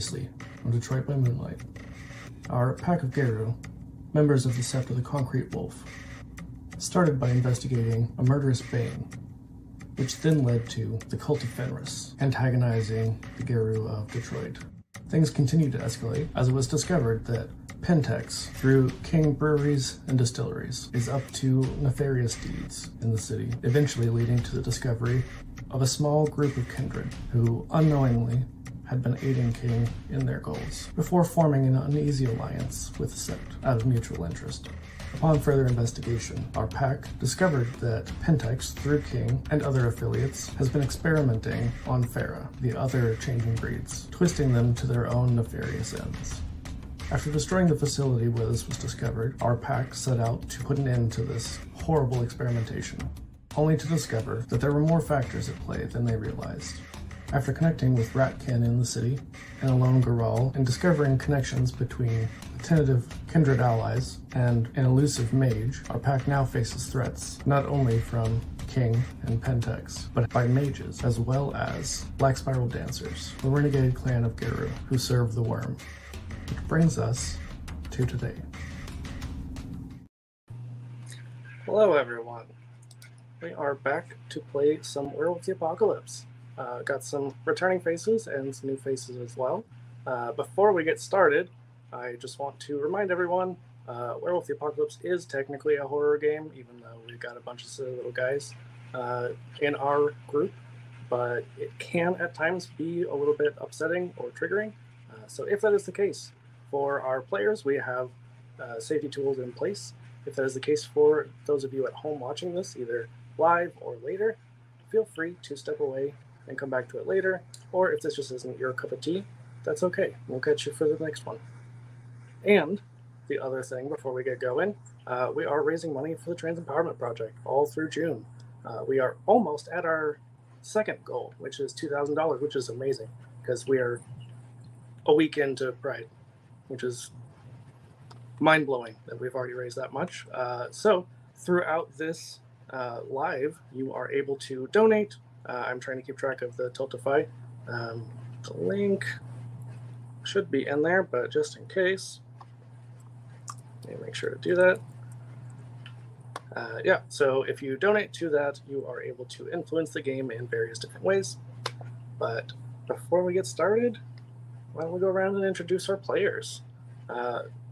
Previously on Detroit by Moonlight, our pack of Arooo, members of the Sept of the Concrete Wolf, started by investigating a murderous bane, which then led to the Cult of Fenris, antagonizing the Arooo of Detroit. Things continued to escalate as it was discovered that Pentex, through King Breweries and Distilleries, is up to nefarious deeds in the city, eventually leading to the discovery of a small group of kindred who unknowingly had been aiding King in their goals, before forming an uneasy alliance with the Sept out of mutual interest. Upon further investigation, our pack discovered that Pentex, through King and other affiliates, has been experimenting on Farah, the other changing breeds, twisting them to their own nefarious ends. After destroying the facility where this was discovered, our pack set out to put an end to this horrible experimentation, only to discover that there were more factors at play than they realized. After connecting with Ratkin in the city and a lone Goral and discovering connections between tentative kindred allies and an elusive mage, our pack now faces threats not only from King and Pentex, but by mages as well as Black Spiral Dancers, the renegade clan of Arooo who serve the worm. Which brings us to today. Hello everyone. We are back to play some Werewolf the Apocalypse. Got some returning faces and some new faces as well. Before we get started, I just want to remind everyone, Werewolf the Apocalypse is technically a horror game, even though we've got a bunch of silly little guys in our group, but it can at times be a little bit upsetting or triggering. So if that is the case for our players, we have safety tools in place. If that is the case for those of you at home watching this, either live or later, feel free to step away and come back to it later. Or if this just isn't your cup of tea, that's okay. We'll catch you for the next one. And the other thing before we get going, we are raising money for the Trans Empowerment Project all through June. We are almost at our second goal, which is $2,000, which is amazing because we are a week into Pride, which is mind-blowing that we've already raised that much. So throughout this live, you are able to donate. I'm trying to keep track of the Tiltify. The link should be in there, but just in case, let me make sure to do that. Yeah, so if you donate to that, you are able to influence the game in various different ways. But before we get started, why don't we go around and introduce our players?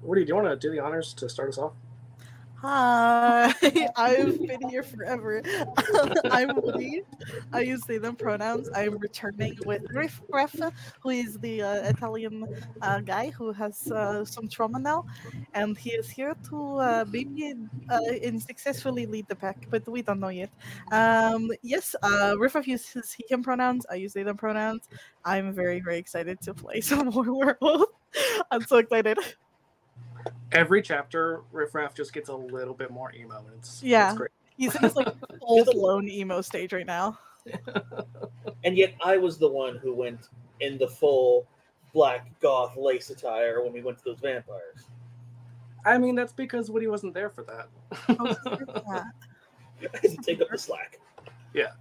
Woody, do you want to do the honors to start us off? Hi, I've been here forever. I'm Woody. I use they, them pronouns. I'm returning with Riff, who is the Italian guy who has some trauma now, and he is here to maybe and successfully lead the pack, but we don't know yet. Yes, Riff uses he, him pronouns. I use they, them pronouns. I'm very, very excited to play some more Werewolf. I'm so excited. Every chapter, Riff Raff just gets a little bit more emo, and it's great. He's in this like full-blown emo stage right now. And yet I was the one who went in the full black goth lace attire when we went to those vampires. I mean, that's because Woody wasn't there for that. I had to take up the slack. Yeah.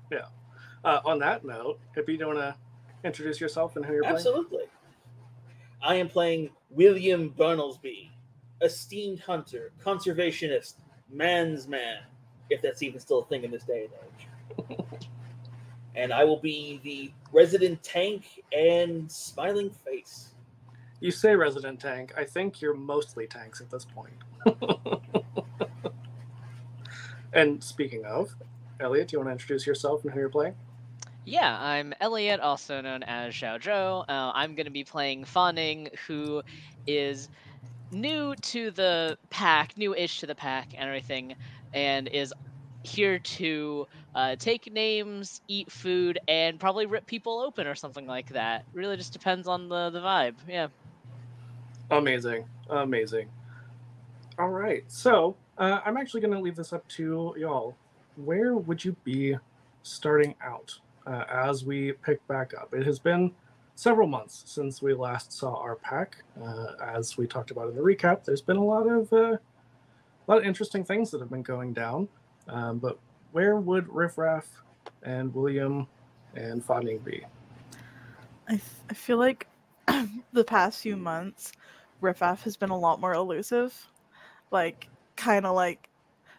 On that note, Hippie, do you want to introduce yourself and who you're playing? Absolutely. I am playing William Barnlesby, esteemed hunter, conservationist, man's man, if that's even still a thing in this day and age. And I will be the resident tank and smiling face. You say resident tank. I think you're mostly tanks at this point. And speaking of, Elliot, do you want to introduce yourself and who you're playing? Yeah, I'm Elliot, also known as Xiao Zhou. I'm going to be playing Fawning, who is new to the pack, new-ish to the pack and everything, and is here to take names, eat food, and probably rip people open or something like that. Really just depends on the vibe, yeah. Amazing. All right, so I'm actually going to leave this up to y'all. Where would you be starting out as we pick back up? It has been several months since we last saw our pack. As we talked about in the recap, there's been a lot of interesting things that have been going down. But where would Riff Raff and William and Fawning be? I feel like the past few months, Riffraff has been a lot more elusive. Like, kind of like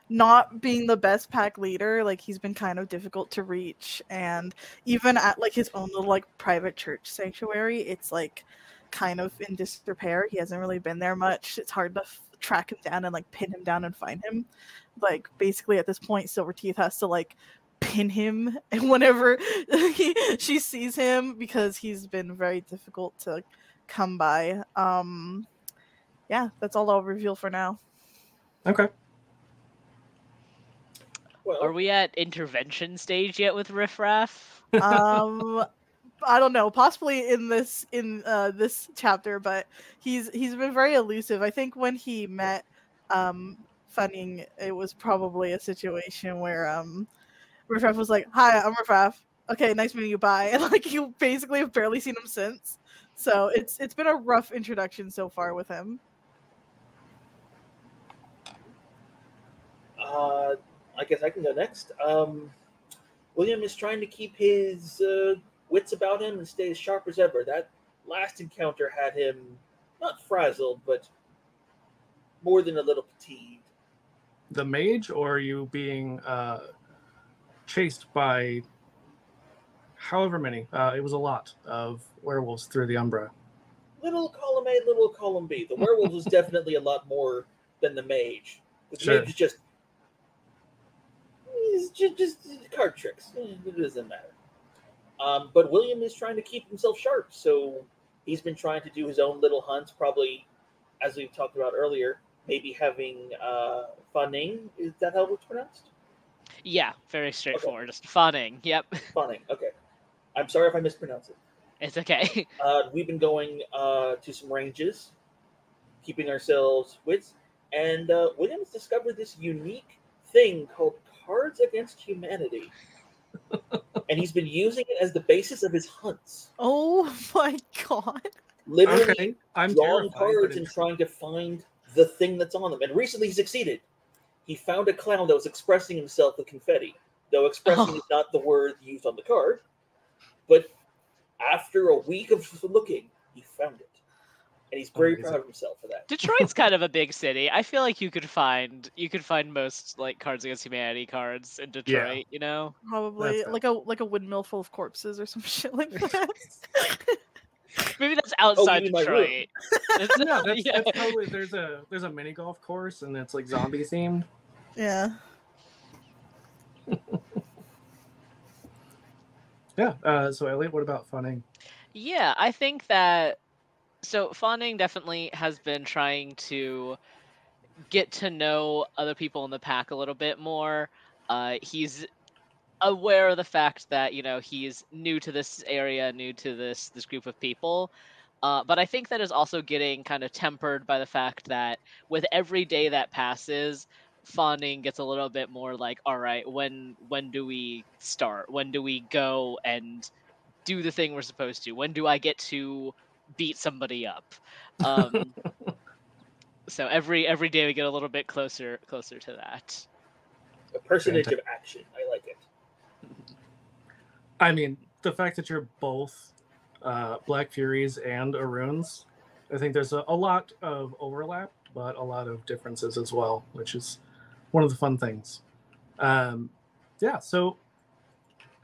not being the best pack leader. Like, he's been kind of difficult to reach. And even at like his own little like private church sanctuary, it's like kind of in disrepair. He hasn't really been there much. It's hard to track him down and like pin him down and find him. Like, basically at this point, Silverteeth has to like pin him and whenever she sees him, because he's been very difficult to come by. Yeah, that's all I'll reveal for now. Okay. Well, Are we at intervention stage yet with Riffraff? I don't know, possibly in this chapter, but he's been very elusive. I think when he met Funning, it was probably a situation where Riffraff was like, "Hi, I'm Riffraff. Okay, nice meeting you. Bye." And like, you basically have barely seen him since. So it's been a rough introduction so far with him. I guess I can go next. William is trying to keep his wits about him and stay as sharp as ever. That last encounter had him not frazzled, but more than a little fatigued. The mage, or are you being chased by however many? It was a lot of werewolves through the Umbra. Little column A, little column B. The werewolf was definitely a lot more than the mage. The Sure. mage is just card tricks. It doesn't matter. But William is trying to keep himself sharp, so he's been trying to do his own little hunts, probably, as we've talked about earlier, maybe having funning. Is that how it's pronounced? Yeah, very straightforward. Just funning. Yep. Funning, okay. I'm sorry if I mispronounce it. It's okay. We've been going to some ranges, keeping ourselves wits, and William's discovered this unique thing called Cards Against Humanity. And he's been using it as the basis of his hunts. Oh my god. Literally Okay, I'm drawing terrified, cards but and it's- trying to find the thing that's on them. And recently he succeeded. He found a clown that was expressing himself with confetti. Though expressing is not the word used on the card. But after a week of looking, he found it. And he's very Amazing. proud of himself for that. Detroit's kind of a big city. I feel like you could find most like Cards Against Humanity cards in Detroit. You know, Probably That's like a windmill full of corpses or some shit like that. maybe that's outside mean my room? Detroit. Yeah, that's, Yeah. that's probably there's a mini golf course and it's like zombie themed. Yeah. Yeah. So Elliot, what about funning? Yeah, I think that. So Fawning definitely has been trying to get to know other people in the pack a little bit more. He's aware of the fact that he's new to this area, new to this group of people. But I think that is also getting kind of tempered by the fact that with every day that passes, Fawning gets a little bit more like, all right, when do we start? When do we go and do the thing we're supposed to? When do I get to beat somebody up? So every day we get a little bit closer to that. A personage of action. I like it. I mean, the fact that you're both Black Furies and Aroons, I think there's a lot of overlap, but a lot of differences as well, which is one of the fun things. Yeah, so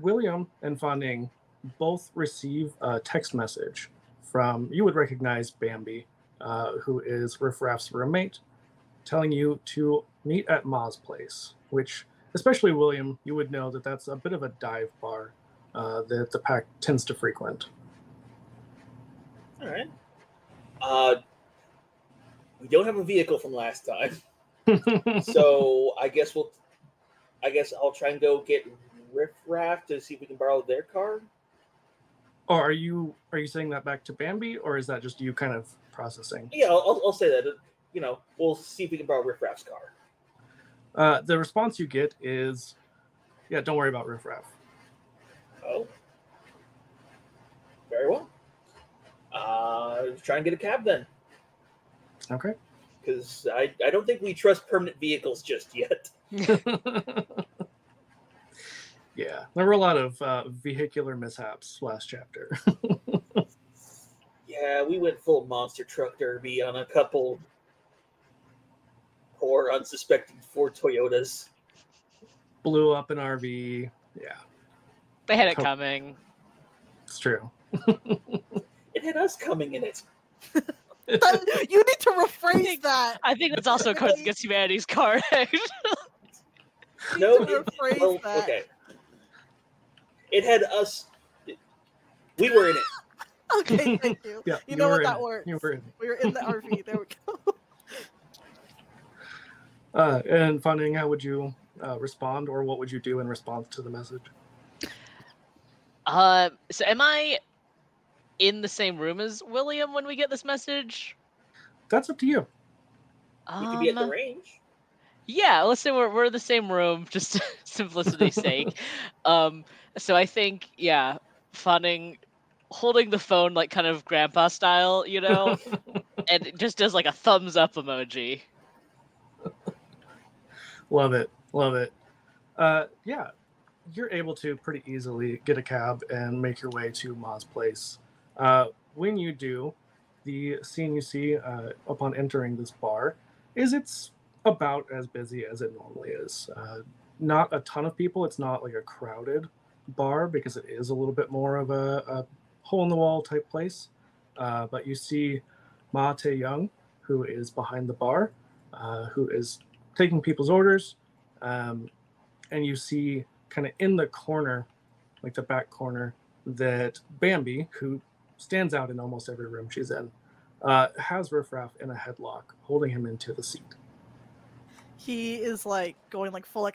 William and Fawning both receive a text message from, you would recognize Bambi, who is Riffraff's roommate, telling you to meet at Ma's place, which, especially William, you would know that that's a bit of a dive bar that the pack tends to frequent. All right. We don't have a vehicle from last time, so I guess I'll try and go get Riffraff to see if we can borrow their car. Or are you saying that back to Bambi, or is that just you kind of processing? Yeah, I'll say that. We'll see if we can borrow Riffraff's car. The response you get is, yeah, don't worry about Riffraff. Oh. Very well. Try and get a cab then. Okay. Because I don't think we trust permanent vehicles just yet. Yeah, there were a lot of vehicular mishaps last chapter. Yeah. Yeah, we went full monster truck derby on a couple poor, unsuspecting Ford Toyotas. Blew up an RV. Yeah, They had it coming. it's true. It had us coming in it. You need to rephrase that. I think that's also Cards Against Humanity's card. No, rephrase that. okay. It had us. We were in it. Okay, thank you. Yeah, you know what that works. You were in it. We were in the RV. There we go. And Funding, how would you respond, or what would you do in response to the message? So am I in the same room as William when we get this message? That's up to you. You could be at the range. Yeah, let's say we're in the same room, just simplicity's sake. So I think, yeah, Funning holding the phone like kind of grandpa style, you know, and it just does like a thumbs up emoji. Love it. Yeah, you're able to pretty easily get a cab and make your way to Ma's place. When you do, the scene you see upon entering this bar is it's about as busy as it normally is. Not a ton of people. It's not like a crowded bar because it is a little bit more of a hole-in-the-wall type place. But you see Ma Tae-young, who is behind the bar, who is taking people's orders. And you see kind of in the corner, like the back corner, that Bambi, who stands out in almost every room she's in, has Riff Raff in a headlock, holding him into the seat. He is like going like full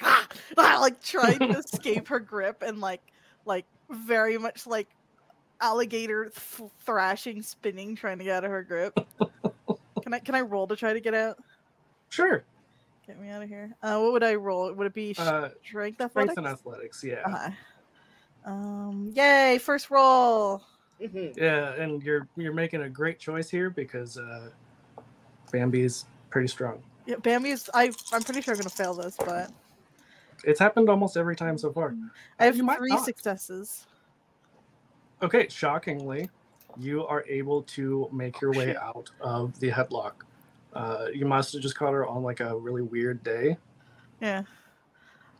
like trying to escape her grip and like very much like alligator thrashing, spinning, trying to get out of her grip. Can I roll to try to get out? Sure. Get me out of here. What would I roll? Would it be strength athletics? Strength and athletics, yeah. Yay! First roll. Yeah, and you're making a great choice here because Bambi's pretty strong. Yeah, Bambi's. I'm pretty sure I'm gonna fail this, but it's happened almost every time so far. I have 3 successes. Okay, shockingly, you are able to make your way out of the headlock. You must have just caught her on like a really weird day. Yeah.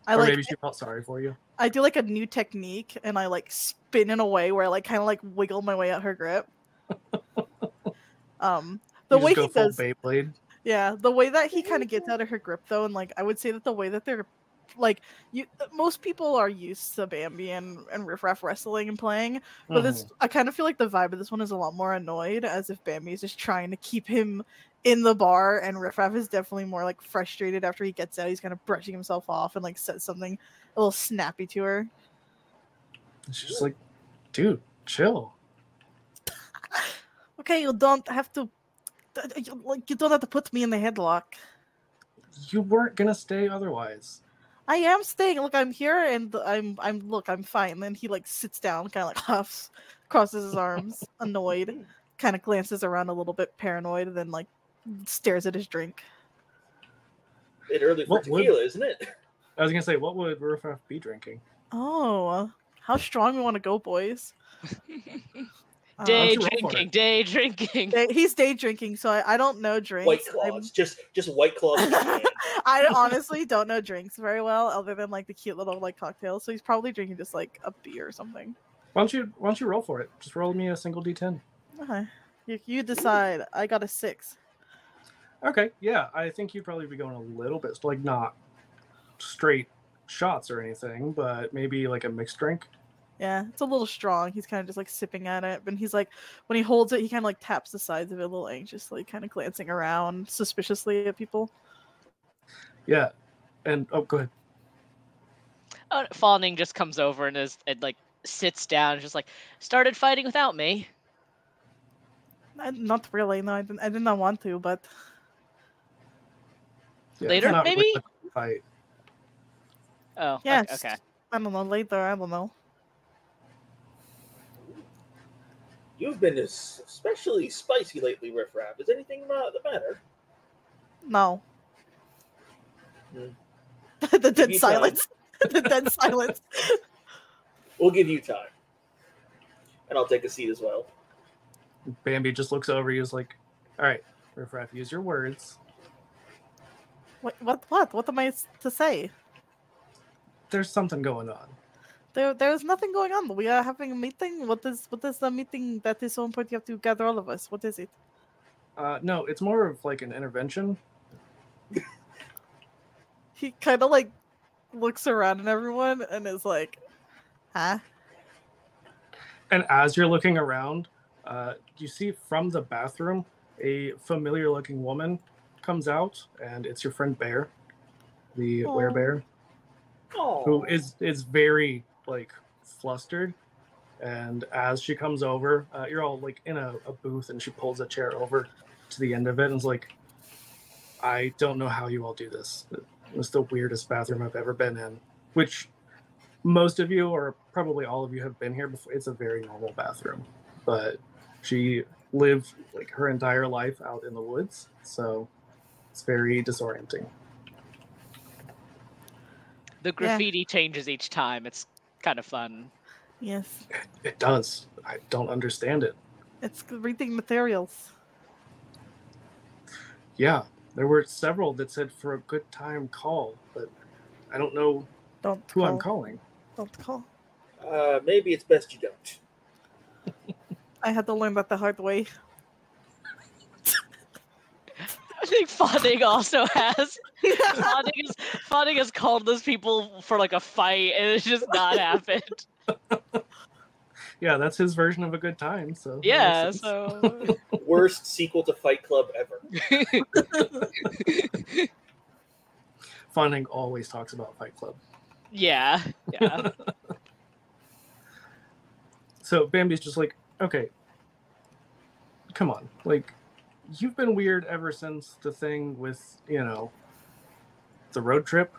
Maybe she felt sorry for you. I do like a new technique and I like spin in a way where I like kind of like wiggle my way out her grip. The way he does Beyblade. Yeah, the way that he kind of gets out of her grip though, and like I would say that the way that they're like most people are used to Bambi and Riff Raff wrestling and playing, but this I kind of feel like the vibe of this one is a lot more annoyed, as if Bambi is just trying to keep him in the bar, and Riff Raff is definitely more like frustrated after he gets out. He's kind of brushing himself off and like says something a little snappy to her. She's just like, dude, chill. Okay, you don't have to. You don't have to put me in the headlock. You weren't gonna stay otherwise. I am staying. Look, I'm here, and I'm fine. And then he like sits down, kind of like huffs, crosses his arms, annoyed, kind of glances around a little bit, paranoid, and then like stares at his drink. Bit early for tequila, isn't it? I was gonna say, what would Riff Raff be drinking? Oh, how strong we want to go, boys. Day drinking. He's day drinking, so I don't know drinks. White Claws, just White Claws. I honestly don't know drinks very well, other than like the cute little like cocktails. So he's probably drinking just like a beer or something. Why don't you roll for it? Just roll me a single D10. Okay, you decide. I got a 6. Okay, yeah, I think you'd probably be going a little bit like not straight shots or anything, but maybe like a mixed drink. Yeah, it's a little strong. He's kind of just like sipping at it, but he's like, when he holds it, he kind of like taps the sides of it a little anxiously, kind of glancing around suspiciously at people. Yeah, and go ahead. Fawning just comes over and like sits down, just like started fighting without me. Not really. No, I did not want to, but yeah, later maybe. Really fight. Oh, yes. Okay. I don't know. Later, I don't know. You've been especially spicy lately, Riff Raff. Is anything the matter? No. The dead silence. The dead silence. We'll give you time. And I'll take a seat as well. Bambi just looks over you, is like, all right, Riffraff, use your words. What am I to say? There's something going on. There's nothing going on. We are having a meeting. What is the meeting that is so important? You have to gather all of us. What is it? No, it's more of like an intervention. He kind of like looks around at everyone and is like, huh? And as you're looking around, you see from the bathroom a familiar-looking woman comes out, and it's your friend Bear, the werebear, who is very like flustered. And as she comes over, you're all like in a booth, and she pulls a chair over to the end of it and is like, I don't know how you all do this. It's the weirdest bathroom I've ever been in, which most of you, or probably all of you, have been here before. It's a very normal bathroom, but she lived like her entire life out in the woods, so it's very disorienting. The graffiti changes each time. It's kind of fun. Yes. It does. I don't understand it. It's reading materials. Yeah, there were several that said for a good time call, but I don't know who I'm calling. Don't call. Maybe it's best you don't. I had to learn that the hard way. I think Fawning also has. Fawning has called those people for like a fight, and it's just not happened. Yeah, that's his version of a good time. So yeah, so worst sequel to Fight Club ever. Fawning always talks about Fight Club. Yeah. So Bambi's just like, okay, come on, like, you've been weird ever since the thing with, the road trip.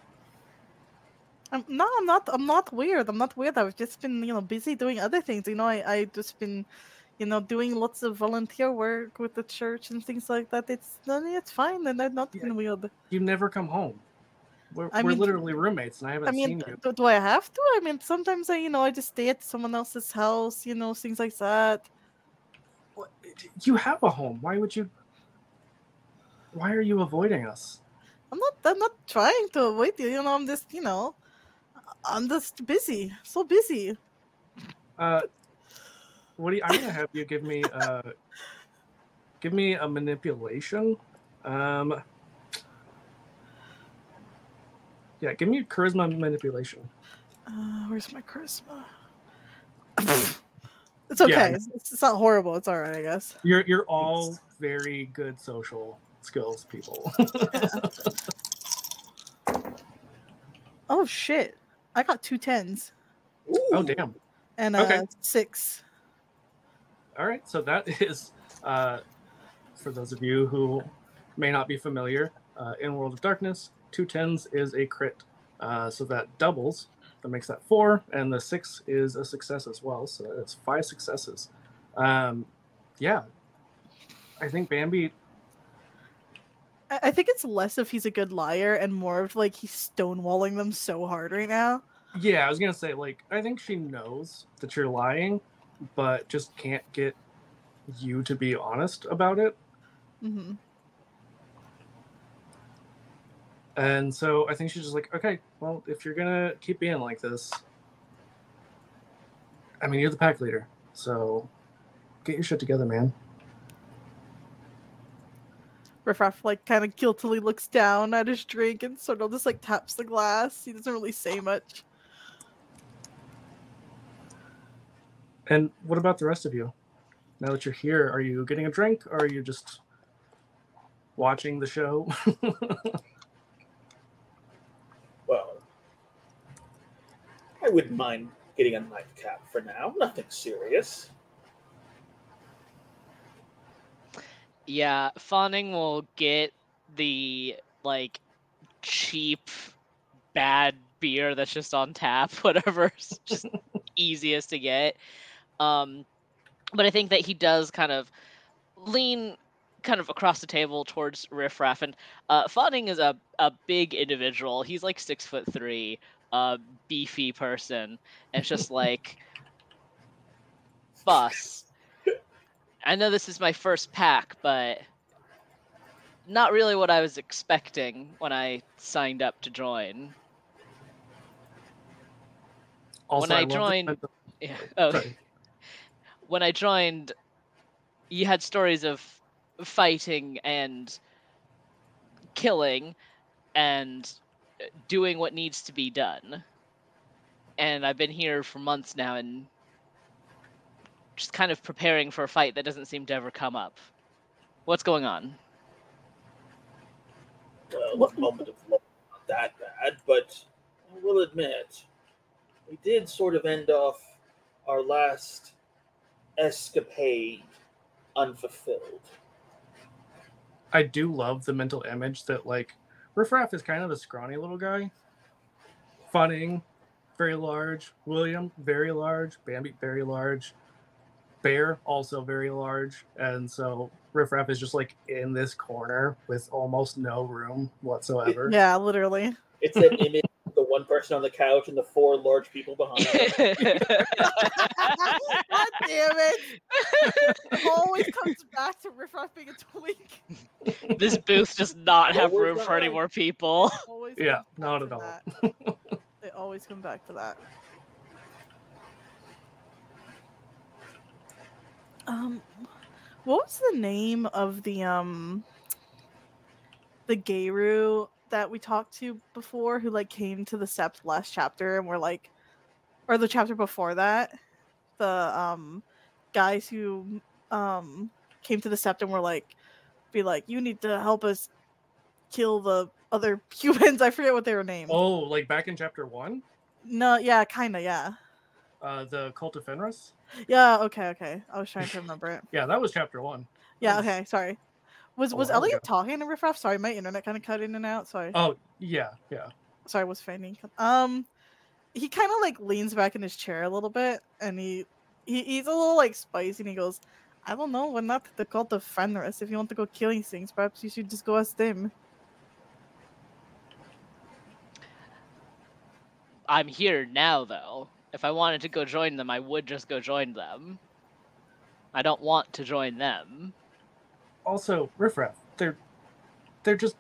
No, I'm not weird. I'm not weird. I've just been, busy doing other things. I just been, doing lots of volunteer work with the church and things like that. It's fine, and I've not been weird. You never come home. We're literally roommates, and I haven't seen you. Do I have to? I mean, sometimes I just stay at someone else's house, things like that. You have a home. Why are you avoiding us? I'm not trying to avoid you. I'm just busy. So busy. I'm gonna have you give me a manipulation. Yeah, give me a charisma manipulation. Where's my charisma? It's okay. Yeah. It's not horrible. It's all right, I guess. You're all very good social skills people. Oh shit! I got 2 10s. Ooh. Oh damn! And 6. All right, so that is for those of you who may not be familiar, in World of Darkness, 2 10s is a crit, so that doubles. That makes that 4, and the 6 is a success as well, so it's 5 successes. Yeah, I think Bambi. I think it's less if he's a good liar and more of like he's stonewalling them so hard right now. Yeah, I was gonna say, like, I think she knows that you're lying, but just can't get you to be honest about it. Mm-hmm. And so I think she's just like, okay, well, if you're gonna keep being like this, I mean, you're the pack leader, so get your shit together, man. Riffraff kind of guiltily looks down at his drink and sort of just taps the glass. He doesn't really say much. And what about the rest of you? Now that you're here, are you getting a drink, or are you just watching the show? Well, I wouldn't mind getting a nightcap for now. Nothing serious. Yeah, Fawning will get the cheap bad beer that's just on tap, whatever's just easiest to get. But I think that he does kind of lean across the table towards Riffraff, and Fawning is a big individual. He's 6'3", a beefy person, and it's just bus. I know this is my first pack, but not really what I was expecting when I signed up to join. Also, When I love the joined, mental- yeah, oh, Sorry. when I joined, you had stories of fighting and killing and doing what needs to be done. And I've been here for months now and just kind of preparing for a fight that doesn't seem to ever come up. What's going on? Well, the moment of love, not that bad, but I will admit, we did sort of end off our last escapade unfulfilled. I do love the mental image that, like, Riffraff is kind of a scrawny little guy. Funning, very large. William, very large. Bambi, very large. Bear, also very large. And so Riffraff is just, like, in this corner with almost no room whatsoever. Yeah, literally. It's that image of the one person on the couch and the four large people behind him. God damn it! It always comes back to Riffraff being a twink. This booth does not have Well, room we're for any not. more people. Always Yeah, comes back not to at all. that. They always come back to that. What was the name of the Gayroo that we talked to before, who like came to the Sept last chapter and were like, or the chapter before that, the guys who came to the Sept and were like, be like, you need to help us kill the other humans. I forget what they were named. Oh, like back in chapter 1? No, yeah, kinda, yeah. The Cult of Fenris? Yeah, okay. I was trying to remember it. Yeah, that was chapter 1. Yeah, That was okay, sorry. Was a while Elliot ago. talking to Riffraff? Sorry, my internet kind of cut in and out. Sorry. Oh, yeah. Sorry, was fainting. He kind of like leans back in his chair a little bit, and he's a little like spicy, and he goes, "I don't know, we're not the cult of Fenris. If you want to go killing things, perhaps you should just go ask them." I'm here now, though. If I wanted to go join them, I would just go join them. I don't want to join them. Also, Riffraff, they're just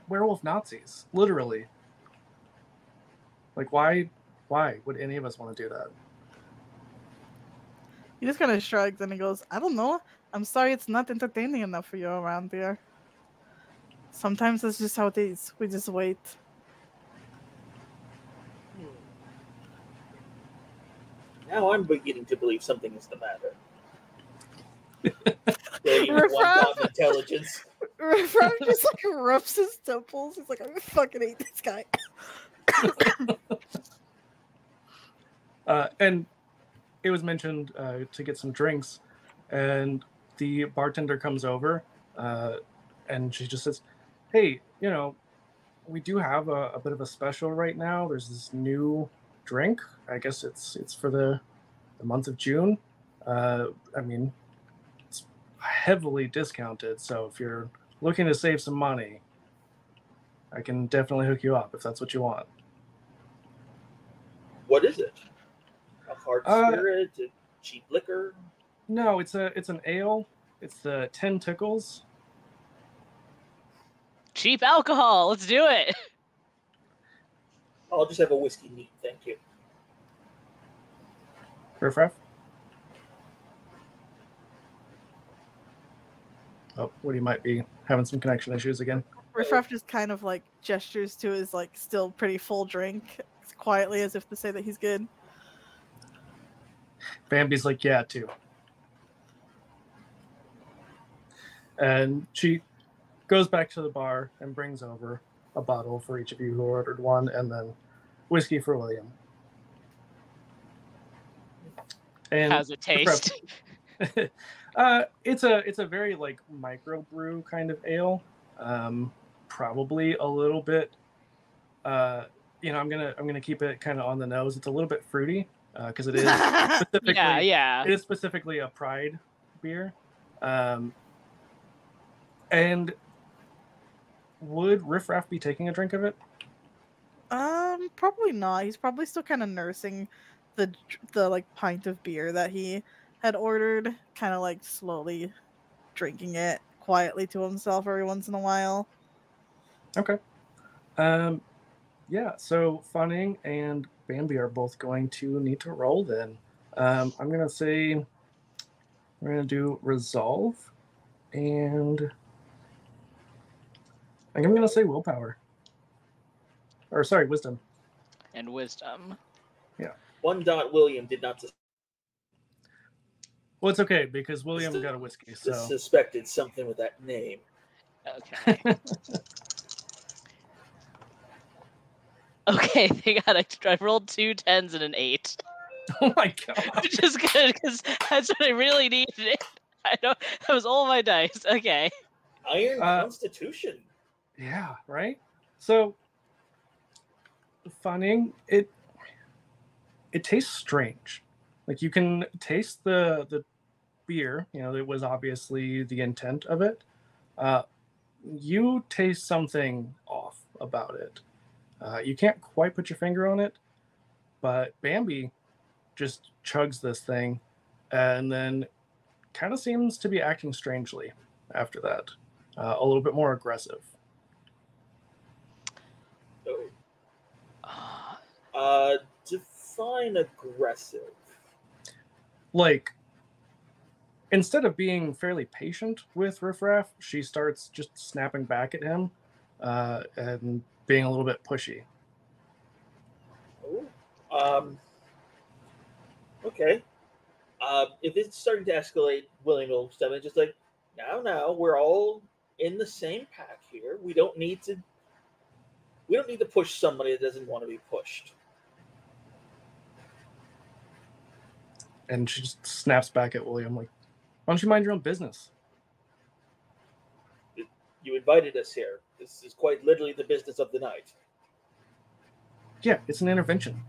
werewolf Nazis, literally. Like, why would any of us want to do that? He just kind of shrugs and he goes, "I don't know. I'm sorry, it's not entertaining enough for you around here. Sometimes that's just how it is. We just wait." Now I'm beginning to believe something is the matter. They want Riffraff. God intelligence. Riffraff just like rubs his temples. He's like, "I fucking hate this guy." And it was mentioned to get some drinks, and the bartender comes over, and she just says, "Hey, we do have a bit of a special right now. There's this new drink. I guess it's for the month of June. I mean, it's heavily discounted, so if you're looking to save some money, I can definitely hook you up if that's what you want." What is it? A hard spirit? A cheap liquor? No, it's an ale. It's the 10 Tickles. Cheap alcohol. Let's do it. I'll just have a whiskey neat, thank you. Riffraff? Oh, Woody might be having some connection issues again. Riffraff just kind of like gestures to his like still pretty full drink quietly as if to say that he's good. Bambi's like, yeah, too. And she goes back to the bar and brings over a bottle for each of you who ordered one, and then whiskey for William. And How's it taste? It's a very like microbrew kind of ale. Probably a little bit. I'm gonna keep it kind of on the nose. It's a little bit fruity because it is specifically yeah. it is specifically a Pride beer. And would Riffraff be taking a drink of it? Probably not. He's probably still kind of nursing the like pint of beer that he had ordered, kind of like slowly drinking it quietly to himself every once in a while. Okay. Yeah, so Fanning and Bambi are both going to need to roll then. I'm going to say we're going to do resolve, and I'm going to say willpower. Or, sorry, wisdom. And wisdom. Yeah. One dot William did not Well, it's okay, because William got a whiskey, so... suspected something with that name. Okay. Okay, they got extra. I rolled 2 10s and an 8. Oh my god. Which is good, because that's what I really needed. I know that was all my dice. Okay. Iron Constitution. Yeah, right? So, Fanning, it tastes strange. Like, you can taste the beer, it was obviously the intent of it. You taste something off about it. You can't quite put your finger on it, but Bambi just chugs this thing and then kind of seems to be acting strangely after that. A little bit more aggressive. Define aggressive. Like, instead of being fairly patient with Riffraff, she starts just snapping back at him and being a little bit pushy. Okay. If it's starting to escalate, William will step in, just like, now, we're all in the same pack here. We don't need to push somebody that doesn't want to be pushed. And she just snaps back at William, like, why don't you mind your own business? You invited us here. This is quite literally the business of the night. Yeah, it's an intervention.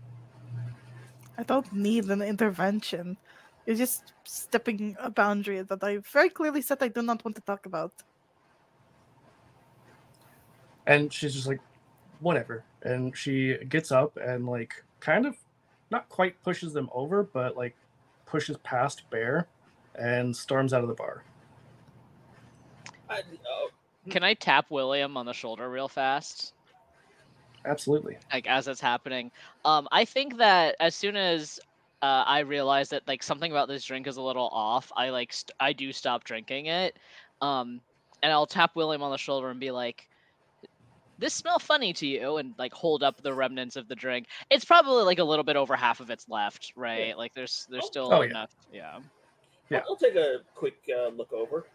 I don't need an intervention. You're just stepping a boundary that I very clearly said I do not want to talk about. And she's just like, whatever. And she gets up and, like, kind of not quite pushes them over, but, like, pushes past Bear and storms out of the bar. Can I tap William on the shoulder real fast? Absolutely. Like, as it's happening. I think that as soon as I realize that, like, something about this drink is a little off, I do stop drinking it. And I'll tap William on the shoulder and be like, this smell funny to you? And, like, hold up the remnants of the drink. It's probably, like, a little bit over half of it's left, right? Yeah. Like, there's still enough. Yeah. I'll take a quick look over.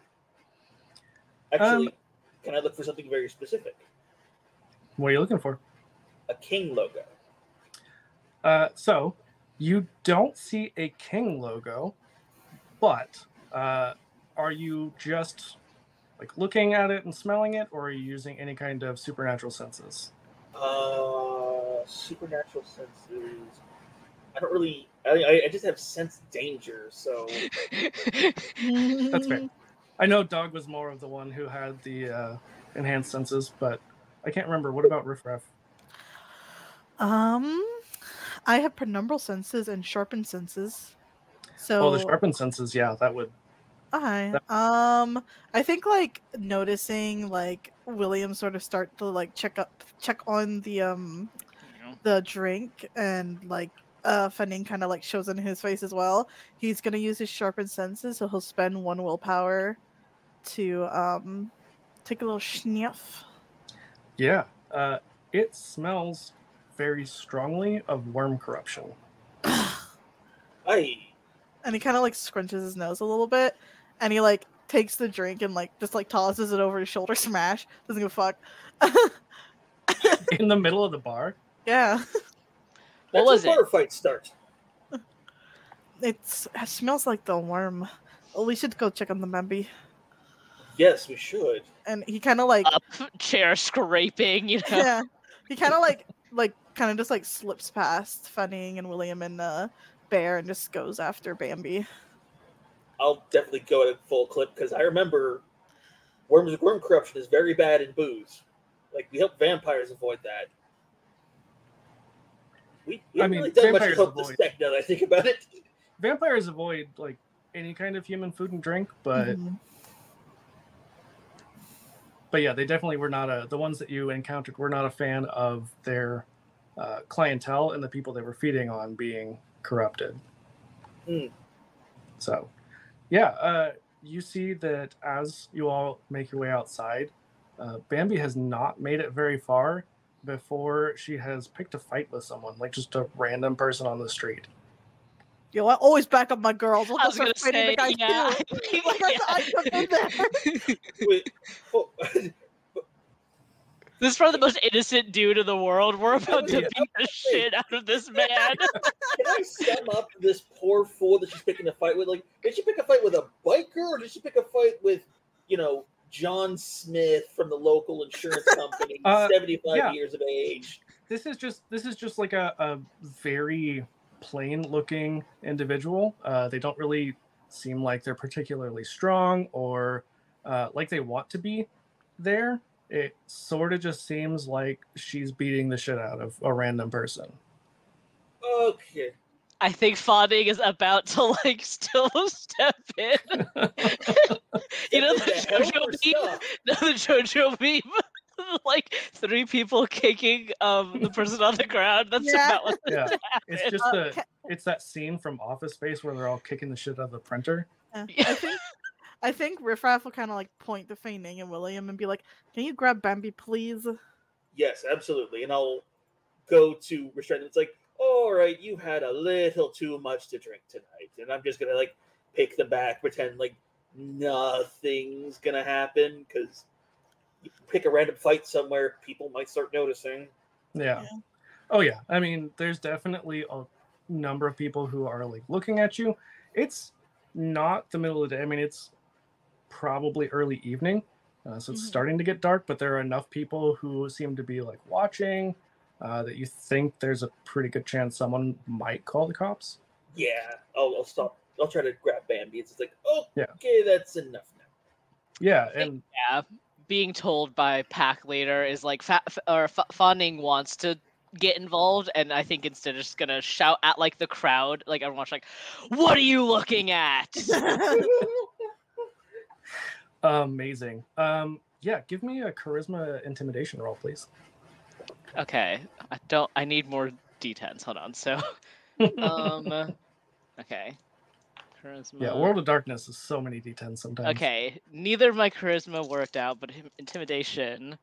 Actually, can I look for something very specific? What are you looking for? A king logo. So, you don't see a king logo, but are you just, like, looking at it and smelling it, or are you using any kind of supernatural senses? Supernatural senses. I don't really... I just have sense danger, so... That's fair. I know Dog was more of the one who had the enhanced senses, but I can't remember. What about Riffraff? I have penumbral senses and sharpened senses. So the sharpened senses, yeah, that would... I think, like, noticing, like, William sort of start to, like, check on the drink, and, like, Fanning kind of, like, shows in his face as well. He's gonna use his sharpened senses, so he'll spend 1 willpower to take a little sniff. Yeah, it smells very strongly of worm corruption. Aye. And he kind of, like, scrunches his nose a little bit, and he, like, takes the drink and, like, just, like, tosses it over his shoulder, smash. Doesn't give a fuck. In the middle of the bar? Yeah. What was it? Bar fight start. It smells like the worm. Oh, we should go check on the Bambi. Yes, we should. And he kind of, like... Up, chair scraping, you know? Yeah. He kind of, like, kind of just, like, slips past Fanning and William and Bear and just goes after Bambi. I'll definitely go at a full clip, because I remember worm corruption is very bad in booze. Like, we help vampires avoid that. We haven't really done much to help this deck, now that I think about it. Vampires avoid, like, any kind of human food and drink, but Mhm. but yeah, they definitely were not the ones that you encountered were not a fan of their clientele and the people they were feeding on being corrupted. Mm. So, yeah, you see that as you all make your way outside, Bambi has not made it very far before she has picked a fight with someone, like just a random person on the street. Yo, I always back up my girls. I was gonna say, yeah. Like, I jump in there. Wait, oh, This is probably the most innocent dude in the world. We're about to Yeah. beat the shit out of this man. can I sum up this poor fool that she's picking a fight with? Like, did she pick a fight with a biker, or did she pick a fight with, John Smith from the local insurance company, 75 years of age? This is just like a very plain looking individual. They don't really seem like they're particularly strong or like they want to be there. It sort of just seems like she's beating the shit out of a random person. Okay. I think Fawning is about to still step in. You know the JoJo meme? No, the JoJo meme. Like 3 people kicking the person on the ground. That's about what's happening. It's just it's that scene from Office Space where they're all kicking the shit out of the printer. I think Riffraff will kind of point to Feining and William and be like, "Can you grab Bambi, please?" Yes, absolutely. And I'll go to restrain them. It's like, all right, you had a little too much to drink tonight, and I'm just gonna pick them back, pretend like nothing's gonna happen, because you pick a random fight somewhere, people might start noticing. Yeah. Oh yeah. I mean, there's definitely a number of people who are looking at you. It's not the middle of the day. I mean, it's probably early evening, so it's starting to get dark, but there are enough people who seem to be watching that you think there's a pretty good chance someone might call the cops. Yeah, I'll stop. I'll try to grab Bambi. It's like, okay, that's enough now. Yeah, and being told by pack leader is Fawning wants to get involved, and I think instead of just gonna shout at the crowd, everyone's like, "What are you looking at?" Amazing. Yeah, give me a charisma intimidation roll, please. Okay, I need more d10s. Hold on. So, okay. Charisma. Yeah, World of Darkness is so many d10s sometimes. Okay, neither of my charisma worked out, but intimidation.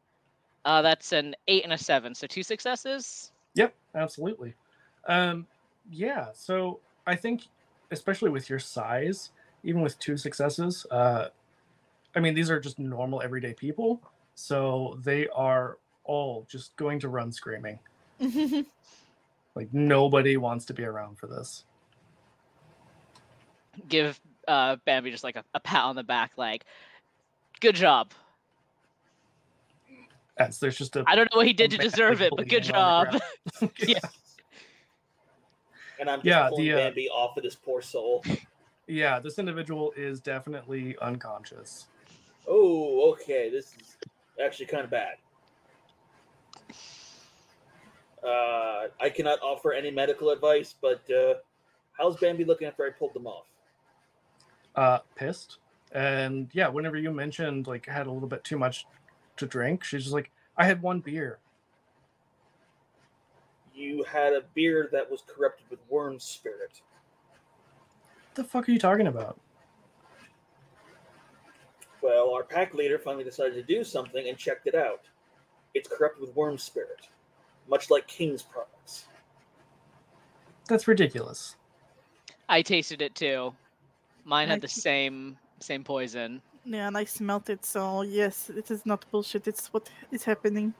That's an 8 and a 7, so 2 successes. Yep, absolutely. Yeah, so I think, especially with your size, even with 2 successes, I mean, these are just normal everyday people, so they are all just going to run screaming. Nobody wants to be around for this. Give Bambi just a pat on the back, good job. As there's just I don't know what he did to deserve it, but good job. Yeah. And I'm just pulling Bambi off of this poor soul. Yeah, this individual is definitely unconscious. Oh, okay. This is actually kind of bad. I cannot offer any medical advice, but how's Bambi looking after I pulled them off? Pissed. And yeah, whenever you mentioned had a little bit too much to drink, she's just like, I had 1 beer. You had a beer that was corrupted with worm spirit. What the fuck are you talking about? Well, our pack leader finally decided to do something and checked it out. It's corrupted with worm spirit, much like King's products. That's ridiculous. I tasted it too. Mine had the same poison. Yeah, and I smelt it, so yes, it is not bullshit. It's what is happening.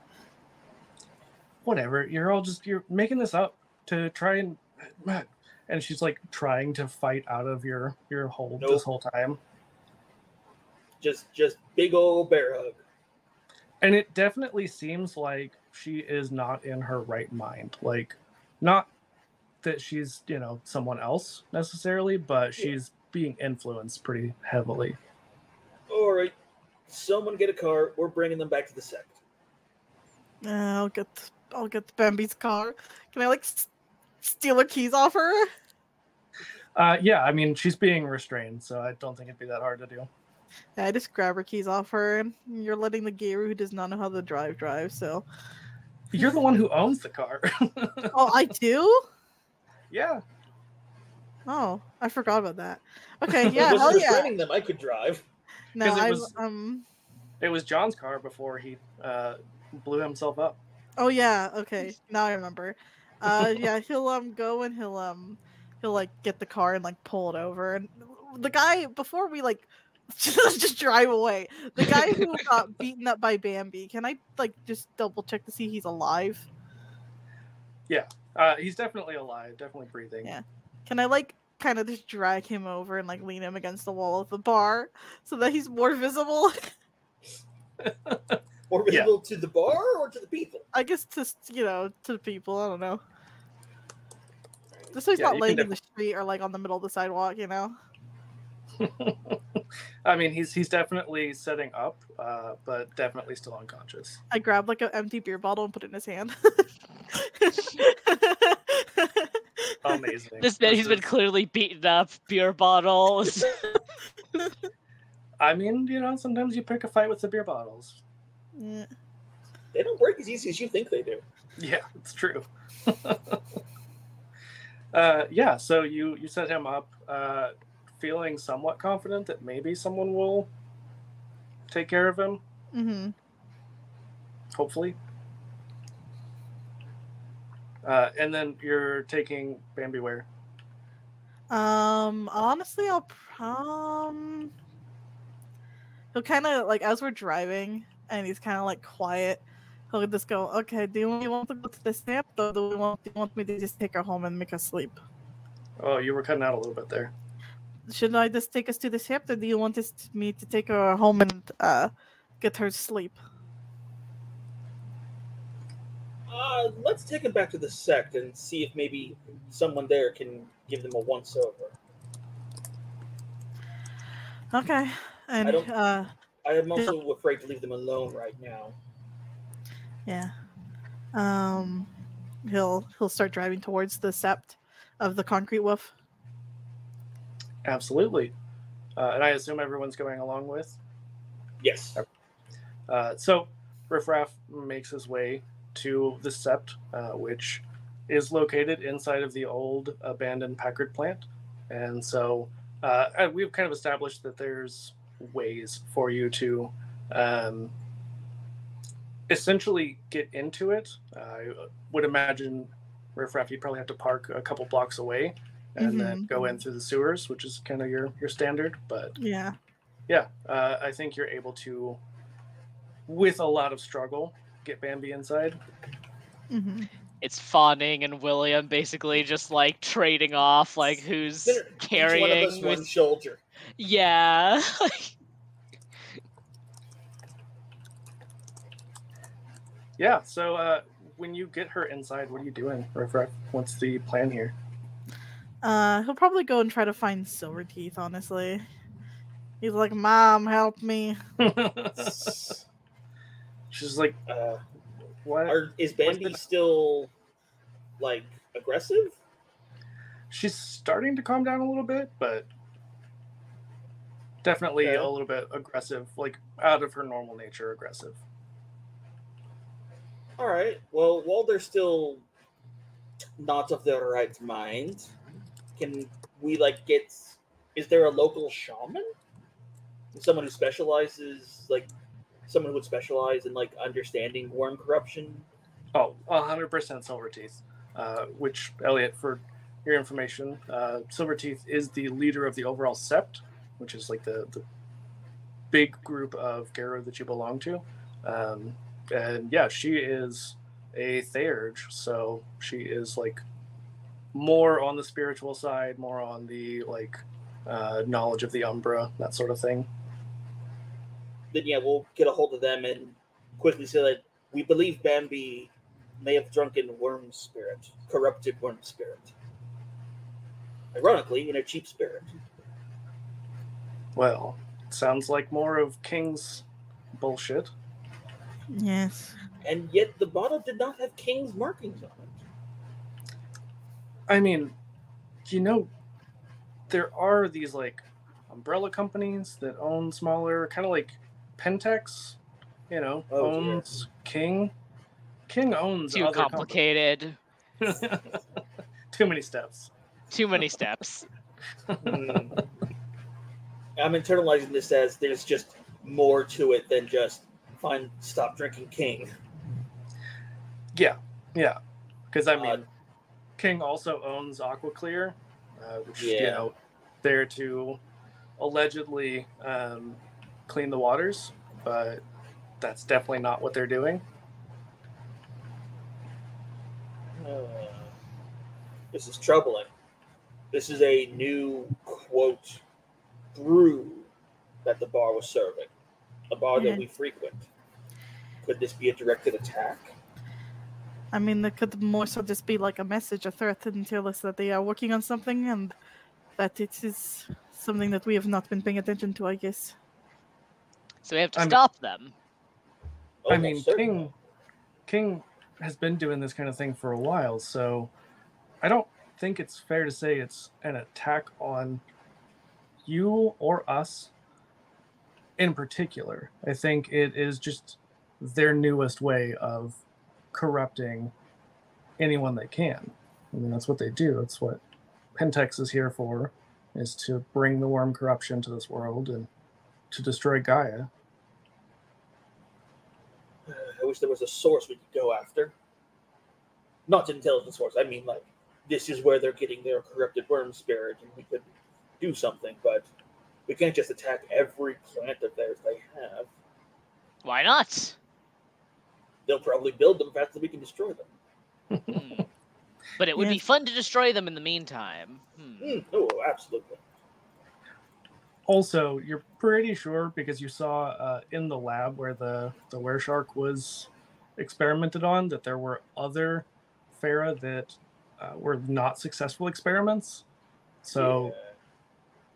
Whatever. You're making this up to try and she's trying to fight out of your hold this whole time. Just big old bear hug. And it definitely seems like she is not in her right mind. Not that she's, someone else necessarily, but she's being influenced pretty heavily. All right. Someone get a car. We're bringing them back to the sect. I'll get Bambi's car. Can I steal her keys off her? Yeah, I mean, she's being restrained, so I don't think it'd be that hard to do. Yeah, I just grab her keys off her, and you're letting the Geiru who does not know how to drive, so... You're the one who owns the car. Oh, I do? Yeah. Oh, I forgot about that. Okay, yeah, I wasn't hell yeah. restraining them. I could drive. No, 'Cause I'm It was John's car before he blew himself up. Oh yeah, okay. Now I remember. Yeah, he'll go and he'll like get the car and like pull it over. And the guy before we like just drive away. The guy who got beaten up by Bambi, can I like just double check to see he's alive? Yeah. He's definitely alive, definitely breathing. Yeah. Can I like kind of just drag him over and like lean him against the wall of the bar so that he's more visible? More visible to the bar or to the people? I guess to to the people. I don't know. Just so he's not laying in the street or like on the middle of the sidewalk, you know. I mean, he's definitely setting up, but definitely still unconscious. I grabbed like an empty beer bottle and put it in his hand. Amazing. This man, he's been clearly beaten up. Beer bottles. I mean, you know, sometimes you pick a fight with the beer bottles. Yeah. They don't work as easy as you think they do. Yeah, it's true. Yeah, so you set him up, feeling somewhat confident that maybe someone will take care of him. Mm-hmm. Hopefully. And then you're taking Bambi where? Honestly, I'll he'll kind of like as we're driving and he's kind of like quiet. He'll just go, "Okay, do you want to go to the snap, or do you want me to just take her home and make her sleep?" Oh, you were cutting out a little bit there. Should I just take us to the ship, or do you want me to take her home and get her to sleep? Let's take him back to the sect and see if maybe someone there can give them a once over. Okay, and I am also afraid to leave them alone right now. Yeah. He'll start driving towards the sept of the concrete wolf. Absolutely. And I assume everyone's going along with? Yes. So Riffraff makes his way to the sept, which is located inside of the old abandoned Packard plant. And so we've kind of established that there's ways for you to essentially get into it. I would imagine, Riffraff, you'd probably have to park a couple blocks away and then go in through the sewers, which is kind of your standard. But yeah, I think you're able to, with a lot of struggle, get Bambi inside. Mm-hmm. It's Fawning and William basically just like trading off like who's carrying each one of us one shoulder. Yeah. Yeah, so when you get her inside, what are you doing, Riffraff? What's the plan here? He'll probably go and try to find Silverteeth, honestly. He's like, "Mom, help me." She's like, what? Is Bambi still, like, aggressive? She's starting to calm down a little bit, but definitely a little bit aggressive, like out of her normal nature aggressive. All right. Well, while they're still not of their right mind, can we like get? Is there a local shaman? Someone who specializes, like, someone who would specialize in like understanding worm corruption? Oh, 100% Silverteeth. Which, Elliot, for your information, Silverteeth is the leader of the overall sept, which is like the big group of Geiru that you belong to. And yeah, she is a Theurge, so she is like more on the spiritual side, more on the like knowledge of the Umbra, that sort of thing. Then yeah, we'll get a hold of them and quickly say that we believe Bambi may have drunken worm spirit, corrupted worm spirit. Ironically, in a cheap spirit. Well, sounds like more of King's bullshit. Yes. And yet the bottle did not have King's markings on it. I mean, you know, there are these like umbrella companies that own smaller, kind of like Pentex, owns King. King owns Too other complicated. companies. Too many steps. Too many steps. I'm internalizing this as there's just more to it than just stop drinking King. Yeah. Because I mean, King also owns AquaClear, which there to allegedly clean the waters, but that's definitely not what they're doing. This is troubling. This is a new, quote, brew that the bar was serving. A bar that we frequent. Could this be a directed attack? I mean, it could more so just be like a message, a threat, and tell us that they are working on something and that it is something that we have not been paying attention to, I guess. So we have to stop them. I mean, King has been doing this kind of thing for a while, so I don't think it's fair to say it's an attack on you or us in particular. I think it is just their newest way of corrupting anyone they can. I mean, that's what they do. That's what Pentex is here for, is to bring the worm corruption to this world and to destroy Gaia. I wish there was a source we could go after. Not an intelligence source. I mean, like, this is where they're getting their corrupted worm spirit, and we could do something, but we can't just attack every plant of theirs they have. Why not? They'll probably build them faster than we can destroy them. But it would be fun to destroy them in the meantime. Oh, absolutely. Also, you're pretty sure, because you saw in the lab where the wereshark was experimented on, that there were other Farah that were not successful experiments. So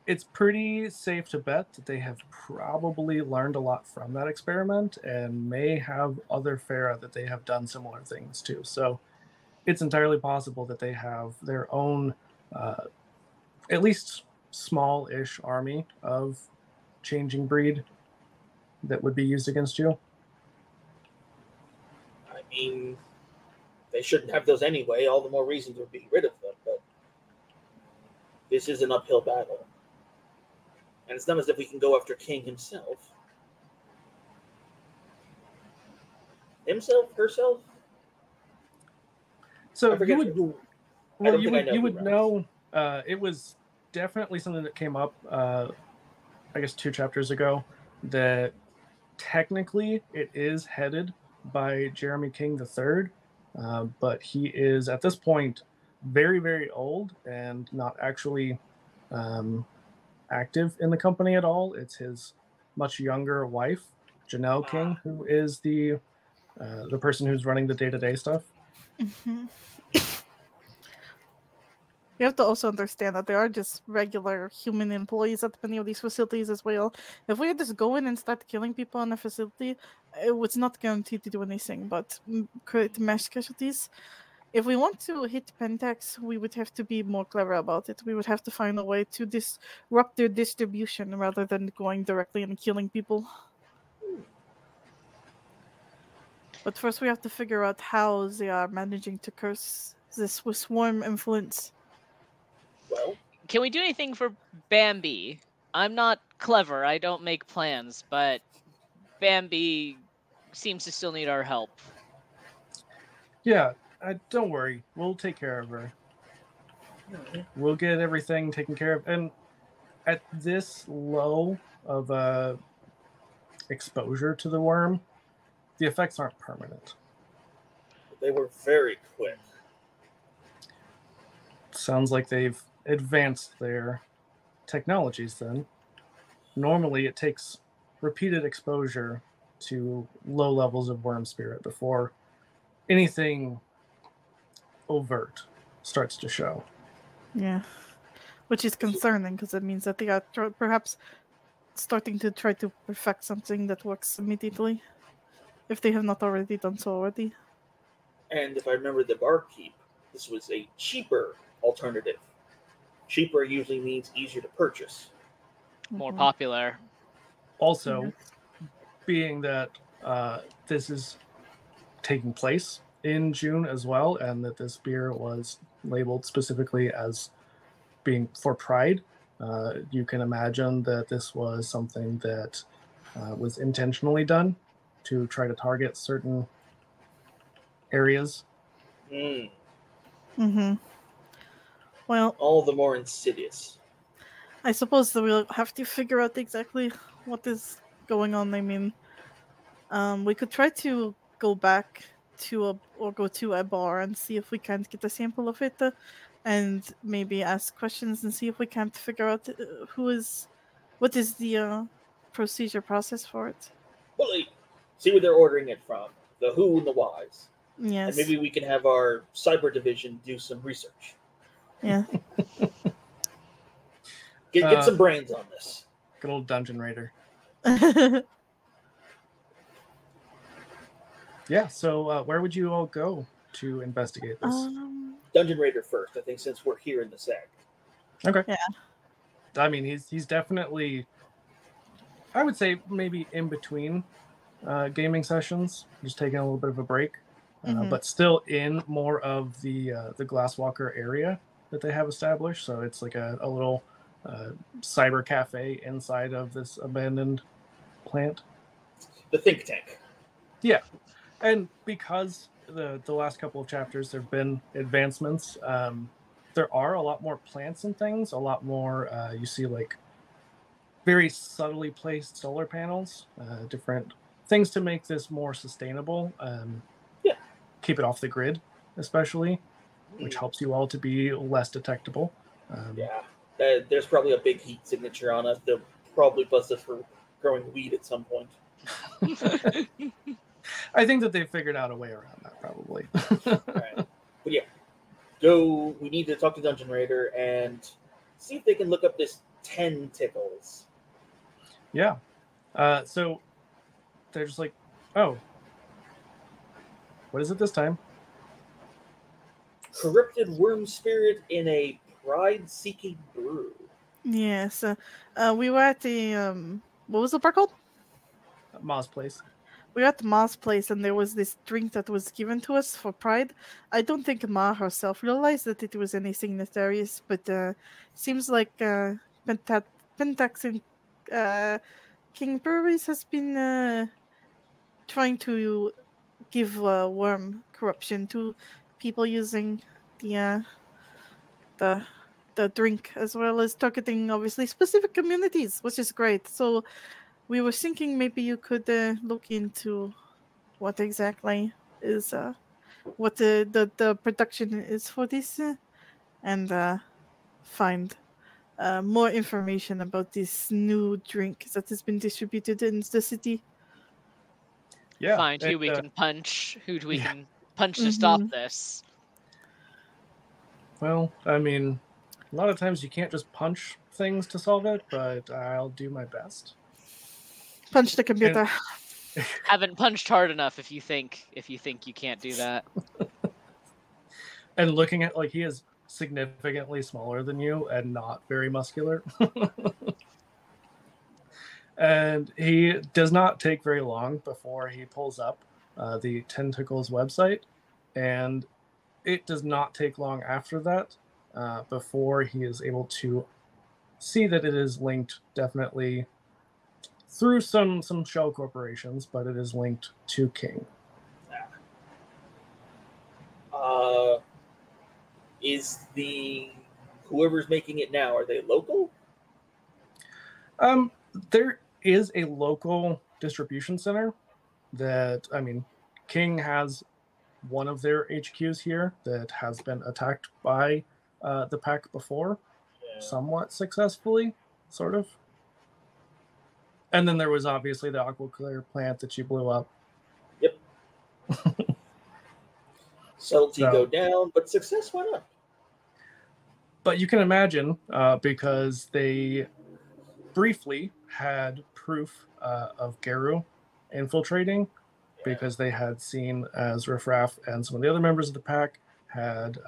it's pretty safe to bet that they have probably learned a lot from that experiment and may have other Farah that they have done similar things to. So it's entirely possible that they have their own, at least small-ish army of changing breed that would be used against you. I mean, they shouldn't have those anyway. All the more reason to be rid of them. But this is an uphill battle. And it's not as if we can go after King himself. Herself? So you would know. It was definitely something that came up, I guess 2 chapters ago, that technically it is headed by Jeremy King III, but he is at this point very, very old and not actually active in the company at all. It's his much younger wife, Janelle King, who is the person who's running the day-to-day stuff. Mm-hmm. You have to also understand that there are just regular human employees at many of these facilities as well. If we just go in and start killing people in a facility, it was not guaranteed to do anything but create mass casualties. If we want to hit Pentex, we would have to be more clever about it. We would have to find a way to disrupt their distribution rather than going directly and killing people. But first we have to figure out how they are managing to curse this with swarm influence. Well, can we do anything for Bambi? I'm not clever, I don't make plans, but Bambi seems to still need our help. Yeah, don't worry. We'll take care of her. We'll get everything taken care of. And at this low of exposure to the worm, the effects aren't permanent. They were very quick. Sounds like they've advanced their technologies then. Normally it takes repeated exposure to low levels of worm spirit before anything overt starts to show. Yeah, which is concerning because it means that they are perhaps starting to try to perfect something that works immediately, if they have not already done so already. And if I remember the barkeep, this was a cheaper alternative. Cheaper usually means easier to purchase. More Mhm. popular. Also, being that this is taking place in June as well, and that this beer was labeled specifically as being for Pride, you can imagine that this was something that was intentionally done to try to target certain areas. Mm, Mm-hmm. Well, all the more insidious. I suppose that we'll have to figure out exactly what is going on. I mean, we could try to go back go to a bar and see if we can't get a sample of it, and maybe ask questions and see if we can't figure out what is the procedure process for it. Well, see where they're ordering it from. The who and the whys. And Yes. maybe we can have our cyber division do some research. Yeah. Get some brains on this. Good old Dungeon Raider. Yeah, so where would you all go to investigate this? Dungeon Raider first, I think, since we're here in the SAG. Okay. Yeah. I mean, he's definitely, I would say, maybe in between gaming sessions, just taking a little bit of a break, Mhm. but still in more of the Glasswalker area that they have established. So it's like a little cyber cafe inside of this abandoned plant. The think tank. Yeah, and because the last couple of chapters there have been advancements, there are a lot more plants and things, a lot more you see like very subtly placed solar panels, different things to make this more sustainable. Yeah. Keep it off the grid, especially, which helps you all to be less detectable. Yeah. There's probably a big heat signature on us. They'll probably bust us for growing weed at some point. I think that they figured out a way around that, probably. Right. But yeah, we need to talk to Dungeon Raider and see if they can look up this 10 Tickles. Yeah. So they're just like, oh, what is it this time? Corrupted worm spirit in a pride-seeking brew. Yes. We were at the what was the bar called? Ma's place. We were at the Ma's place, and there was this drink that was given to us for Pride. I don't think Ma herself realized that it was anything nefarious, but seems like Pentex and King Breweries has been trying to give worm corruption to people using the the drink, as well as targeting obviously specific communities, which is great. So we were thinking maybe you could look into what exactly is what the production is for this, and find more information about this new drink that has been distributed in the city. Yeah. Find who we can punch, can punch to stop this. Well, I mean, a lot of times you can't just punch things to solve it, but I'll do my best. Punch the computer. Haven't punched hard enough if you think you can't do that. And looking at, like, he is significantly smaller than you and not very muscular. And he does not take very long before he pulls up the Ten Tickles website, and it does not take long after that before he is able to see that it is linked definitely through some shell corporations, but it is linked to King. Is whoever's making it now, are they local? There is a local distribution center that, I mean, King has one of their HQs here that has been attacked by the pack before, somewhat successfully, sort of. And then there was obviously the Aquaclear plant that you blew up. Yep. Subtlety go down, but success went up. But you can imagine, because they briefly had proof of Geru infiltrating, because they had seen as Riffraff and some of the other members of the pack had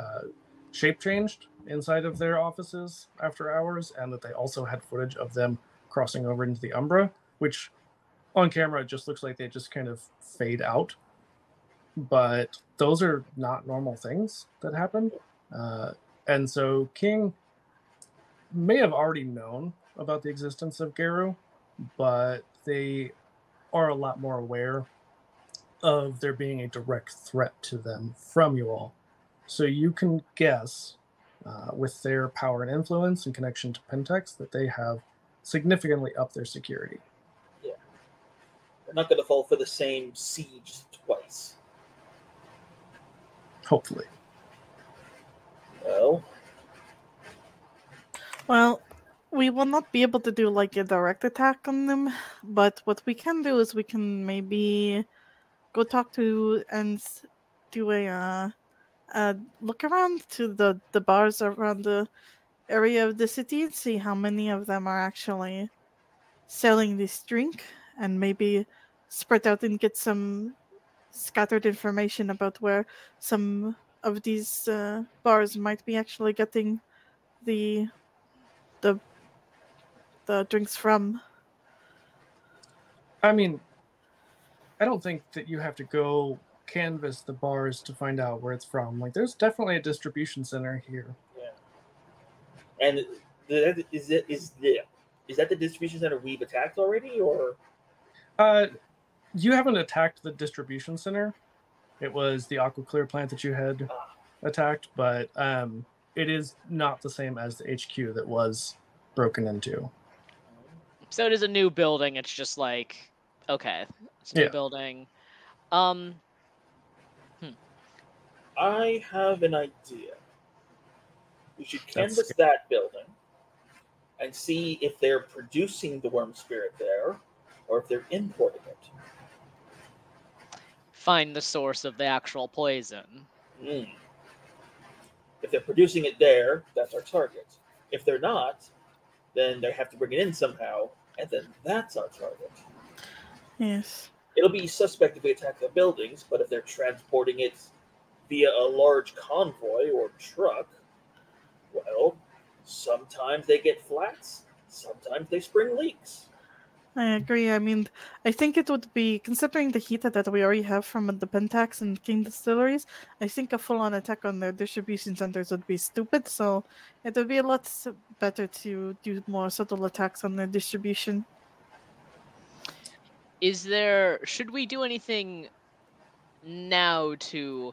shape changed inside of their offices after hours, and that they also had footage of them crossing over into the Umbra, which on camera it just looks like they just kind of fade out. But those are not normal things that happen. And so King may have already known about the existence of Geru, but they are a lot more aware of there being a direct threat to them from you all. So you can guess, with their power and influence and connection to Pentex, that they have significantly upped their security. Yeah. We're not going to fall for the same siege twice. Hopefully. Well, we will not be able to do like a direct attack on them, but what we can do is we can maybe go talk to and do a look around to the bars around the area of the city and see how many of them are actually selling this drink, and maybe spread out and get some scattered information about where some of these bars might be actually getting the drinks from. I mean, I don't think that you have to go canvass the bars to find out where it's from. Like, there's definitely a distribution center here. Yeah. And is that the distribution center we've attacked already, or? You haven't attacked the distribution center. It was the Aqua Clear plant that you had attacked, but it is not the same as the HQ that was broken into. So it is a new building. It's just like, okay, it's a new building. I have an idea. We should canvass that building and see if they're producing the worm spirit there, or if they're importing it. Find the source of the actual poison. If they're producing it there, that's our target. If they're not, then they have to bring it in somehow, and then that's our target. Yes. It'll be suspect if we attack the buildings, but if they're transporting it via a large convoy or truck, well, sometimes they get flats, sometimes they spring leaks. I agree. I mean, I think it would be, considering the heat that we already have from the Pentex and King distilleries, I think a full-on attack on their distribution centers would be stupid, so it would be a lot better to do more subtle attacks on their distribution. Should we do anything now to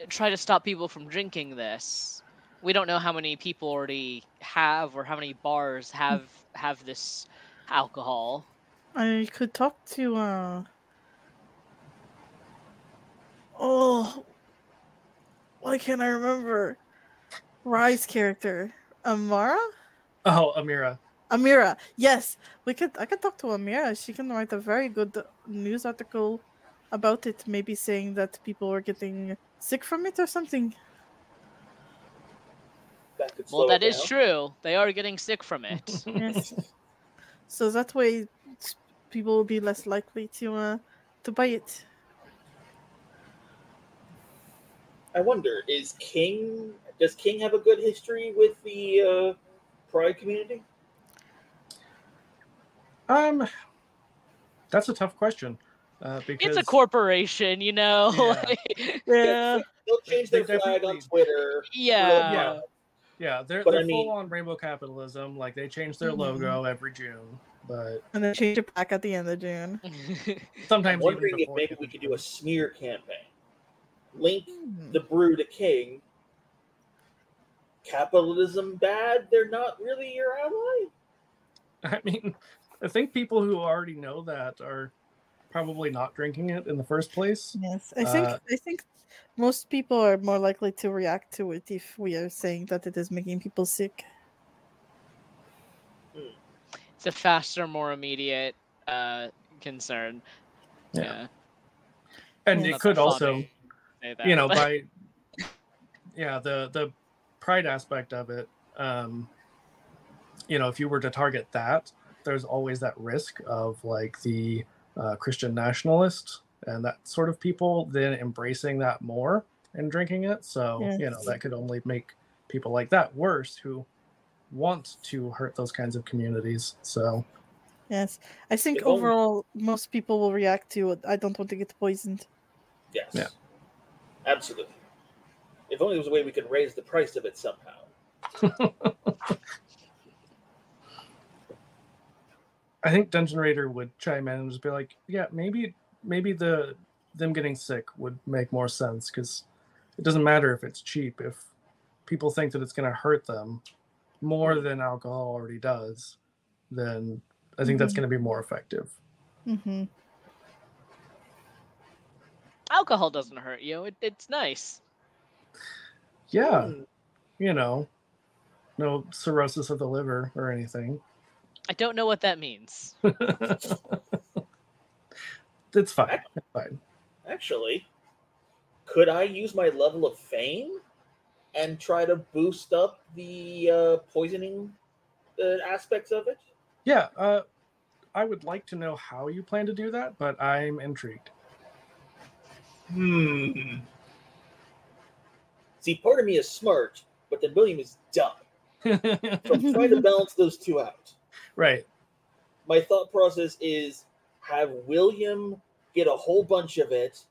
try to stop people from drinking this? We don't know how many people already have, or how many bars have this alcohol. I could talk to why can't I remember Rai's character? Amara? Oh, Amira. Amira, yes. I could talk to Amira. She can write a very good news article about it, maybe saying that people are getting sick from it or something. Well, that is true. They are getting sick from it. Yes. So that way people will be less likely to buy it. I wonder, does King have a good history with the Pride community? That's a tough question. Because it's a corporation, you know. Yeah. They'll change their flag on Twitter. Yeah. Yeah, they're full on rainbow capitalism. Like, they change their logo every June, and then change it back at the end of June. Sometimes I'm wondering if maybe we could do a smear campaign. Link the brew to King. Capitalism bad? They're not really your ally? I mean, I think people who already know that are probably not drinking it in the first place. Yes, I think most people are more likely to react to it if we are saying that it is making people sick. It's a faster, more immediate concern. Yeah. And it could also, by the pride aspect of it, if you were to target that, there's always that risk of like the Christian nationalists and that sort of people then embracing that more and drinking it. So, Yes. you know, that could only make people like that worse who want to hurt those kinds of communities. So, Yes. I think If only- overall, most people will react to it. I don't want to get poisoned. Yes. Yeah. Absolutely. If only there was a way we could raise the price of it somehow. I think Dungeon Raider would chime in and just be like, yeah, maybe them getting sick would make more sense, because it doesn't matter if it's cheap. If people think that it's going to hurt them more than alcohol already does, then I think that's going to be more effective. Mm-hmm. Alcohol doesn't hurt you. It's nice. Yeah, you know, no cirrhosis of the liver or anything. I don't know what that means. It's fine. It's fine. Actually, could I use my level of fame and try to boost up the poisoning aspects of it? Yeah, I would like to know how you plan to do that, but I'm intrigued. See, part of me is smart, but then William is dumb. So I'm trying to balance those two out. Right. My thought process is have William get a whole bunch of it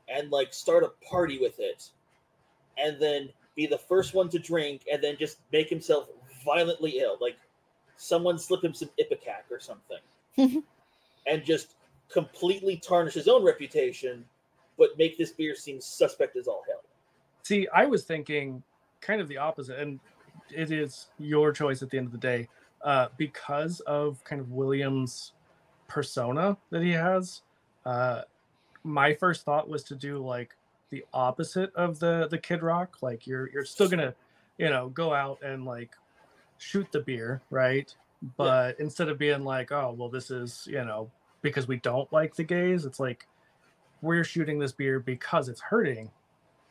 and like start a party with it, and then be the first one to drink, and then just make himself violently ill. Like someone slip him some Ipecac or something. And just completely tarnish his own reputation, but make this beer seem suspect as all hell. See, I was thinking kind of the opposite, and it is your choice at the end of the day. Because of kind of William's persona that he has, my first thought was to do like the opposite of the Kid Rock. Like you're still gonna, you know, go out and like shoot the beer, right? But instead of being like, oh well, this is, you know, because we don't like the gays, it's like we're shooting this beer because it's hurting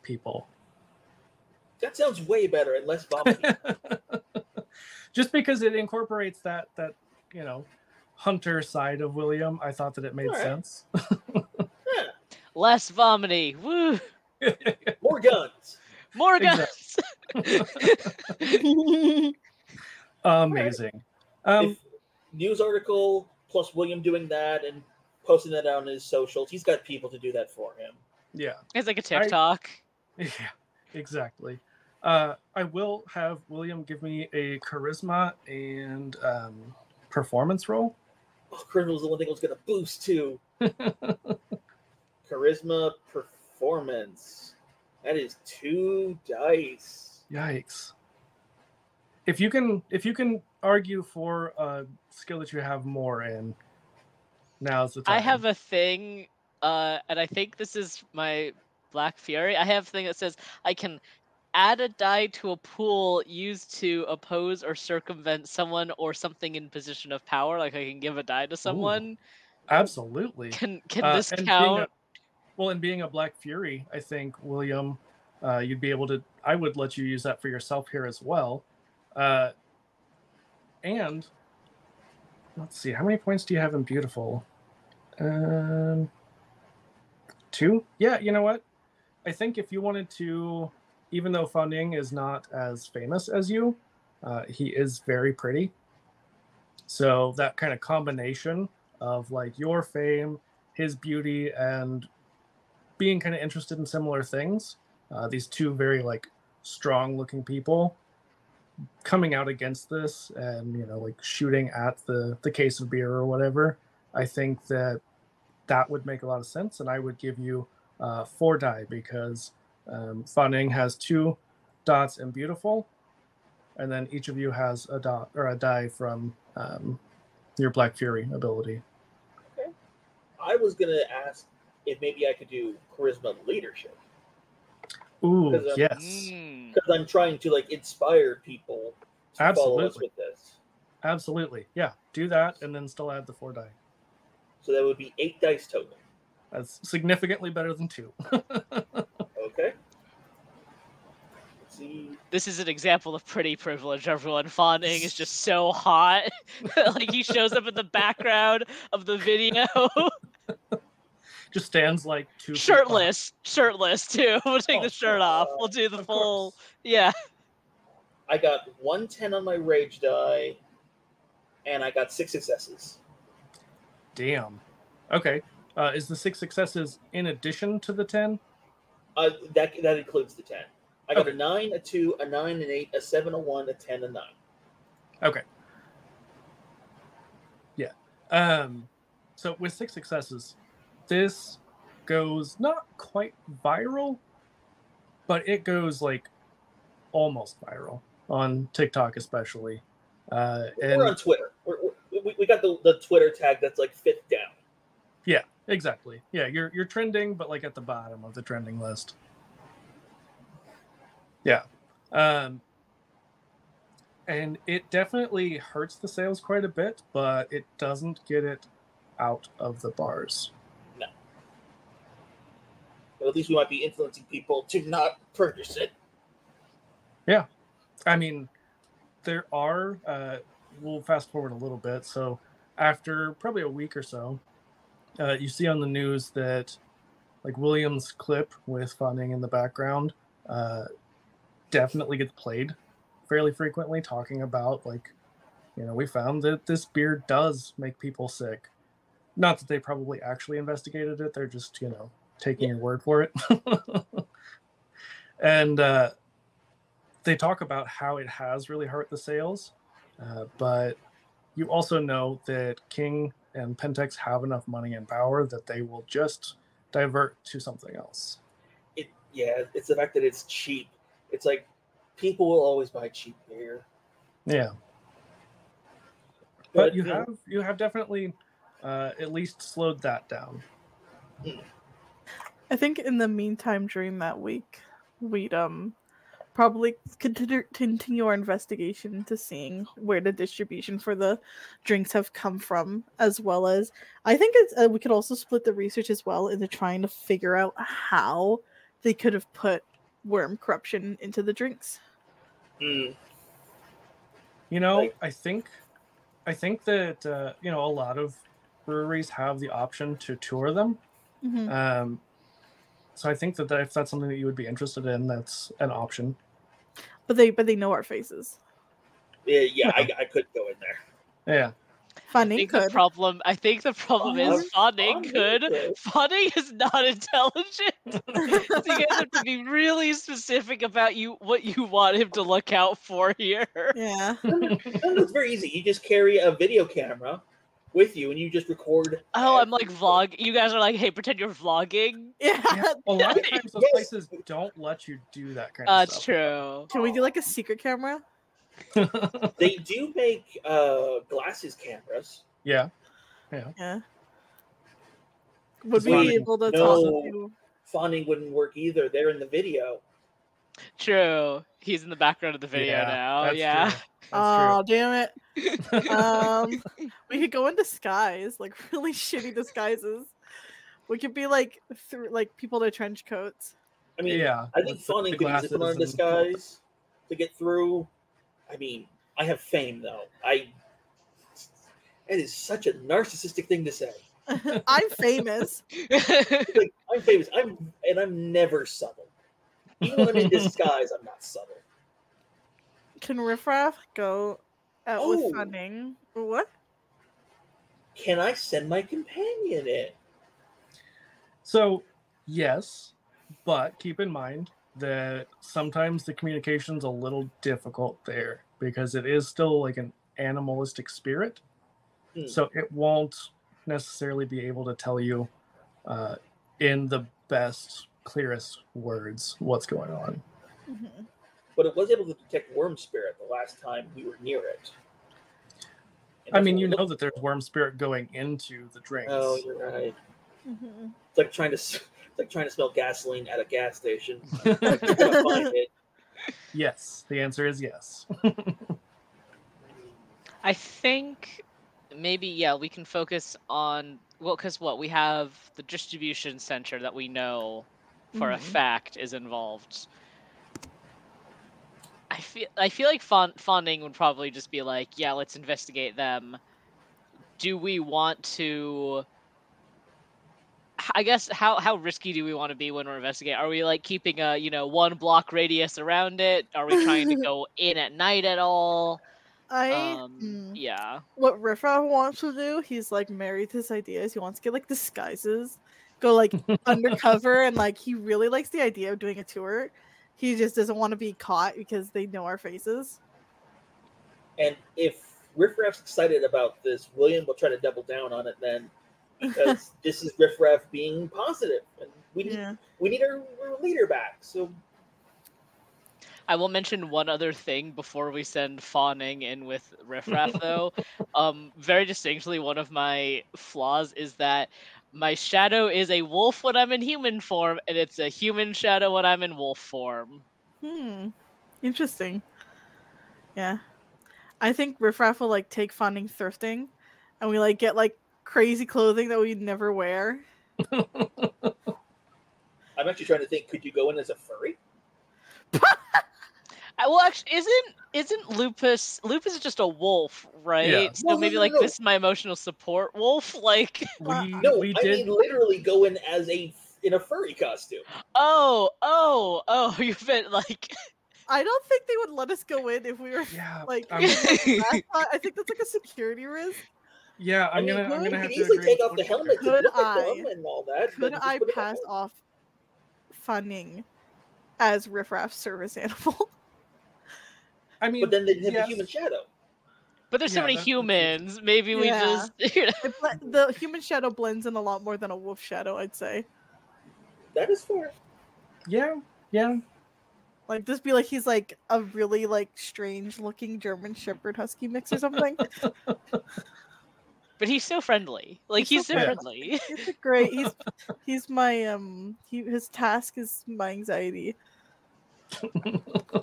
people. That sounds way better and less vomiting. Just because it incorporates that you know, hunter side of William, I thought that it made sense. Less vomity. Woo! More guns. More guns. Amazing. If news article plus William doing that and posting that on his socials, he's got people to do that for him. Yeah. It's like a TikTok. Yeah, exactly. I will have William give me a charisma and performance roll. Oh, charisma was the one thing I was going to boost too. Charisma performance. That is 2 dice. Yikes. If you can argue for a skill that you have more in, now's the time. I have a thing, and I think this is my Black Fury. I have a thing that says I can add a die to a pool used to oppose or circumvent someone or something in position of power. Like I can give a die to someone. Absolutely. Can this count? Being a Black Fury, I think, William, you'd be able to. I would let you use that for yourself here as well. And let's see, how many points do you have in Beautiful? 2? Yeah, you know what? I think if you wanted to, even though Fan Ning is not as famous as you, he is very pretty. So that kind of combination of like your fame, his beauty, and being kind of interested in similar things, these two very like strong looking people coming out against this and, you know, like shooting at the case of beer or whatever, I think that would make a lot of sense. And I would give you 4 die because Fan Ning has 2 dots in Beautiful, and then each of you has a dot or a die from your Black Fury ability. Okay. I was going to ask if maybe I could do Charisma Leadership. Ooh, yes. Because I'm trying to like inspire people to follow us with this. Absolutely. Yeah, do that and then still add the 4 die. So that would be 8 dice total. That's significantly better than 2. Okay. Let's see. This is an example of pretty privilege, everyone. Fan Ning is just so hot. Like he shows up in the background of the video. just stands like 2 feet shirtless too. We'll take the shirt off. We'll do the full. Course. Yeah. I got 110 on my rage die, and I got 6 successes. Damn. Okay. Is the 6 successes in addition to the 10? That includes the 10. I got Okay. a 9, a 2, a 9, an 8, a 7, a 1, a 10, a 9. Okay. Yeah. So with 6 successes, this goes not quite viral, but it goes like almost viral on TikTok, especially. We're on Twitter. We got the Twitter tag that's like 5th down. Yeah, exactly. Yeah, you're trending, but like at the bottom of the trending list. Yeah. And it definitely hurts the sales quite a bit, but it doesn't get it out of the bars. No. But at least we might be influencing people to not purchase it. Yeah. I mean, there are, we'll fast forward a little bit. So after probably a week or so, you see on the news that like William's clip with Funding in the background definitely gets played fairly frequently, talking about like, you know, we found that this beer does make people sick. Not that they probably actually investigated it. They're just, you know, taking your word for it. And they talk about how it has really hurt the sales. But you also know that King and Pentex have enough money and power that they will just divert to something else. It's the fact that it's cheap. It's like people will always buy cheap beer. Yeah. But you have definitely at least slowed that down. I think in the meantime, during that week, we'd probably continue our investigation into seeing where the distribution for the drinks have come from, as well as I think it's we could also split the research as well into trying to figure out how they could have put worm corruption into the drinks. You know, I think that you know, a lot of breweries have the option to tour them. Mm-hmm. So I think that if that's something that you would be interested in, that's an option. But they know our faces. Yeah. I could go in there. Yeah. Funding could. I think the problem is Funding could. Funding is not intelligent. So you guys have to be really specific about what you want him to look out for here. Yeah. It's very easy. You just carry a video camera with you and you just record. Oh, I'm like vlog. You guys are like, hey, pretend you're vlogging. Yeah. A lot of times those places don't let you do that kind of stuff. That's true. Can we do like a secret camera? They do make glasses cameras. Yeah. Would we be able to talk to? Funding wouldn't work either. They're in the video. True. He's in the background of the video now. That's Yeah. true. Oh, damn it. We could go in disguise, like really shitty disguises. We could be like people in trench coats. I mean, yeah, I think Funding could use it on disguise to get through. I mean, I have fame though. It is such a narcissistic thing to say. I'm famous. Like, I'm famous. I'm never subtle. Even when I'm in disguise, I'm not subtle. Can Riffraff go out with Funding? What? Can I send my companion in? So, yes, but keep in mind that sometimes the communication's a little difficult there because it is still like an animalistic spirit. So it won't necessarily be able to tell you in the best, clearest words what's going on. Mm-hmm. But it was able to detect worm spirit the last time we were near it. I mean, you know that there's worm spirit going into the drinks. Oh, you're right. Mm-hmm. It's like trying to smell gasoline at a gas station. You gotta find it. Yes, the answer is yes. I think maybe we can focus on because we have the distribution center that we know for a fact is involved. I feel like Funding would probably just be like, yeah, let's investigate them. Do we want to I guess how risky do we want to be when we're investigating? Are we like keeping a 1 block radius around it? Are we trying to go in at night at all? Yeah. What Riffraff wants to do, he's like married to his ideas. He wants to get like disguises, go like undercover, and like he really likes the idea of doing a tour. He just doesn't want to be caught because they know our faces. And if Riffraff's excited about this, William will try to double down on it then, because this is Riffraff being positive, and we need our leader back. So I will mention one other thing before we send Fawning in with Riffraff, though. Very distinctly, one of my flaws is that my shadow is a wolf when I'm in human form, and it's a human shadow when I'm in wolf form. Interesting. Yeah. I think Riffraff will like take Fawning thrifting, and we like get like crazy clothing that we'd never wear. I'm actually trying to think, could you go in as a furry? Well, actually, isn't Lupus is just a wolf, right? Yeah. So maybe like this is my emotional support wolf, like. I mean literally go in as in a furry costume. Oh, you meant like. I don't think they would let us go in if we were like. I think that's like a security risk. Yeah, I'm gonna have to easily agree take off the helmet and all that. Could I pass off Funning as Riffraff's service animal? I mean, but then they'd have a human shadow. But there's so many humans. Maybe we just. The human shadow blends in a lot more than a wolf shadow, I'd say. That is fair. Yeah. Like, just be like he's like a really like strange looking German Shepherd Husky mix or something. But he's so friendly. Like he's so friendly. He's great. He's my his task is my anxiety.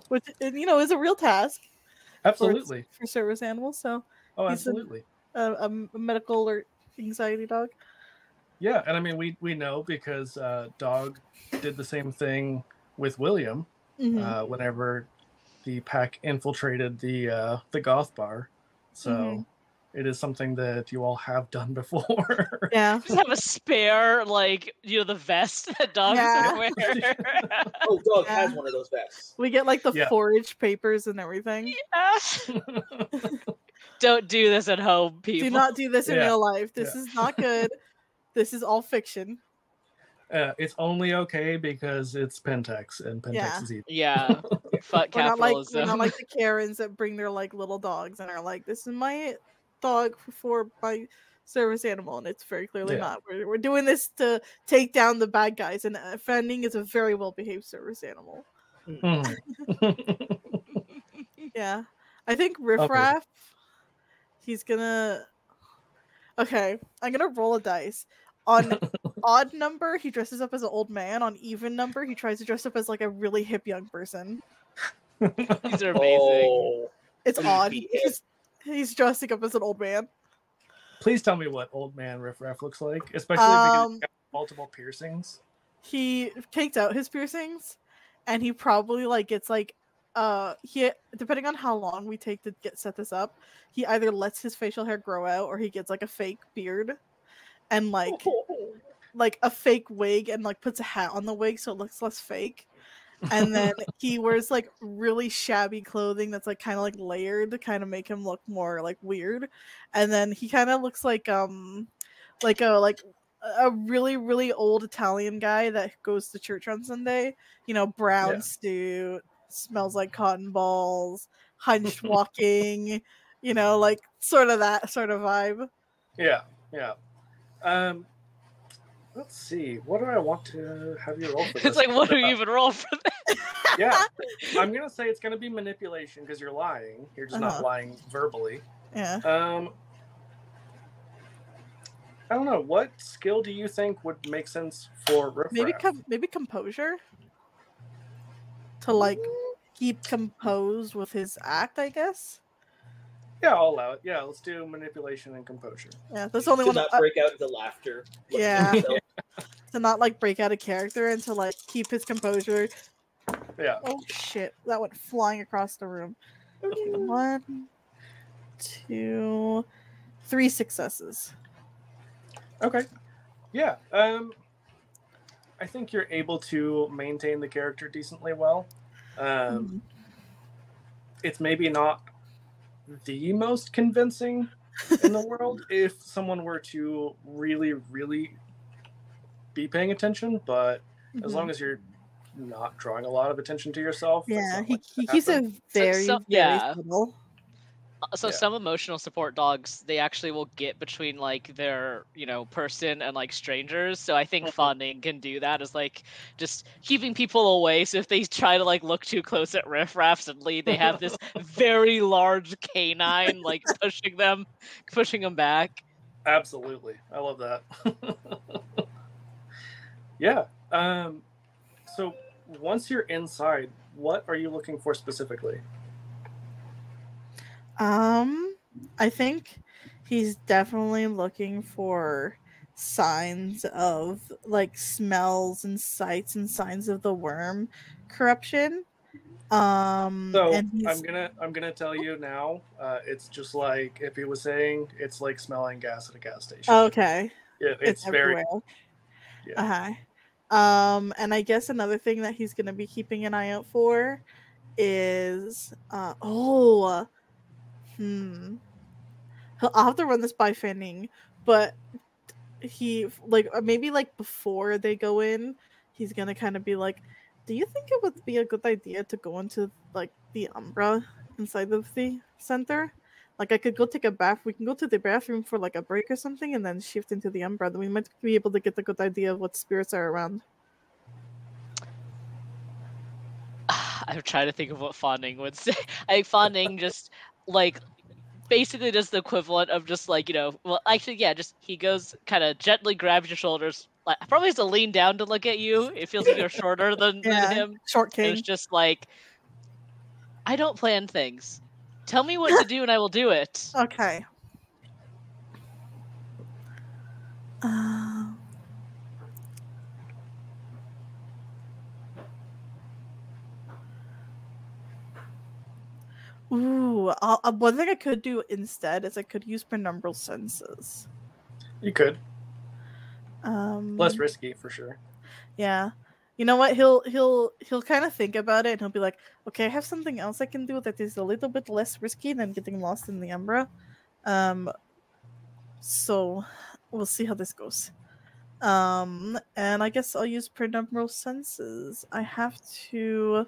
Which is a real task. Absolutely. For service animals, so absolutely. A medical or anxiety dog. Yeah, and I mean we know because Dog did the same thing with William whenever the pack infiltrated the goth bar. So it is something that you all have done before. Yeah. Just have a spare, like, the vest that dogs wear. Dog has one of those vests. We get like the forage papers and everything. Yeah. Don't do this at home, people. Do not do this in real life. This is not good. This is all fiction. It's only okay because it's Pentex, and Pentex is evil. Yeah. Fuck capitalism. We're not like the Karens that bring their like little dogs and are like, this is my dog for my service animal, and it's very clearly not. We're doing this to take down the bad guys, and Fanning is a very well behaved service animal. Yeah. I think Riffraff, he's gonna I'm gonna roll a dice. On odd number, he dresses up as an old man. On even number, he tries to dress up as like a really hip young person. These are amazing. It's odd. He's dressing up as an old man. Please tell me what old man Riffraff looks like, especially because he's got multiple piercings. He takes out his piercings, and he probably like gets like he, depending on how long we take to set this up, he either lets his facial hair grow out or he gets like a fake beard and like a fake wig and like puts a hat on the wig so it looks less fake. And then he wears like really shabby clothing that's like kind of like layered to kind of make him look more like weird. And then he kind of looks like a really, really old Italian guy that goes to church on Sunday. Brown suit, smells like cotton balls, hunched walking, like sort of that sort of vibe. Yeah. Let's see. What do I want to have you roll for this? It's like, what do you even roll for that? Yeah. I'm going to say it's going to be manipulation because you're lying. You're just not lying verbally. Yeah. I don't know. What skill do you think would make sense for Riffraff? Maybe composure? To, like, keep composed with his act, I guess? Yeah, I'll allow it. Yeah, let's do manipulation and composure. Yeah, that's the only one. To not break out into laughter. Yeah. To not, like, break out of character and to, like, keep his composure. Yeah. Oh, shit. That went flying across the room. Okay, 1, 2, 3 successes. Okay. Yeah. I think you're able to maintain the character decently well. It's maybe not the most convincing in the world if someone were to really, really be paying attention, but as long as you're not drawing a lot of attention to yourself. Yeah, he he keeps it very, very yeah. subtle. So Yeah. some emotional support dogs, they actually will get between like their, person and like strangers. So I think Fawning can do that, is like just keeping people away. So if they try to like look too close at Riff Raff, suddenly they have this very large canine like pushing them back. Absolutely. I love that. Yeah. So once you're inside, what are you looking for specifically? I think he's definitely looking for signs of like smells and sights and signs of the worm corruption. So And I'm gonna tell you now. It's just like if he was saying, it's like smelling gas at a gas station. Okay. Yeah, it's very. Everywhere. Yeah. And I guess another thing that he's gonna be keeping an eye out for is I'll have to run this by Fanning, but he maybe like before they go in, he's gonna kind of be like, do you think it would be a good idea to go into like the Umbra inside of the center? Like I could go take a bath. We can go to the bathroom for like a break or something, and then shift into the Umbra. Then we might be able to get a good idea of what spirits are around. I'm trying to think of what Fawning would say. I think Fawning just like basically does the equivalent of just like, well, actually, yeah, just he goes kind of gently grabs your shoulders. Like, probably has to lean down to look at you. It feels like you're shorter than him. Short king. And it's just like, I don't plan things. Tell me what to do and I will do it. Okay. Ooh, one thing I could do instead is I could use penumbral senses. You could. Less risky for sure. Yeah. You know what? He'll kind of think about it and he'll be like, okay, I have something else I can do that is a little bit less risky than getting lost in the Umbra. So we'll see how this goes. And I guess I'll use penumbral senses. I have to.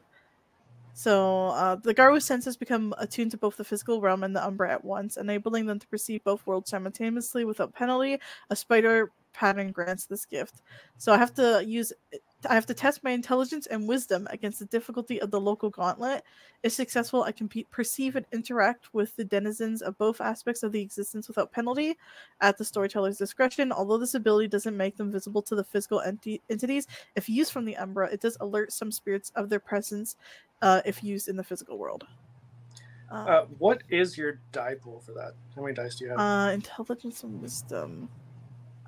So the Garou senses become attuned to both the physical realm and the Umbra at once, enabling them to perceive both worlds simultaneously without penalty. A spider pattern grants this gift. So I have to test my intelligence and wisdom against the difficulty of the local gauntlet. If successful, I can perceive and interact with the denizens of both aspects of the existence without penalty at the storyteller's discretion. Although this ability doesn't make them visible to the physical entities, if used from the Umbra, it does alert some spirits of their presence if used in the physical world. What is your die pool for that? How many dice do you have? Intelligence and wisdom.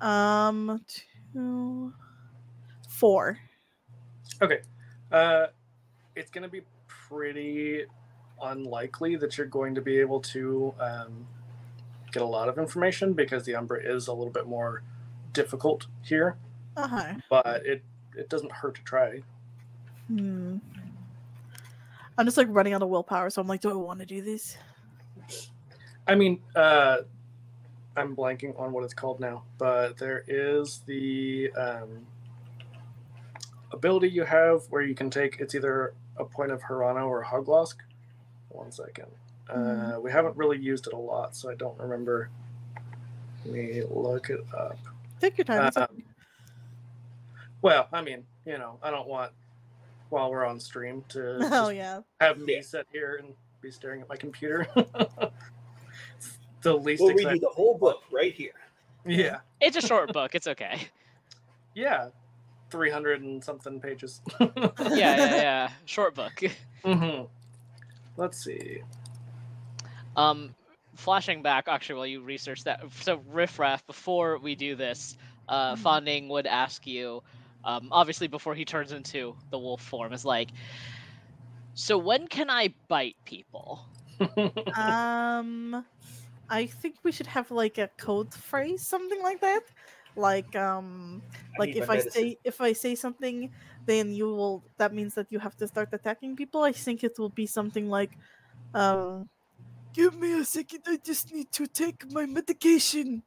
2, 4. Okay. It's going to be pretty unlikely that you're going to be able to get a lot of information because the Umbra is a little bit more difficult here. But it doesn't hurt to try. I'm just like running out of willpower, so I'm like, do I want to do this? I mean, I'm blanking on what it's called now, but there is the ability you have where you can take, it's either a point of Hirano or Hoglosk. 1 second. We haven't really used it a lot, so I don't remember. Let me look it up. Take your time. Well, I mean, I don't want, while we're on stream, to have me sit here and be staring at my computer. The least we'll read you the whole book right here. Yeah. It's a short book. It's okay. Yeah. 300 and something pages. Yeah. Short book. Let's see. Flashing back, actually, while you research that, so Riff Raff, before we do this, Fawning would ask you, obviously before he turns into the wolf form, is like, so when can I bite people? I think we should have like a code phrase, something like that. like need if my I medicine. say something, then you will. That means that you have to start attacking people. I think it will be something like, give me a second. I just need to take my medication.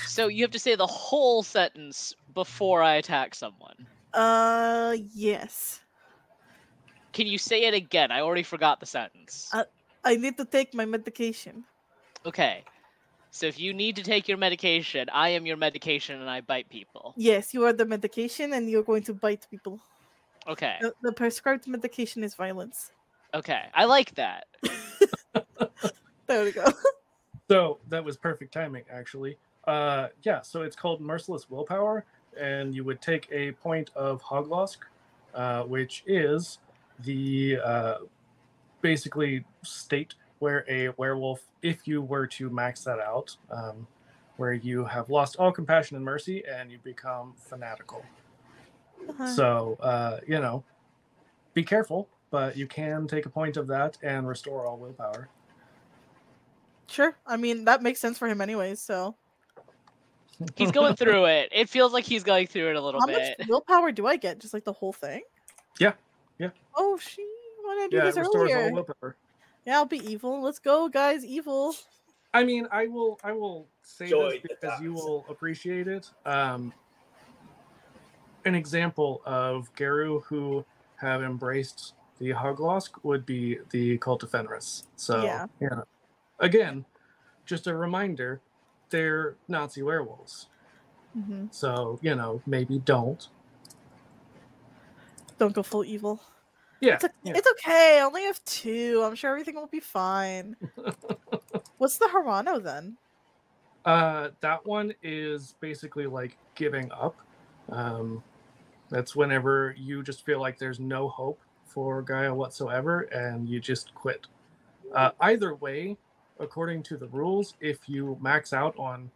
So you have to say the whole sentence before I attack someone. Yes. Can you say it again? I already forgot the sentence. I need to take my medication. Okay. So if you need to take your medication, I am your medication and I bite people. Yes, you are the medication, and you're going to bite people. Okay. The prescribed medication is violence. Okay. I like that. There we go. So that was perfect timing, actually. Yeah, so it's called Merciless Willpower, and you would take a point of Hoglosk, which is the basically state where a werewolf, if you were to max that out, where you have lost all compassion and mercy and you become fanatical. So, be careful, but you can take a point of that and restore all willpower. Sure. I mean, that makes sense for him anyways, so. He's going through it. It feels like he's going through it a little bit. How much willpower do I get? Just like the whole thing? Yeah. Oh, why did I do Yeah, this it restores earlier? all willpower. Yeah, I'll be evil. Let's go, guys. Evil. I mean, I will say Joy this because you attacks. will appreciate it. An example of Geru who have embraced the Hoglosk would be the Cult of Fenris. So, Yeah. Again, just a reminder, they're Nazi werewolves. Mm-hmm. So, maybe don't. Don't go full evil. Yeah. It's okay. I only have 2. I'm sure everything will be fine. What's the Harano then? That one is basically like giving up. That's whenever you just feel like there's no hope for Gaia whatsoever and you just quit. Either way, according to the rules, if you max out on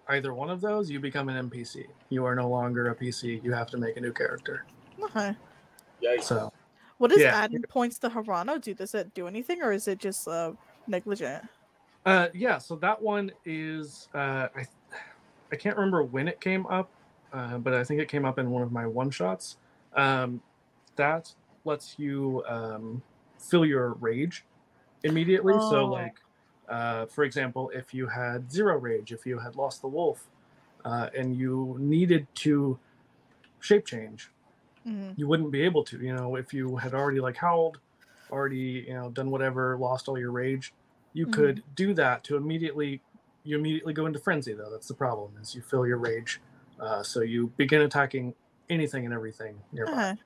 either one of those, you become an NPC. You are no longer a PC. You have to make a new character. Okay. Yikes. So, what does adding points to Harano do? Does it do anything, or is it just negligent? Yeah, so that one is I can't remember when it came up, but I think it came up in one of my one-shots. That lets you fill your rage immediately. Oh. So, like, for example, if you had 0 rage, if you had lost the wolf, and you needed to shape change, you wouldn't be able to. If you had already like howled, already done whatever, lost all your rage, you could do that to immediately go into frenzy. Though that's the problem, is you fill your rage, so you begin attacking anything and everything nearby.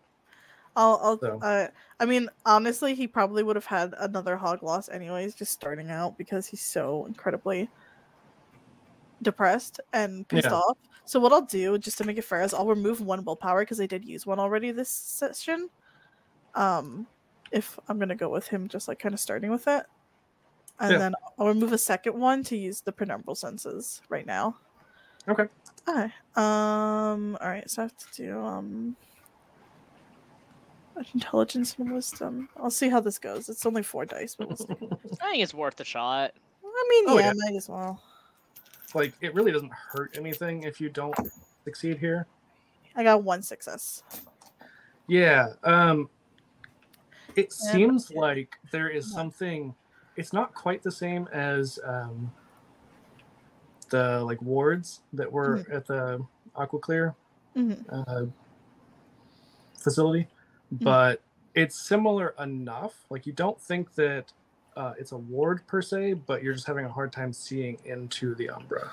I mean, honestly, he probably would have had another hog loss anyways, just starting out, because he's so incredibly depressed and pissed off. So what I'll do, just to make it fair, is I'll remove 1 willpower, because I did use 1 already this session. If I'm gonna go with him, just like kind of starting with it, and then I'll remove a second 1 to use the penumbral senses right now. Okay. Okay. All right. So I have to do intelligence and wisdom. I'll see how this goes. It's only 4 dice, but we'll see. I think it's worth a shot. I mean, yeah, might as well. Like, it really doesn't hurt anything if you don't succeed here. I got 1 success. Yeah. It seems like there is something. It's not quite the same as the like wards that were at the Aquaclear facility, but it's similar enough. Like, you don't think that it's a ward per se, but you're just having a hard time seeing into the Umbra.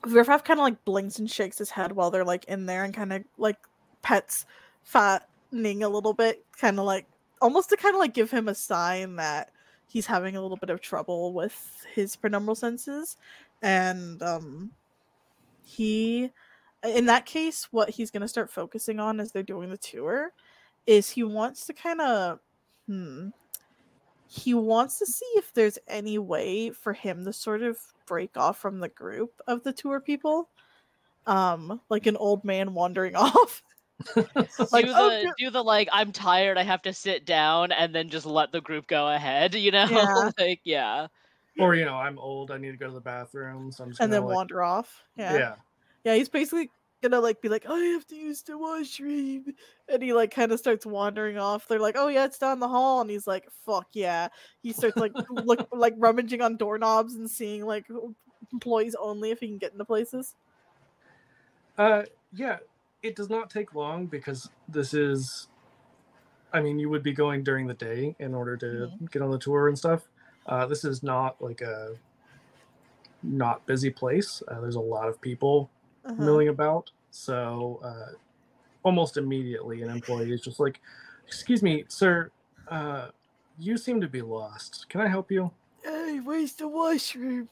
Virfav kind of like blinks and shakes his head while they're like in there, and kind of like pets fattening a little bit, kind of like almost to kind of like give him a sign that he's having a little bit of trouble with his penumbral senses. And he, in that case, what he's going to start focusing on as they're doing the tour is he wants to kind of he wants to see if there's any way for him to sort of break off from the group of the tour people, like an old man wandering off. Like, do the like, I'm tired, I have to sit down, and then just let the group go ahead, Yeah. Like, yeah. Or, I'm old, I need to go to the bathroom, so I'm just And gonna then like, wander off. yeah. Yeah, he's basically gonna like be like, I have to use the washroom, and he like kind of starts wandering off. They're like, oh yeah, it's down the hall, and he's like, fuck yeah. He starts like like rummaging on doorknobs and seeing like employees only if he can get into places. Yeah, it does not take long because this is, I mean, you would be going during the day in order to get on the tour and stuff. This is not like a not busy place. There's a lot of people milling about. So almost immediately, an employee is just like, "Excuse me, sir, you seem to be lost. Can I help you?" Hey, where's the washroom?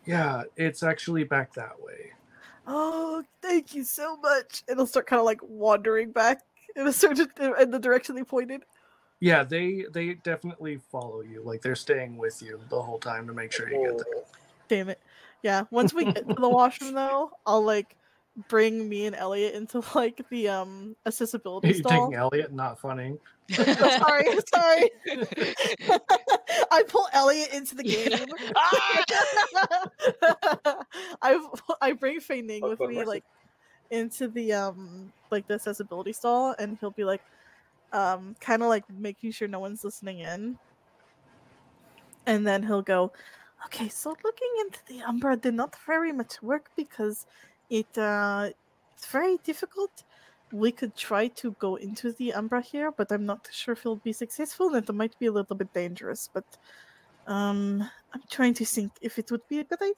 Yeah, it's actually back that way. Oh, thank you so much. And he'll start kind of like wandering back in a certain in the direction they pointed. Yeah, they definitely follow you. Like they're staying with you the whole time to make sure you get there. Damn it. Yeah, once we get to the washroom though, I'll like bring me and Elliot into like the accessibility You stall. taking Elliot, not funny. Sorry. I pull Elliot into the game. I bring Fei Ning with me like into the like the accessibility stall, and he'll be like kind of like making sure no one's listening in. And then he'll go, okay, so looking into the Umbra did not very much work because it's very difficult. We could try to go into the Umbra here, but I'm not sure if it'll be successful, and it might be a little bit dangerous. But I'm trying to think if it would be a good idea.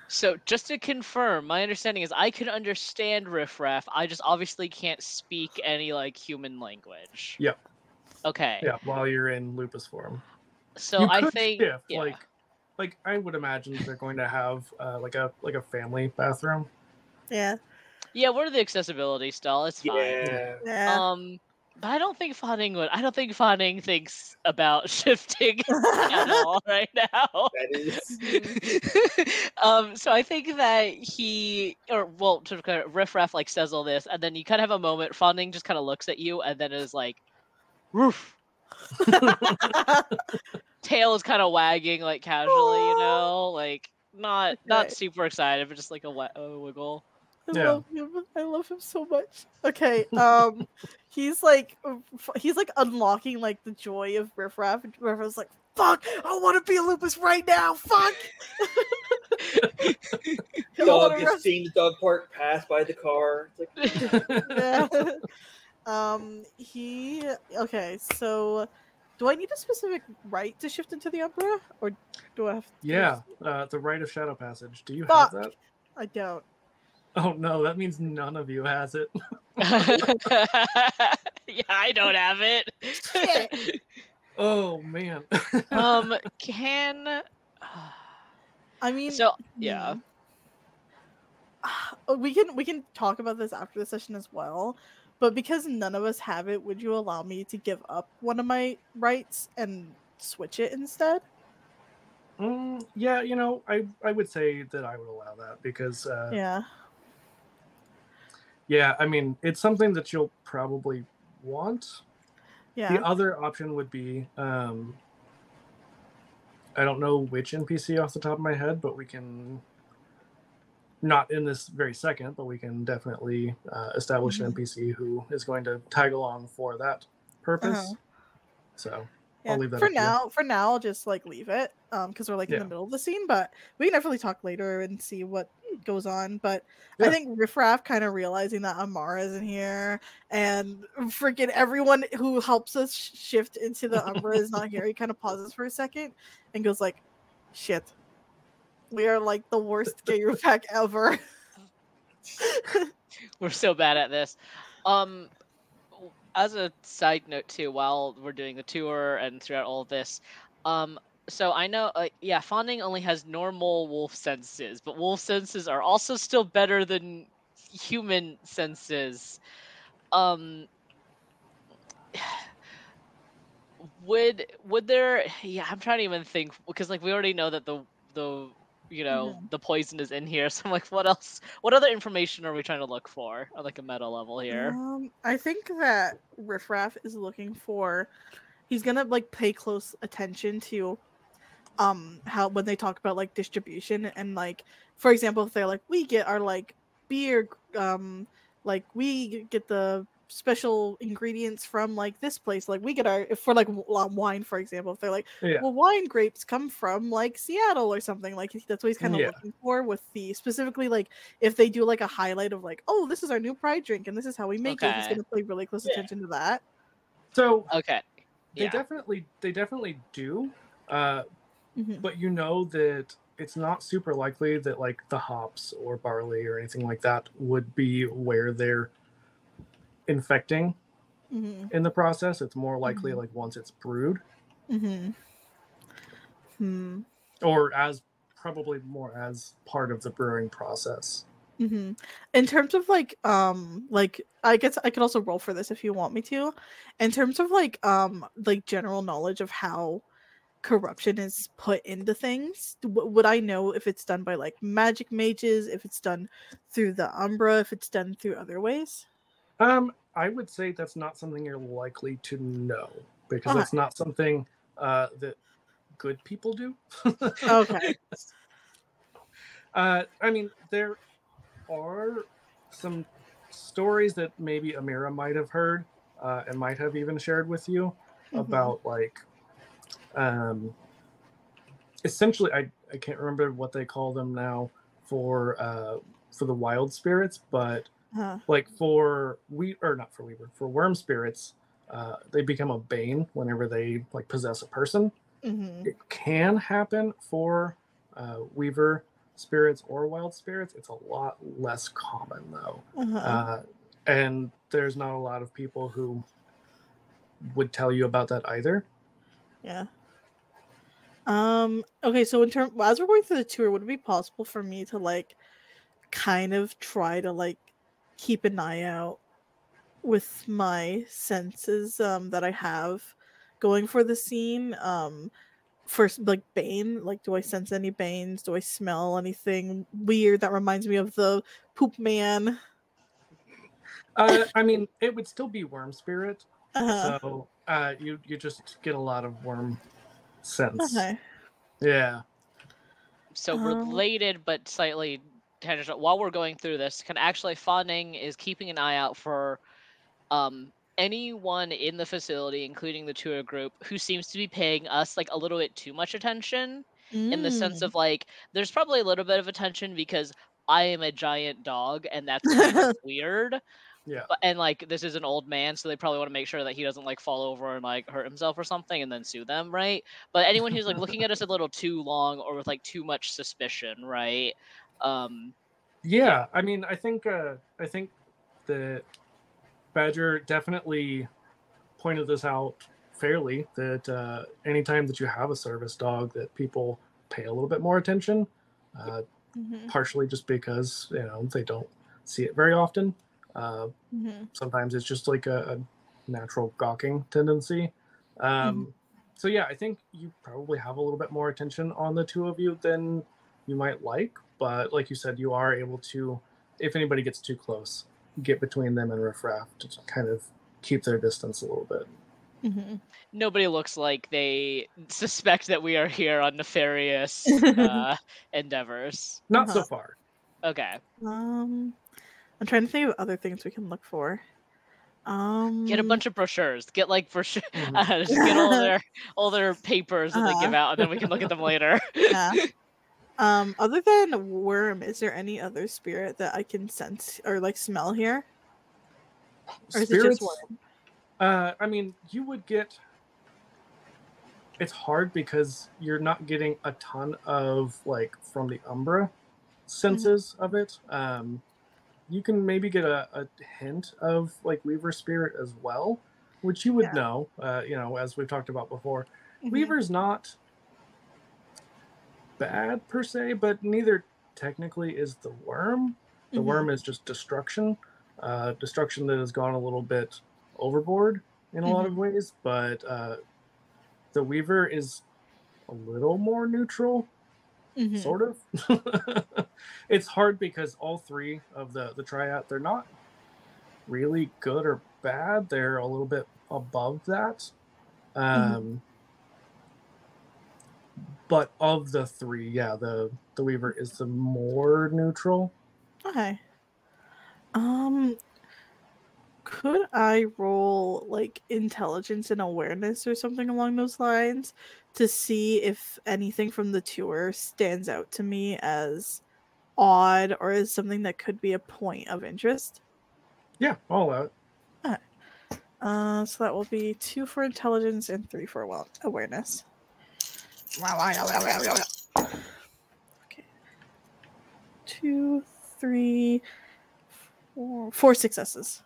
So, just to confirm, my understanding is I can understand riffraff. I just obviously can't speak any like human language. Yep. Okay. Yeah, while you're in lupus form. So you I could think shift, yeah. like I would imagine they're going to have like a family bathroom. Yeah. Yeah, we're the accessibility stall. It's fine. Yeah. But I don't think Fawning would. I don't think Fawning thinks about shifting at all right now. That is. So I think that to kind of riffraff like says all this, and then you kind of have a moment. Fawning just kind of looks at you, and then is like, "Roof." Tail is kind of wagging like casually, like not super excited, but just like a wiggle. I love him so much. Okay, he's like unlocking like the joy of Riffraff. And Riffraff's like, fuck, I want to be a lupus right now. Fuck. Dog is seeing the dog park pass by the car. It's like, okay, so do I need a specific right to shift into the Umbra, or do I have to? Yeah, the right of shadow passage. Do you have that? I don't. Oh no, that means none of you has it. Yeah, I don't have it. Shit. Oh man. Can I mean, so yeah. We can talk about this after the session as well, but because none of us have it, would you allow me to give up one of my rights and switch it instead? Yeah, I would say that I would allow that because yeah, I mean, it's something that you'll probably want. Yeah. The other option would be, I don't know which NPC off the top of my head, but we can, not in this very second, but we can definitely establish an NPC who is going to tag along for that purpose. So I'll leave that for now, I'll just like leave it because we're like in the middle of the scene, but we can definitely talk later and see what goes on. But I think Riffraff kind of realizing that Amara isn't here and freaking everyone who helps us shift into the Umbra is not here. He kind of pauses for a second and goes like, shit, we are like the worst Garu pack ever. We're so bad at this. As a side note too, while we're doing the tour and throughout all of this, so I know, Fawning only has normal wolf senses, but wolf senses are also still better than human senses. Would there? Yeah, I'm trying to even think because like we already know that the the poison is in here. So I'm like, what else? What other information are we trying to look for on like a meta level here? I think that Riffraff is looking for he's gonna like pay close attention to how when they talk about like distribution and like for example if they're like we get our like beer like we get the special ingredients from like this place like we get our if for like wine for example if they're like Yeah. well wine grapes come from like Seattle or something like that's what he's kind of Yeah. looking for with the specifically like if they do like a highlight of like oh this is our new pride drink and this is how we make it he's Okay. gonna pay really close attention to that. So Okay. they Yeah. definitely do. Mhm. But you know that it's not super likely that like the hops or barley or anything like that would be where they're infecting Mhm. in the process. It's more likely Mhm. like once it's brewed, Mhm. Hmm. or as probably more as part of the brewing process. Mm-hmm. In terms of like I guess I could also roll for this if you want me to. In terms of like general knowledge of how corruption is put into things, would I know if it's done by like magic mages, if it's done through the Umbra, if it's done through other ways? I would say that's not something you're likely to know because Okay. that's not something that good people do. Okay. I mean, there are some stories that maybe Amira might have heard and might have even shared with you about like essentially I can't remember what they call them now for the wild spirits, but like for worm spirits, they become a bane whenever they like possess a person. It can happen for weaver spirits or wild spirits. It's a lot less common though, and there's not a lot of people who would tell you about that either. Yeah. Okay, so as we're going through the tour, would it be possible for me to like kind of try to like keep an eye out with my senses that I have going for the scene? First like bane, like do I sense any banes? Do I smell anything weird that reminds me of the poop man? I mean, it would still be worm spirit, Uh-huh. so you just get a lot of worm sense. Okay. Yeah. So related but slightly tangential. While we're going through this, actually Fawning is keeping an eye out for anyone in the facility, including the tour group, who seems to be paying us like a little bit too much attention. In the sense of like, there's probably a little bit of attention because I am a giant dog, and that's kind of weird. Yeah. But and like this is an old man, so they probably want to make sure that he doesn't like fall over and like hurt himself or something, and then sue them, right? But anyone who's like looking at us a little too long or with like too much suspicion, right? Yeah. I mean, I think that Badger definitely pointed this out fairly. That anytime that you have a service dog, that people pay a little bit more attention. Partially just because they don't see it very often. Sometimes it's just like a natural gawking tendency. So yeah, I think you probably have a little bit more attention on the two of you than you might like. But like you said, you are able to, if anybody gets too close, get between them and riffraff to kind of keep their distance a little bit. Nobody looks like they suspect that we are here on nefarious endeavors. Not so far. Okay. I'm trying to think of other things we can look for. Get a bunch of brochures. Get like brochure. Just get all their papers that they give out, and then we can look at them later. Yeah. Other than worm, is there any other spirit that I can sense or like smell here? Or is it just worm? I mean, you would get. It's hard because you're not getting a ton of like from the Umbra senses of it. You can maybe get a hint of like Weaver spirit as well, which you would know. As we've talked about before, Weaver's not bad per se, but neither technically is the worm. The worm is just destruction, destruction that has gone a little bit overboard in a lot of ways. But the Weaver is a little more neutral, sort of. It's hard because all three of the triad, they're not really good or bad. They're a little bit above that. But of the three, yeah, the Weaver is the more neutral. Okay. Could I roll like intelligence and awareness or something along those lines to see if anything from the tour stands out to me as odd or as something that could be a point of interest? Yeah, all out. So that will be 2 for intelligence and 3 for awareness. Okay. 2, 3, 4 successes.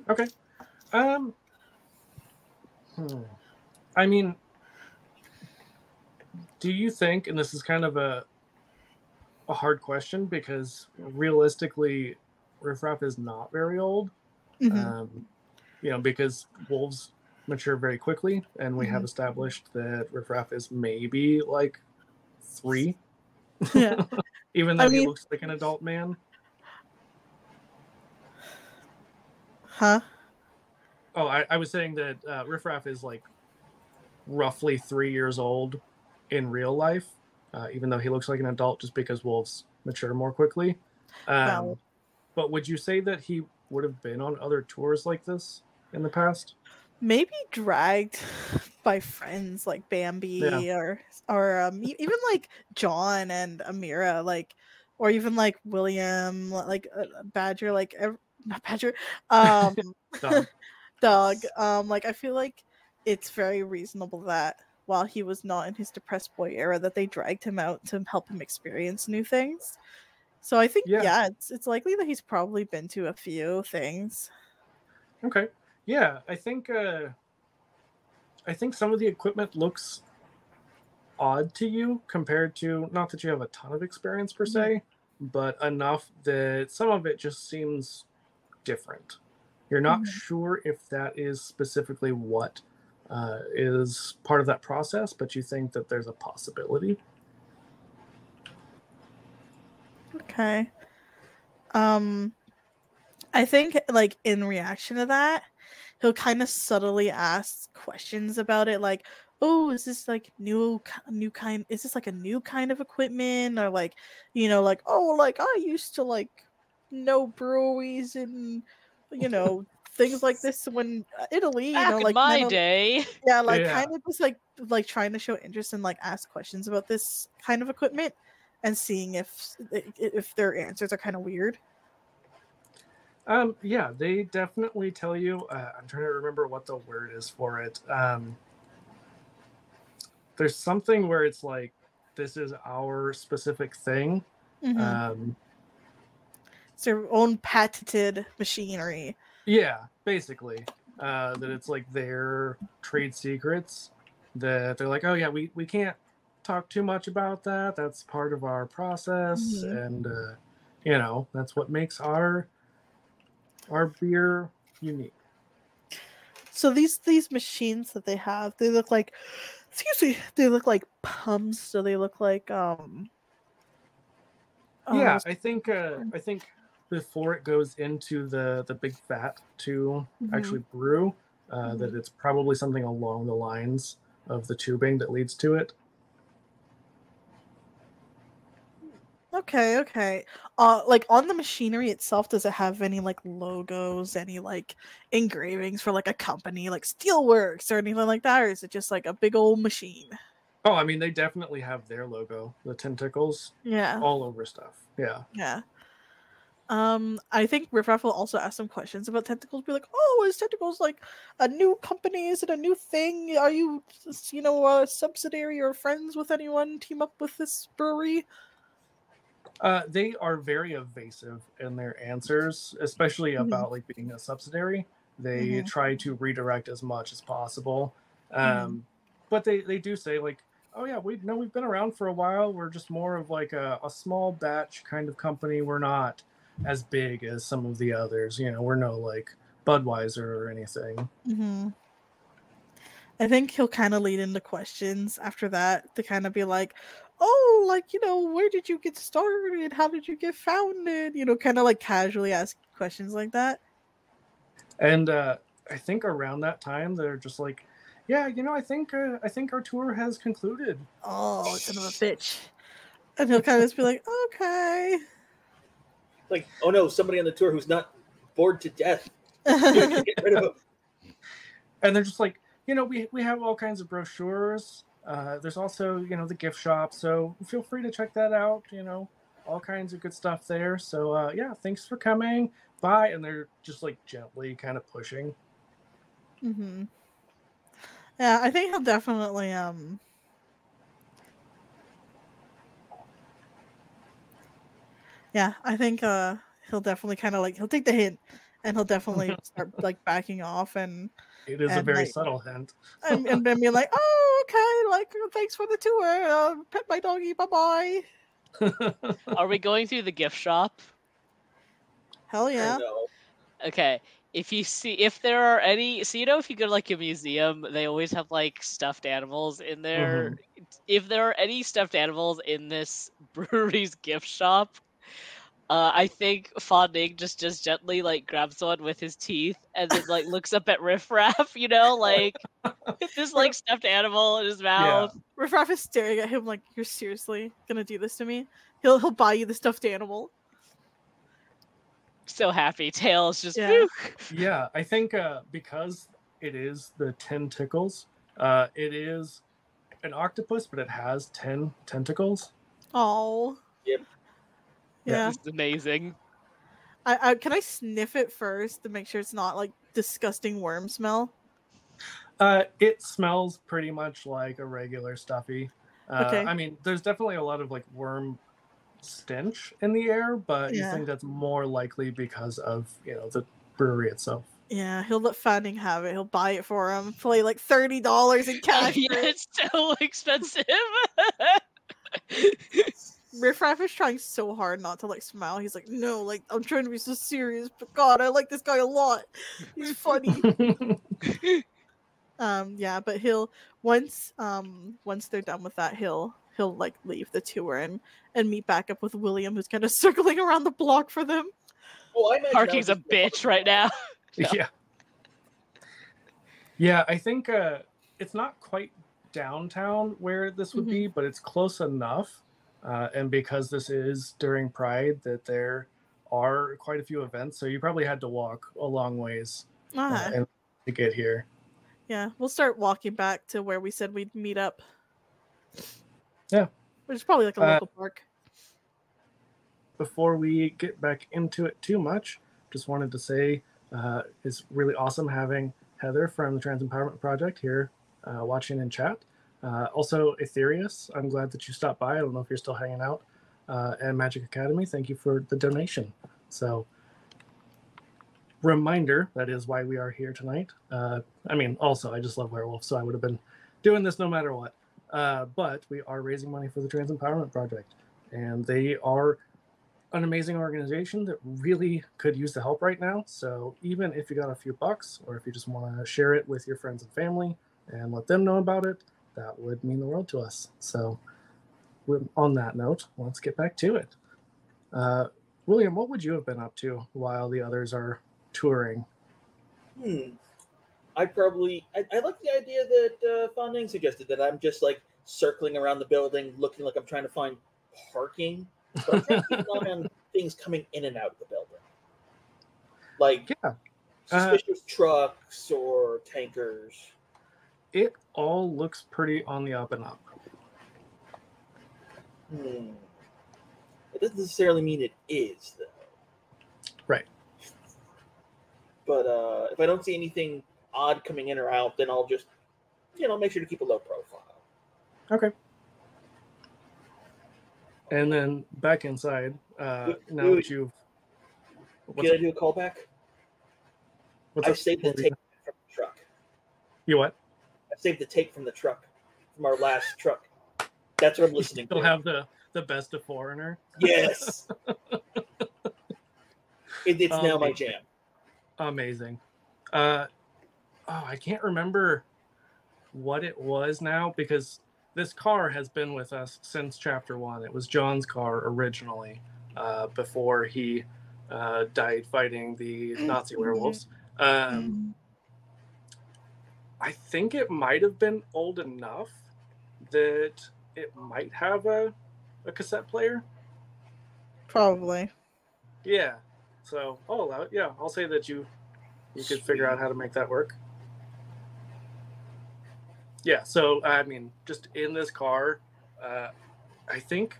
Okay. I mean, do you think, and this is kind of a hard question because realistically, Riffraff is not very old. Because wolves mature very quickly, and we have established that Riffraff is maybe like 3. Yeah. Even though he looks like an adult man. Huh? Oh, I was saying that Riffraff is like roughly 3 years old in real life, even though he looks like an adult, just because wolves mature more quickly. But would you say that he would have been on other tours like this in the past? Maybe dragged by friends like Bambi or even like John and Amira, like, or even like William, like Badger, like not Badger, Dog. Like I feel like it's very reasonable that while he was not in his depressed boy era, that they dragged him out to help him experience new things. So I think it's likely that he's probably been to a few things. Okay. Yeah, I think some of the equipment looks odd to you compared to, not that you have a ton of experience per se, but enough that some of it just seems different. You're not sure if that is specifically what is part of that process, but you think that there's a possibility. Okay. I think like in reaction to that, he'll kind of subtly ask questions about it, like, "Oh, is this like new kind? Is this like a new kind of equipment, or like, like, oh, like I used to like know breweries and things like this when Italy, Back in like my day." Yeah, like kind of just like trying to show interest and like ask questions about this kind of equipment and seeing if their answers are kind of weird. Yeah, they definitely tell you. I'm trying to remember what the word is for it. There's something where it's like, this is our specific thing. It's their own patented machinery. Yeah, basically. That it's like their trade secrets. That they're like, oh yeah, we can't talk too much about that. That's part of our process, and that's what makes our beer unique. So these machines that they have, they look like, they look like pumps. So they look like yeah, I think before it goes into the big vat to actually brew, that it's probably something along the lines of the tubing that leads to it. Okay. Like on the machinery itself, does it have any like logos, any like engravings for like a company like Steelworks or anything like that, or is it just like a big old machine? Oh, I mean, they definitely have their logo, the Ten Tickles, all over stuff. Yeah. I think Riffraff will also ask some questions about Tentacles. Be like, "Oh, is Tentacles like a new company? Is it a new thing? Are you, a subsidiary or friends with anyone? Team up with this brewery?" They are very evasive in their answers, especially about like being a subsidiary. They try to redirect as much as possible, but they do say like, "Oh yeah, we've been around for a while. We're just more of like a small batch kind of company. We're not as big as some of the others. We're no like Budweiser or anything." I think he'll kind of lead into questions after that to kind of be like, "Oh, like, where did you get started? How did you get founded?" Kind of like casually ask questions like that. And I think around that time, they're just like, yeah, I think our tour has concluded. Oh, son of a bitch. And he'll kind of just be like, okay. Like, oh no, somebody on the tour who's not bored to death. Get rid of him. And they're just like, we have all kinds of brochures. There's also, the gift shop. So feel free to check that out. All kinds of good stuff there. So, yeah, thanks for coming. Bye. And they're just like gently kind of pushing. Mm-hmm. Yeah, I think he'll definitely, yeah, I think, he'll definitely kind of like, he'll take the hint and he'll definitely start like backing off and It is a very like, subtle hint. and then be like, oh, okay, like, thanks for the tour. Pet my doggy, bye-bye. Are we going through the gift shop? Hell yeah. No. Okay. If there are any, so if you go to like a museum, they always have like stuffed animals in there. If there are any stuffed animals in this brewery's gift shop, I think Fonding just gently like grabs one with his teeth and then like looks up at Riff Raff, like this like stuffed animal in his mouth. Yeah. Riff Raff is staring at him like, you're seriously gonna do this to me? He'll buy you the stuffed animal. So happy. Tails just Yeah, I think because it is the 10 Tickles, it is an octopus, but it has 10 tentacles. Oh. Yep. Yeah. This is amazing. I can I sniff it first to make sure it's not like disgusting worm smell? It smells pretty much like a regular stuffy. Okay. I mean, there's definitely a lot of like worm stench in the air, but you think that's more likely because of the brewery itself. Yeah, he'll let Fanning have it. He'll buy it for him. Play like $30 in cash. Yeah, it's so expensive. Riff Raff is trying so hard not to like smile. He's like, no, like I'm trying to be so serious, but God, I like this guy a lot. He's funny. Yeah, but he'll once they're done with that, he'll like leave the tour and meet back up with William, who's kind of circling around the block for them. Well, Parking's a bitch right now. Yeah, I think it's not quite downtown where this would be, but it's close enough. And because this is during Pride, that there are quite a few events, so you probably had to walk a long ways to get here. Yeah, we'll start walking back to where we said we'd meet up. Yeah. Which is probably like a local park. Before we get back into it too much, just wanted to say it's really awesome having Heather from the Trans Empowerment Project here watching in chat. Also, Ethereus, I'm glad that you stopped by. I don't know if you're still hanging out. And Magic Academy, thank you for the donation. So, reminder, that is why we are here tonight. I mean, also, I just love Werewolf, so I would have been doing this no matter what. But we are raising money for the Trans Empowerment Project. And they are an amazing organization that really could use the help right now. So even if you got a few bucks, or if you just want to share it with your friends and family and let them know about it, that would mean the world to us. So on that note, let's get back to it. William, what would you have been up to while the others are touring? I like the idea that Fonding suggested, that I'm just like circling around the building looking like I'm trying to find parking, but I'm trying to keep an eye on things coming in and out of the building. Like suspicious trucks or tankers. It all looks pretty on the up and up. It doesn't necessarily mean it is, though. Right. But if I don't see anything odd coming in or out, then I'll just, make sure to keep a low profile. Okay. And then back inside, now that you've... Can I do a callback? I saved the tape from the truck. You what? I saved the tape from the truck, from our last truck. That's what I'm listening to. Still have the best of Foreigner? Yes. It's now my jam. Amazing. I can't remember what it was now, because this car has been with us since Chapter 1. It was John's car originally, before he died fighting the Nazi werewolves. I think it might have been old enough that it might have a cassette player. Probably. Yeah. So I'll allow it. Yeah, I'll say that you could figure out how to make that work. Yeah, so I mean, just in this car, I think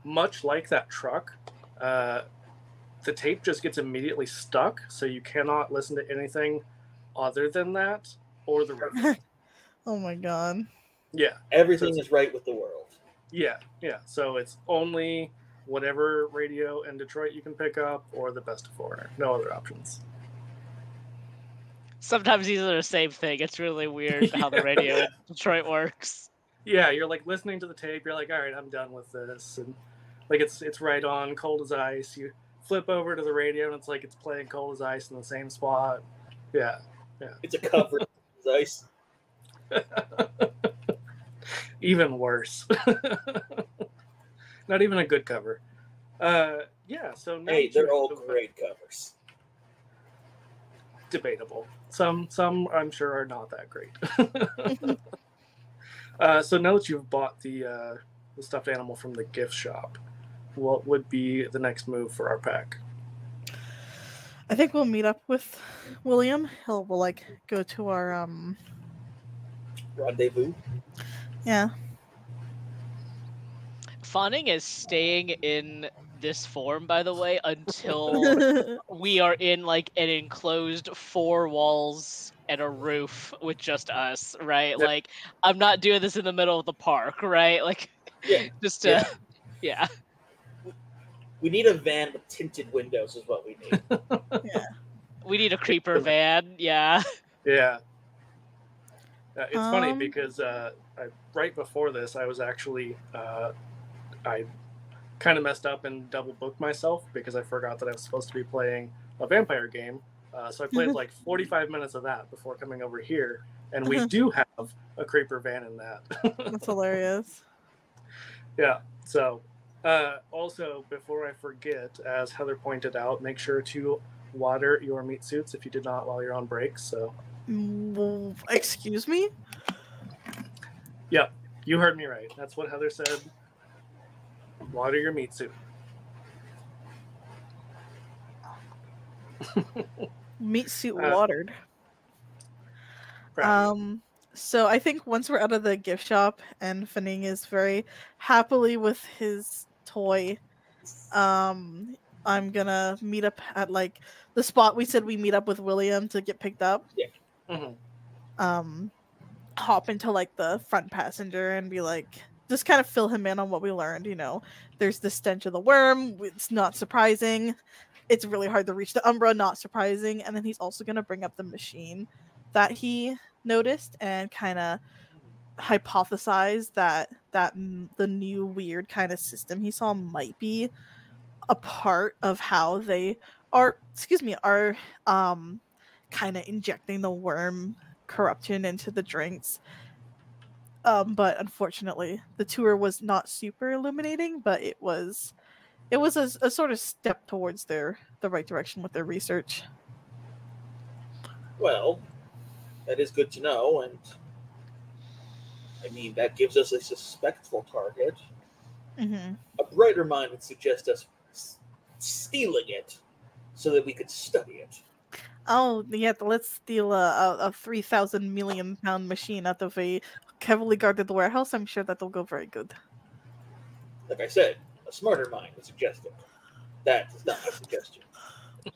much like that truck, the tape just gets immediately stuck, so you cannot listen to anything other than that or the radio. Oh my god. Yeah. Everything So is right with the world. yeah. So it's only whatever radio in Detroit you can pick up or the best of Foreigner. No other options. Sometimes these are the same thing. It's really weird how the radio in Detroit works. Yeah, you're like listening to the tape. You're like, all right, I'm done with this, and like it's right on, cold as ice. You flip over to the radio, and it's like it's playing cold as ice in the same spot. Yeah. It's a cover of ice. Even worse. Not even a good cover. Yeah. So now Hey, they're all great covers. Debatable. Some I'm sure are not that great. So now that you've bought the stuffed animal from the gift shop, what would be the next move for our pack? I think we'll meet up with William. We'll like go to our Rendezvous. yeah. Fawning is staying in this form, by the way, until we are in like an enclosed 4 walls and a roof with just us, right? Yep. Like, I'm not doing this in the middle of the park, right? Like, Yeah. just to, yeah. We need a van with tinted windows is what we need. Yeah. We need a creeper van, yeah. Yeah. It's funny because right before this, I was actually I kind of messed up and double booked myself because I forgot that I was supposed to be playing a vampire game. So I played like 45 minutes of that before coming over here, and we do have a creeper van in that. That's hilarious. Yeah. So also, before I forget, as Heather pointed out, make sure to water your meat suits if you did not while you're on break. So Excuse me? yeah, you heard me right. That's what Heather said. Water your meat suit. Meat suit watered. Right. So I think once we're out of the gift shop and Fanning is very happily with his toy, I'm gonna meet up at like the spot we said we meet up with William to get picked up. Yeah. Mm-hmm. Hop into like the front passenger and be like, just kind of fill him in on what we learned. You know, there's the stench of the worm. It's not surprising. It's really hard to reach the Umbra. Not surprising. And then he's also gonna bring up the machine that he noticed and kind of hypothesize that the new weird kind of system he saw might be a part of how they are kind of injecting the worm corruption into the drinks. But unfortunately the tour was not super illuminating, but it was a sort of step towards the right direction with their research. Well, that is good to know, and I mean that gives us a suspectful target. Mm-hmm. A brighter mind would suggest us stealing it so that we could study it. Oh, yeah, let's steal a 3,000 million pound machine out of a heavily guarded warehouse. I'm sure that'll go very good. Like I said, a smarter mind would suggest it. That is not my suggestion.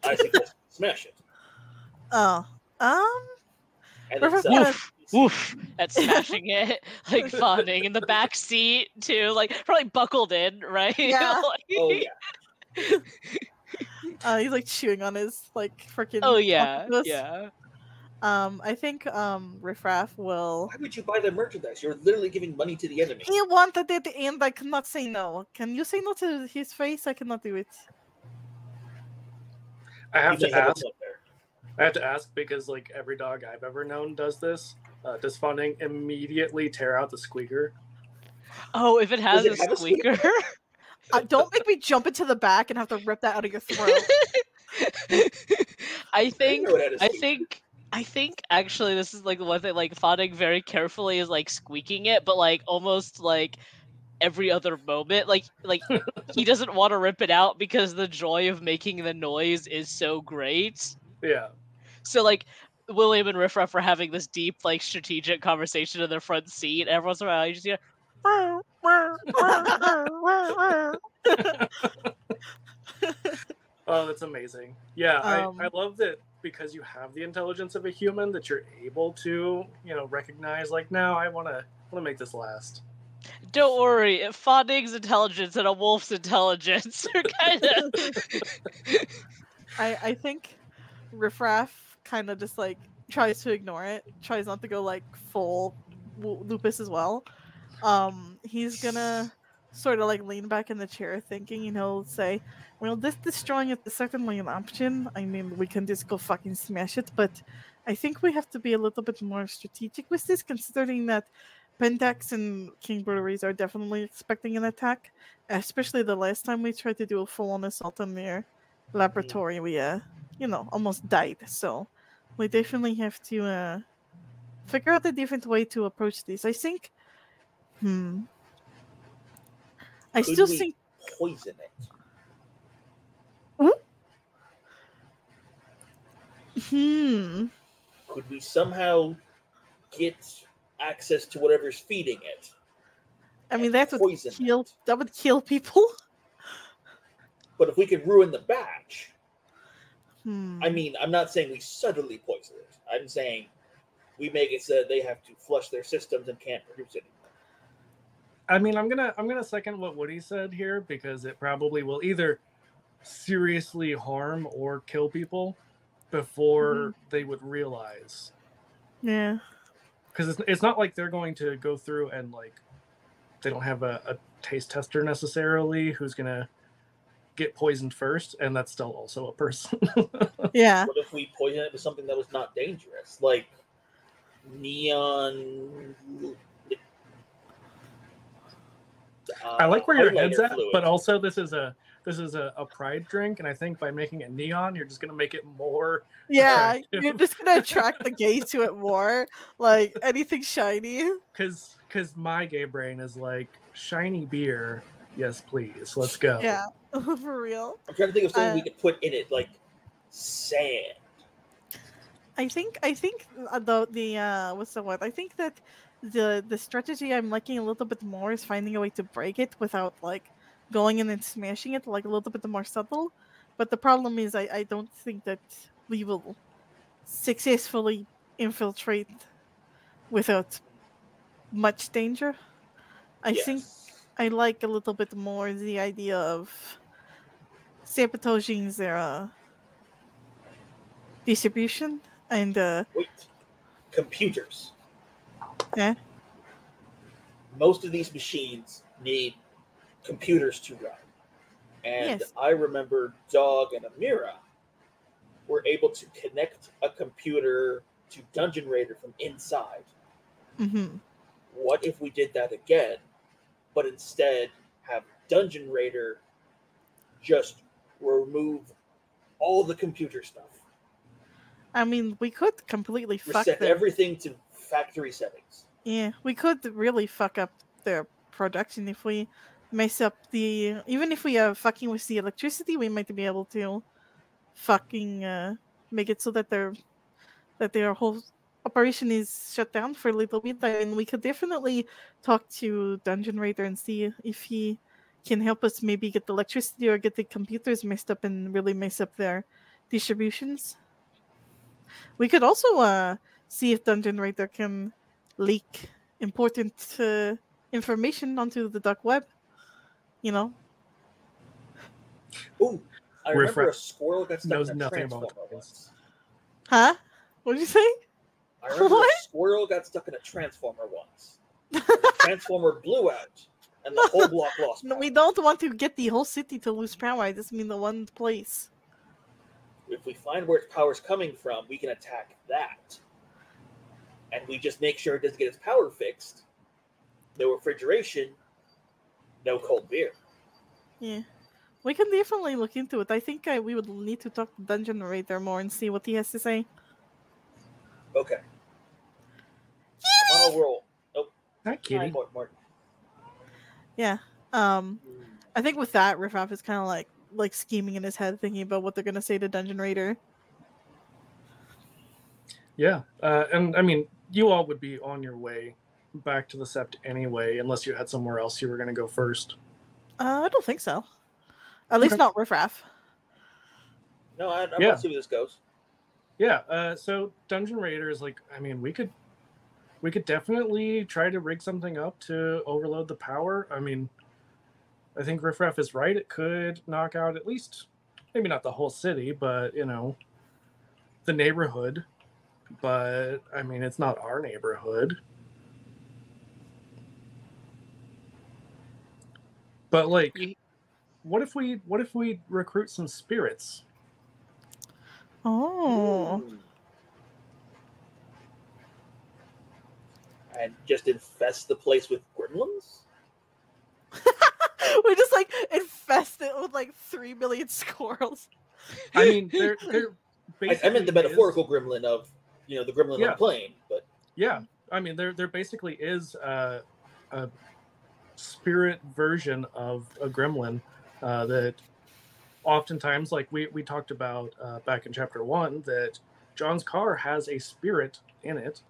I suggest smash it. Oh, And then Perfect. sell it. Woof, woof, at smashing it, like Fawning in the back seat too, like probably buckled in, right? Yeah. Like- Oh yeah. he's like chewing on his like freaking. Oh yeah, octopus. yeah. I think Riffraff will. Why would you buy the merchandise? You're literally giving money to the enemy. He wanted it, and I cannot say no. Can you say no to his face? I cannot do it. I have You to may have a ask. point there. I have to ask because like every dog I've ever known does this. Does Funding immediately tear out the squeaker? Oh, if it has Does it a have a squeaker. Don't make me jump into the back and have to rip that out of your throat. I think know it had a I squeaker. think I think actually this is like the one thing, like Fawning very carefully is like squeaking it, but like almost like every other moment, like he doesn't want to rip it out because the joy of making the noise is so great. Yeah. So like William and Riff Raff are having this deep like strategic conversation in their front seat. And every once in a while you just hear. Oh, that's amazing. Yeah, I Um, love that because you have the intelligence of a human that you're able to, recognize like, no, I wanna make this last. Don't worry, Fawning's intelligence and a wolf's intelligence are kind of. I think Riffraff kind of just like tries to ignore it, tries not to go like full lupus as well. He's gonna sort of like lean back in the chair, thinking, say, "Well, this destroying it is certainly an option. I mean, we can just go fucking smash it, but I think we have to be a little bit more strategic with this, considering that Pentex and King Breweries are definitely expecting an attack. Especially the last time we tried to do a full-on assault on their laboratory, we almost died. So we definitely have to figure out a different way to approach this. I think. I Could still we think. poison it? Could we somehow get access to whatever's feeding it? I mean, and that would poison kill. it? That would kill people. But if we could ruin the batch, Hmm. I mean, I'm not saying we suddenly poison it. I'm saying we make it so that they have to flush their systems and can't produce it. I mean, I'm gonna second what Woody said here because it probably will either seriously harm or kill people before they would realize. Yeah. Because it's not like they're going to go through and like they don't have a taste tester necessarily who's gonna get poisoned first, and that's still also a person. Yeah. What if we poison it with something that was not dangerous, like neon? I like where your highlighter head's at, fluid. but also this is a pride drink, and I think by making it neon, you're just gonna make it more. Yeah. attractive. You're just gonna attract the gaze to it more. Like anything shiny. Because my gay brain is like shiny beer. Yes, please. Let's go. Yeah. For real. I'm trying to think of something we could put in it, like sand. I think the what's the word? I think that the strategy I'm liking a little bit more is finding a way to break it without like going in and smashing it, like a little bit more subtle. But the problem is I don't think that we will successfully infiltrate without much danger. I think Yes. I like a little bit more the idea of sabotaging their distribution and Wait. Computers. yeah. Most of these machines need computers to run. And Yes. I remember Dog and Amira were able to connect a computer to Dungeon Raider from inside. Mm-hmm. What if we did that again, but instead have Dungeon Raider just remove all the computer stuff? I mean, we could completely fuck Reset their everything to factory settings. yeah. We could really fuck up their production if we mess up the. Even if we are fucking with the electricity, we might be able to fucking make it so that their whole operation is shut down for a little bit. I mean, we could definitely talk to Dungeon Raider and see if he can help us maybe get the electricity or get the computers messed up and really mess up their distributions. We could also see if Dungeon Raider can leak important information onto the dark web. You know? Ooh, I remember Riff-Raff a squirrel got stuck knows in a nothing transformer about once. Huh? What did you say? I remember What? a squirrel got stuck in a transformer once. The transformer blew out, and the whole block lost No, power. we don't want to get the whole city to lose power. I just mean the one place. If we find where its power's coming from, we can attack that. And we just make sure it doesn't get its power fixed. No refrigeration, no cold beer. Yeah. We can definitely look into it. I think we would need to talk to Dungeon Raider more and see what he has to say. Okay. I'm on a roll. Oh, Hi, kitty. Martin. Yeah. I think with that, Riffraff is kind of like scheming in his head, thinking about what they're gonna say to Dungeon Raider. Yeah, and I mean, you all would be on your way back to the Sept anyway, unless you had somewhere else you were going to go first. I don't think so. At least not Riffraff. No, I Yeah. want to see where this goes. Yeah. So Dungeon Raider is like, I mean, we could definitely try to rig something up to overload the power. I mean, I think Riffraff is right. It could knock out at least, maybe not the whole city, but you know, the neighborhood. But I mean, it's not our neighborhood. But like, what if we recruit some spirits? Oh. And just infest the place with gremlins? We just like infest it with like 3 million squirrels. I mean, they're I meant the metaphorical gremlin of, you know, the gremlin on the plane, but yeah, I mean, there basically is a spirit version of a gremlin that oftentimes, like we talked about back in chapter 1, that John's car has a spirit in it.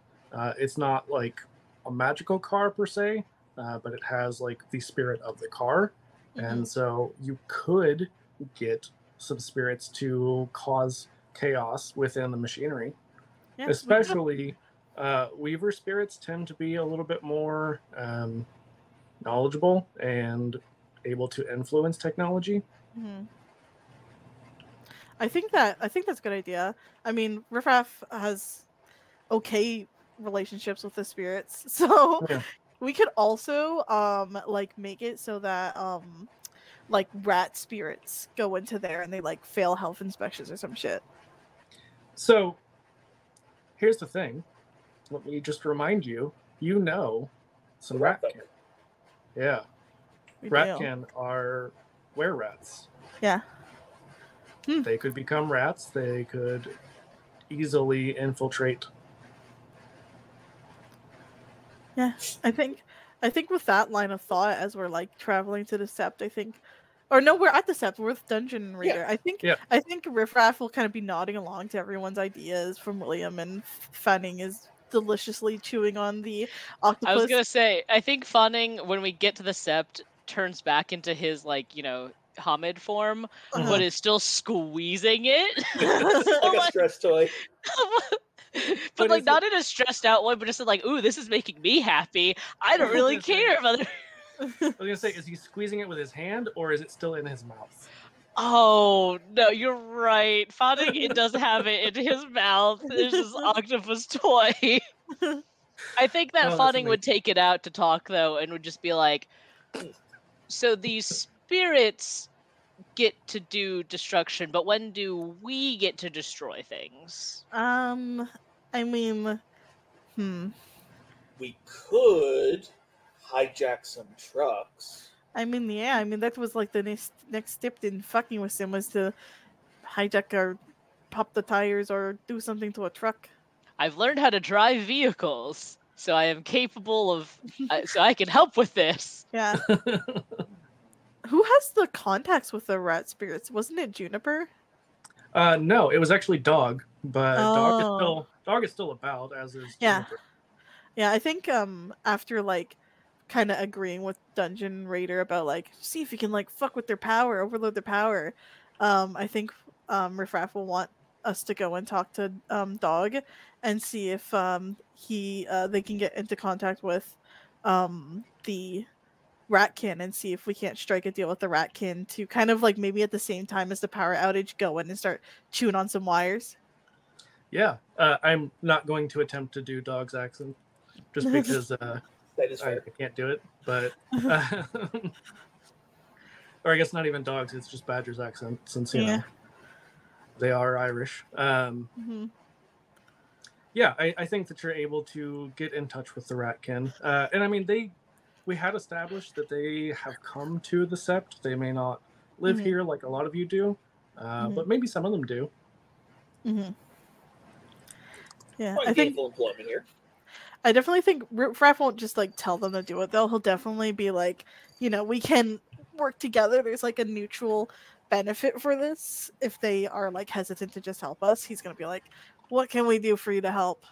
It's not like a magical car per se, but it has like the spirit of the car. And so you could get some spirits to cause chaos within the machinery. Yeah, especially Weaver spirits tend to be a little bit more knowledgeable and able to influence technology. I think that's a good idea. I mean, Riffraff has okay relationships with the spirits, so we could also like make it so that like rat spirits go into there and they like fail health inspections or some shit. So here's the thing. Let me just remind you, you know some ratkin. Yeah. Ratkin are were-rats. Yeah. They could become rats. They could easily infiltrate. Yeah, I think with that line of thought, as we're like traveling to the Sept, I think, or no, we're at the Sept. We're with Dungeon Raider. Yeah. I think Riffraff will kind of be nodding along to everyone's ideas from William, and Fanning is deliciously chewing on the octopus. I was gonna say, I think Fanning, when we get to the Sept, turns back into his like, you know, Hamid form, but is still squeezing it. Like a stress toy. But like not in a stressed out way, but just like, ooh, this is making me happy. I don't really care about it. I was gonna say, is he squeezing it with his hand or is it still in his mouth? Oh no, you're right. Fanning, it does have it in his mouth. It's just octopus toy. I think that Fanning would take it out to talk though, and would just be like, so these spirits get to do destruction, but when do we get to destroy things? I mean, we could hijack some trucks. I mean, yeah, I mean that was like the next step in fucking with him, was to hijack or pop the tires or do something to a truck. I've learned how to drive vehicles, so I am capable of, so I can help with this. Yeah. Who has the contacts with the rat spirits? Wasn't it Juniper? No, it was actually Dog, but Dog is still about, as is Juniper. Yeah, I think after like kind of agreeing with Dungeon Raider about like, see if you can like fuck with their power, overload their power, I think Riffraff will want us to go and talk to Dog and see if they can get into contact with the Ratkin and see if we can't strike a deal with the Ratkin to kind of like maybe at the same time as the power outage go in and start chewing on some wires. Yeah, I'm not going to attempt to do Dog's accent just because that is I can't do it. But or I guess not even Dog's; it's just Badger's accent, since you know they are Irish. Yeah, I think that you're able to get in touch with the Ratkin, and I mean we had established that they have come to the Sept. They may not live here like a lot of you do, but maybe some of them do. Yeah, Find I think gainful employment here. I definitely think Raph won't just like tell them to do it though. He'll definitely be like, we can work together. There's like a neutral benefit for this. If they are like hesitant to just help us, he's gonna be like, what can we do for you to help?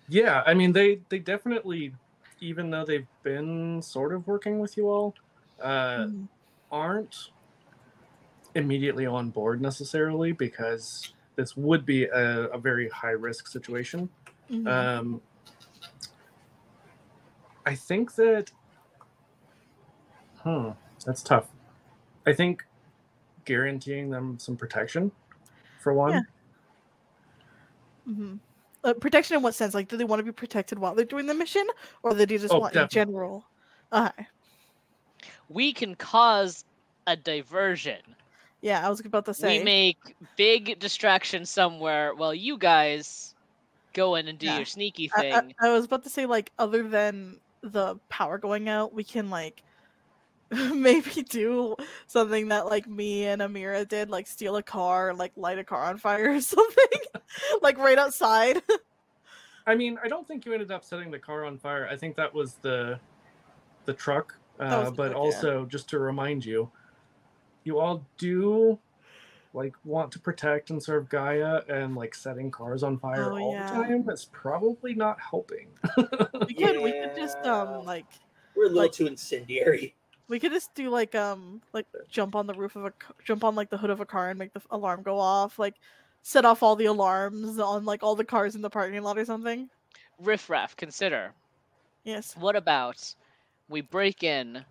Yeah, I mean they definitely, even though they've been sort of working with you all, aren't immediately on board necessarily, because this would be a very high risk situation. I think that that's tough. I think guaranteeing them some protection for one. Yeah. Protection in what sense? Like, do they want to be protected while they're doing the mission, or do they just want definitely. in general? Okay. We can cause a diversion. Yeah, I was about to say. We make big distraction somewhere while you guys go in and do your sneaky thing. I was about to say, like, other than the power going out, we can, like, maybe do something that, like, me and Amira did, like, steal a car, like, light a car on fire or something. Like, right outside. I mean, I don't think you ended up setting the car on fire. I think that was the truck. But also, just to remind you, you all do like want to protect and serve Gaia, and like setting cars on fire all the time is probably not helping. We could just like we're a little too incendiary. We could just do like jump on the roof of jump on like the hood of a car and make the alarm go off, like set off all the alarms on like all the cars in the parking lot or something. Riffraff, consider. Yes. What about we break in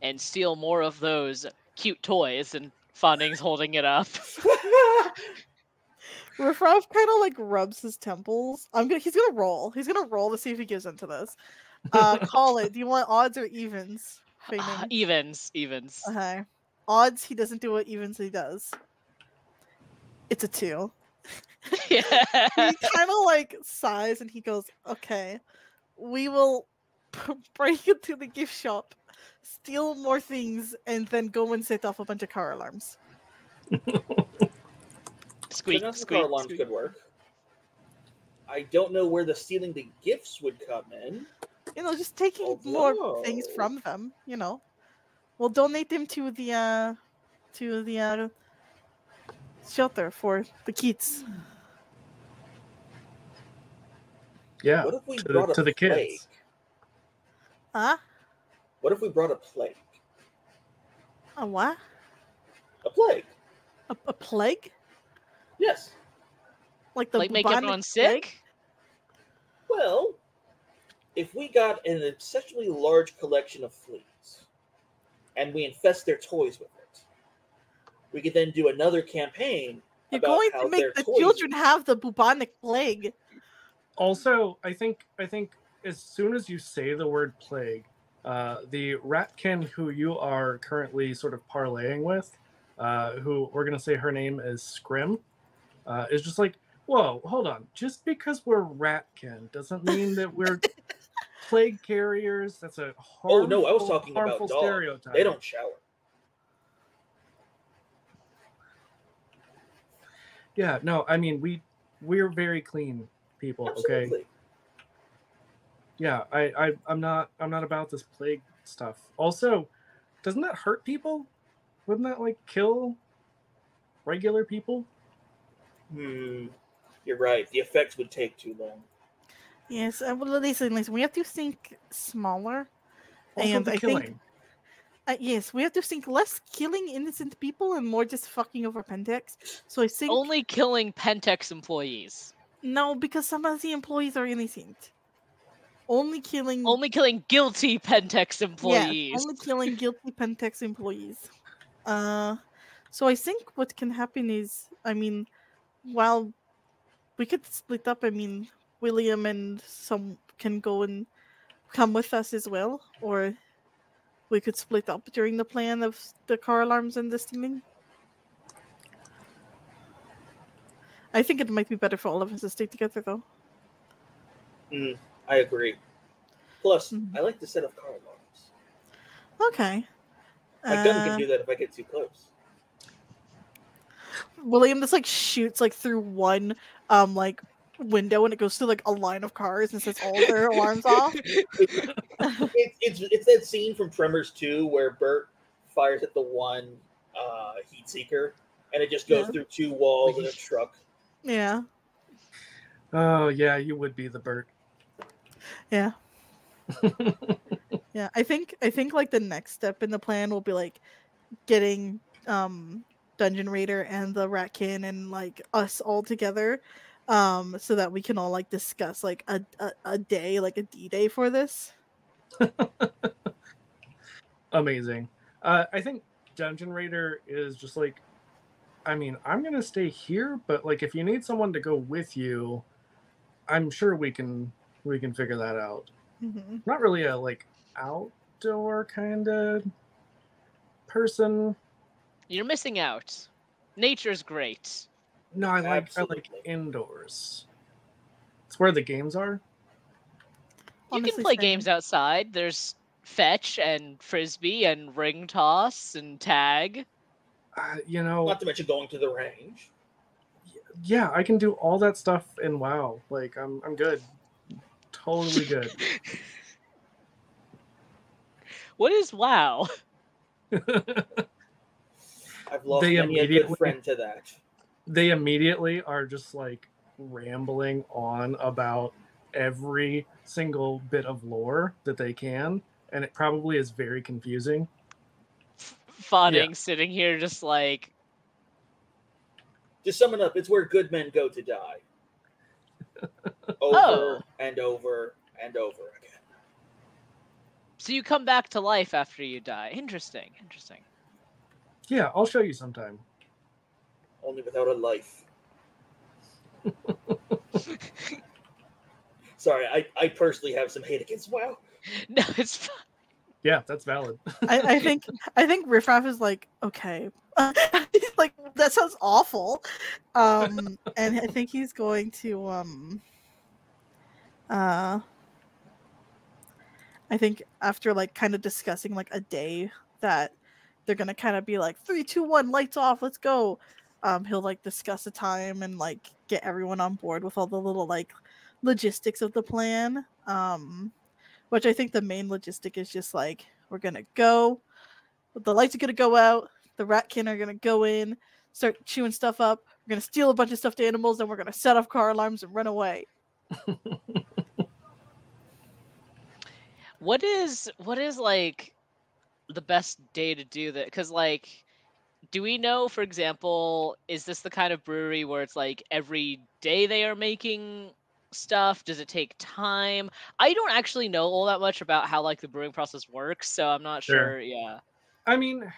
and steal more of those cute toys, and Fanning's holding it up. Riffraff kind of like rubs his temples. He's gonna roll. He's gonna roll to see if he gives into this. Call it. Do you want odds or evens? Evens. Okay. Odds, he doesn't do what evens he does. It's a 2. Yeah. He kind of like sighs and he goes, okay, we will break into the gift shop, steal more things, and then go and set off a bunch of car alarms. Squeak, car squeak, alarms squeak. could work. I don't know where the stealing the gifts would come in. Just taking more things from them. We'll donate them to the shelter for the kids. Yeah. What if we brought to the plague? kids? What if we brought a plague? A what? A plague. A plague? Yes. Like the make everyone sick? Well, if we got an exceptionally large collection of fleas and we infest their toys with it, we could then do another campaign. You're going to make the children have the bubonic plague. Also, I think as soon as you say the word plague, the ratkin who you are currently sort of parlaying with, who we're gonna say her name is Scrim, is just like, whoa, hold on. Just because we're ratkin doesn't mean that we're plague carriers. That's a harmful, no, I was talking about dogs. Stereotype. They don't shower. Yeah, no, I mean we're very clean people. Absolutely. Okay. Yeah, I'm not about this plague stuff. Also, doesn't that hurt people? Wouldn't that like kill regular people? You're right. The effects would take too long. Yes, listen. We have to think smaller. Also, and the killing. Yes, we have to think less killing innocent people and more just fucking over Pentex. So I think only killing Pentex employees. No, because some of the employees are innocent. Only killing guilty Pentex employees. Yeah, only killing guilty Pentex employees. So I think what can happen is, while we could split up, William and some can go and come with us as well, or we could split up during the plan of the car alarms and this thing. I think it might be better for all of us to stay together, though. I agree. Plus, I like the set of car alarms. Okay. My gun can do that if I get too close. William just shoots through one window and it goes through like a line of cars and sets all their alarms off. It's that scene from Tremors 2 where Bert fires at the one heat seeker and it just goes through 2 walls and a truck. Yeah. Oh yeah, you would be the Bert. Yeah. Yeah. I think like the next step in the plan will be like getting Dungeon Raider and the Ratkin and like us all together. So that we can all like discuss like a day, like a D-Day for this. Amazing. I think Dungeon Raider is just like, I mean, I'm gonna stay here, but like if you need someone to go with you, I'm sure we can figure that out. Mm-hmm. Not really a like outdoor kind of person. You're missing out. Nature's great. No, I like Absolutely. indoors. It's where the games are. You can play games outside. There's fetch and frisbee and ring toss and tag. You know, Not to mention going to the range. yeah, I can do all that stuff in WoW. Like I'm good. Totally good. What is WoW? I've lost many a good friend to that. They immediately are just like rambling on about every single bit of lore that they can, and it probably is very confusing. Fawning sitting here just like... To sum it up, it's where good men go to die. Over and over and over again. So you come back to life after you die. Interesting. Yeah, I'll show you sometime. Only without a life. Sorry, I personally have some hate against WoW. No, it's fine. Yeah, that's valid. I think Riffraff is like, okay. Like that sounds awful. And I think he's going to I think after like kind of discussing like a day that they're gonna kind of be like 3, 2, 1, lights off, let's go. He'll like discuss a time and like get everyone on board with all the little like logistics of the plan. Which I think the main logistic is just like we're gonna go, the lights are gonna go out, the Ratkin are gonna go in, start chewing stuff up, we're gonna steal a bunch of stuffed animals, and we're gonna set off car alarms and run away. What is like the best day to do that? Because like, do we know, for example, is this the kind of brewery where it's like every day they are making stuff? Does it take time? I don't actually know all that much about how like the brewing process works, so I'm not sure. Yeah. I mean,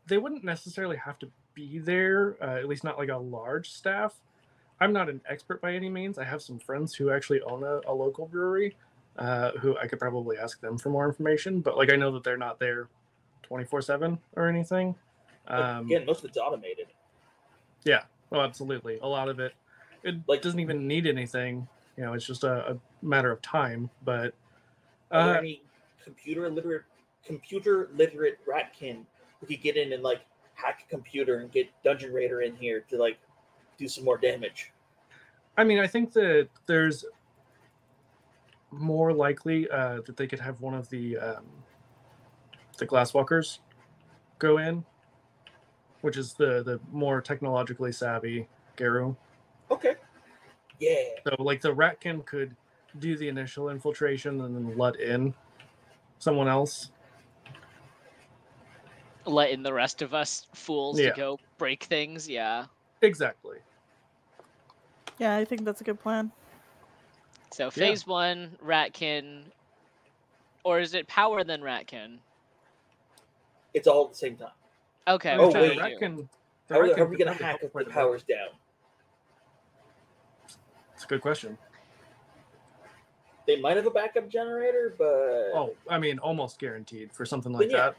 they wouldn't necessarily have to be there, at least not like a large staff. I'm not an expert by any means. I have some friends who actually own a local brewery, who I could probably ask them for more information. But like, I know that they're not there 24/7 or anything. Again, most of it's automated. Yeah, well, absolutely. A lot of it doesn't even need anything. You know, it's just a matter of time. But are there any computer literate Ratkin who could get in and like hack a computer and get Dungeon Raider in here to like do some more damage? I mean, I think that there's more likely that they could have one of the glasswalkers go in, which is the more technologically savvy Arooo. Okay. Yeah. So like the Ratkin could do the initial infiltration and then let in someone else. Let in the rest of us fools to go break things. Yeah. Exactly. Yeah, I think that's a good plan. So phase 1, Ratkin, or is it power then Ratkin? It's all at the same time. Okay. Oh wait, Ratkin. How are we going to hack the powers down? It's a good question. They might have a backup generator, but I mean, almost guaranteed for something like that.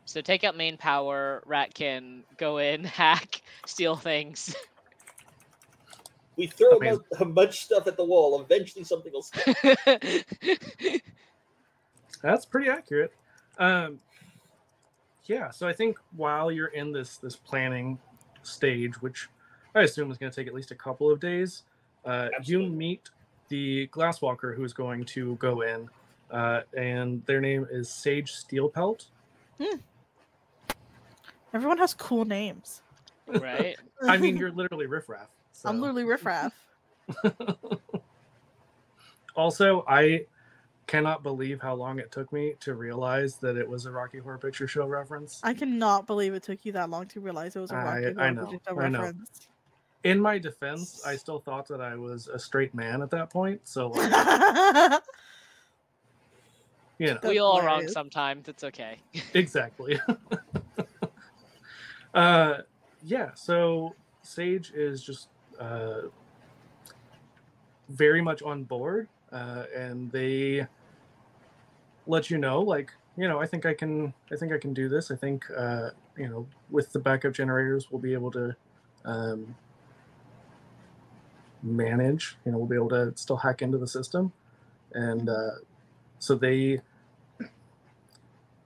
So take out main power, Ratkin, go in, hack, steal things. We throw a bunch of stuff at the wall. Eventually, something will stick. That's pretty accurate. Yeah, so I think while you're in this planning stage, which I assume it's going to take at least a couple of days. You Absolutely. meet the Glasswalker who's going to go in, and their name is Sage Steelpelt. Everyone has cool names. Right? I mean, you're literally riffraff. So. I'm literally riffraff. Also, I cannot believe how long it took me to realize that it was a Rocky Horror Picture Show reference. I cannot believe it took you that long to realize it was a Rocky I Horror know, Picture Show I know. reference. In my defense, I still thought that I was a straight man at that point. So, like, you know, We all are wrong hilarious. sometimes. It's okay. exactly. Yeah, so Sage is just very much on board, and they let you know, like, you know, I think I can do this. I think, you know, with the backup generators, we'll be able to manage. You know, we'll be able to still hack into the system, and so they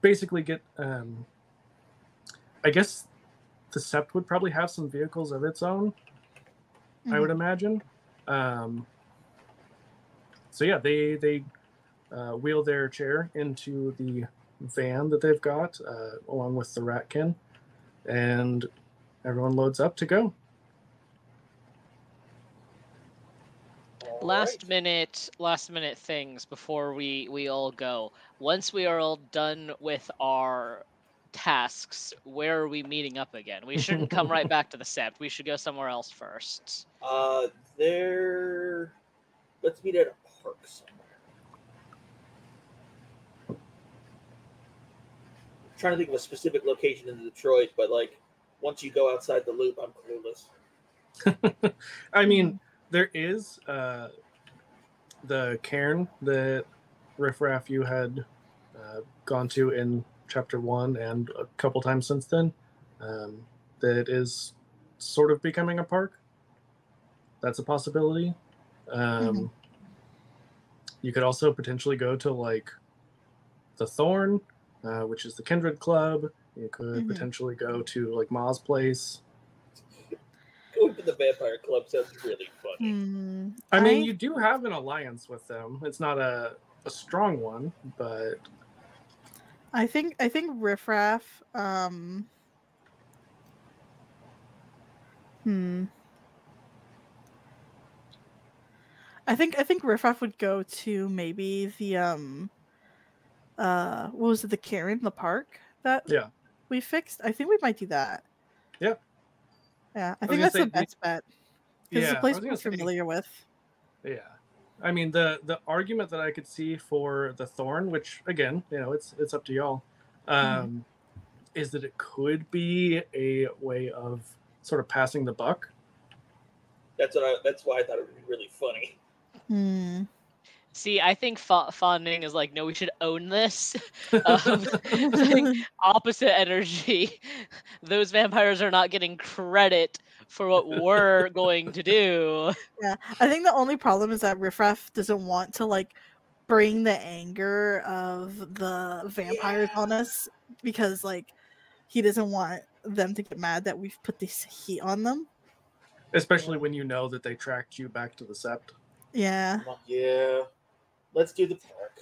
basically get. I guess the Sept would probably have some vehicles of its own. I would imagine. So yeah, they wheel their chair into the van that they've got, along with the Ratkin, and everyone loads up to go. Last minute things before we all go. Once we are all done with our tasks, where are we meeting up again? We shouldn't come right back to the Sept. We should go somewhere else first. Let's meet at a park somewhere. I'm trying to think of a specific location in Detroit, but like once you go outside the loop, I'm clueless. I mean, there is the cairn that Riffraff you had gone to in Chapter 1 and a couple times since then, that is sort of becoming a park. That's a possibility. You could also potentially go to like the Thorn, which is the Kindred Club. You could potentially go to like Ma's place. Going to the Vampire Club sounds really funny. I mean, you do have an alliance with them. It's not a strong one, but I think Riffraff. I think Riffraff would go to maybe the what was it, the Karen, the park that we fixed. I think we might do that. Yeah. Yeah, I think that's the best bet. Because it's a place we're familiar with. Yeah. I mean, the argument that I could see for the Thorn, which again, you know, it's up to y'all, is that it could be a way of sort of passing the buck. That's why I thought it would be really funny. See, I think Fawning is like, no, we should own this. Like, opposite energy. Those vampires are not getting credit for what we're going to do. Yeah, I think the only problem is that Riffraff doesn't want to like bring the anger of the vampires on us, because like he doesn't want them to get mad that we've put this heat on them. Especially when you know that they tracked you back to the Sept. Yeah. Yeah. Let's do the park.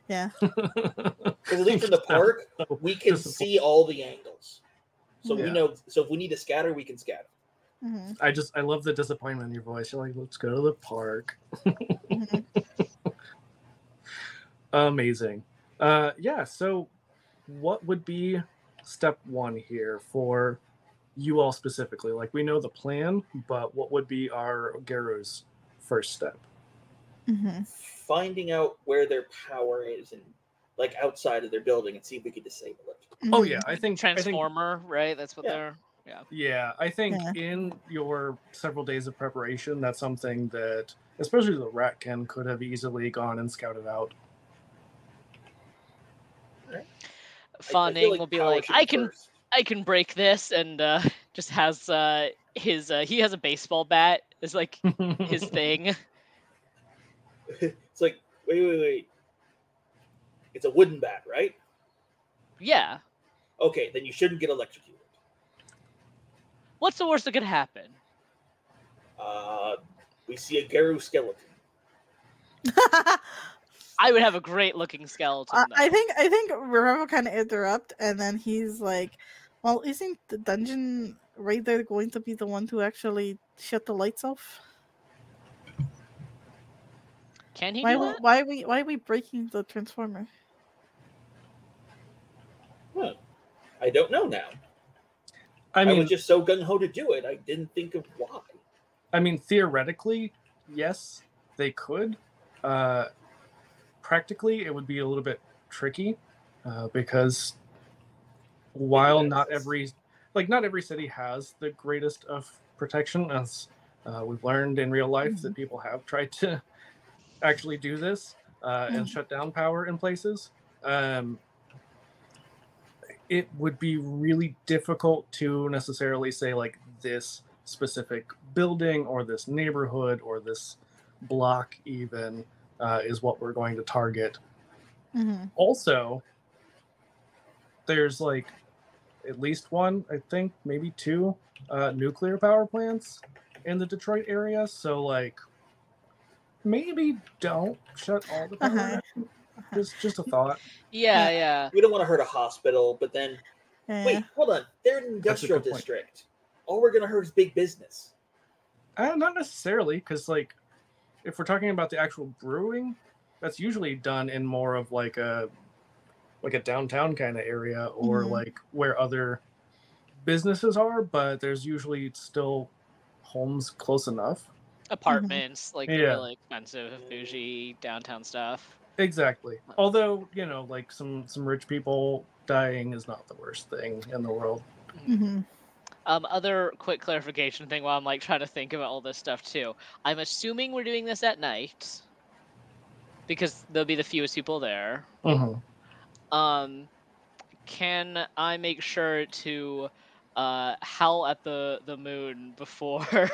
Yeah. Because at least in the park, we can see all the angles. So we know. So if we need to scatter, we can scatter. I love the disappointment in your voice. You're like, let's go to the park. Amazing. Yeah, so what would be step 1 here for you all specifically? Like, we know the plan, but what would be our Garu's first step? Finding out where their power is and like outside of their building and see if we can disable it. Oh yeah, I think Transformer, right? That's what they're. Yeah, I think in your several days of preparation, that's something that, especially the Ratkin, could have easily gone and scouted out. Fawning will be like, I can break this, and just has his he has a baseball bat is like his thing. It's like, wait. It's a wooden bat, right? Yeah. Okay, then you shouldn't get electrocuted. What's the worst that could happen? We see a Garou skeleton. I would have a great looking skeleton. I think Revo kind of interrupt, and then he's like, "Well, isn't the dungeon raider going to be the one to actually shut the lights off? Can he do that? Why are we breaking the transformer?" Huh. I don't know now. I mean, was just so gung-ho to do it, I didn't think of why. I mean, theoretically, yes, they could. Practically, it would be a little bit tricky because while not every city has the greatest of protection, as we've learned in real life that people have tried to actually do this and shut down power in places. It would be really difficult to necessarily say like this specific building or this neighborhood or this block even is what we're going to target. Also, there's like at least one, I think maybe two nuclear power plants in the Detroit area, so like maybe don't shut all the power down. Just a thought. Yeah. We don't want to hurt a hospital, but then wait, hold on. They're an industrial district. All we're gonna hurt is big business. Not necessarily, because like if we're talking about the actual brewing, that's usually done in more of like a downtown kind of area or like where other businesses are, but there's usually still homes close enough. Apartments, like the really expensive, bougie downtown stuff. Exactly. Although, you know, like some rich people dying is not the worst thing in the world. Other quick clarification thing while I'm like trying to think about all this stuff too. I'm assuming we're doing this at night because there'll be the fewest people there. Can I make sure to howl at the moon before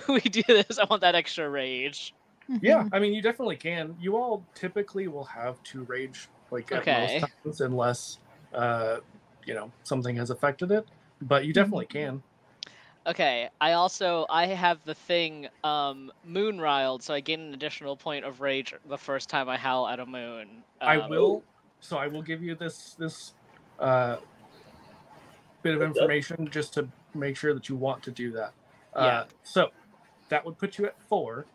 we do this? I want that extra rage. Yeah, I mean, you definitely can. You all typically will have 2 rage, like at most times, unless you know, something has affected it. But you definitely can. Okay. I have the thing moon-riled, so I gain an additional point of rage the first time I howl at a moon. I will give you this bit of information just to make sure that you want to do that. So that would put you at 4.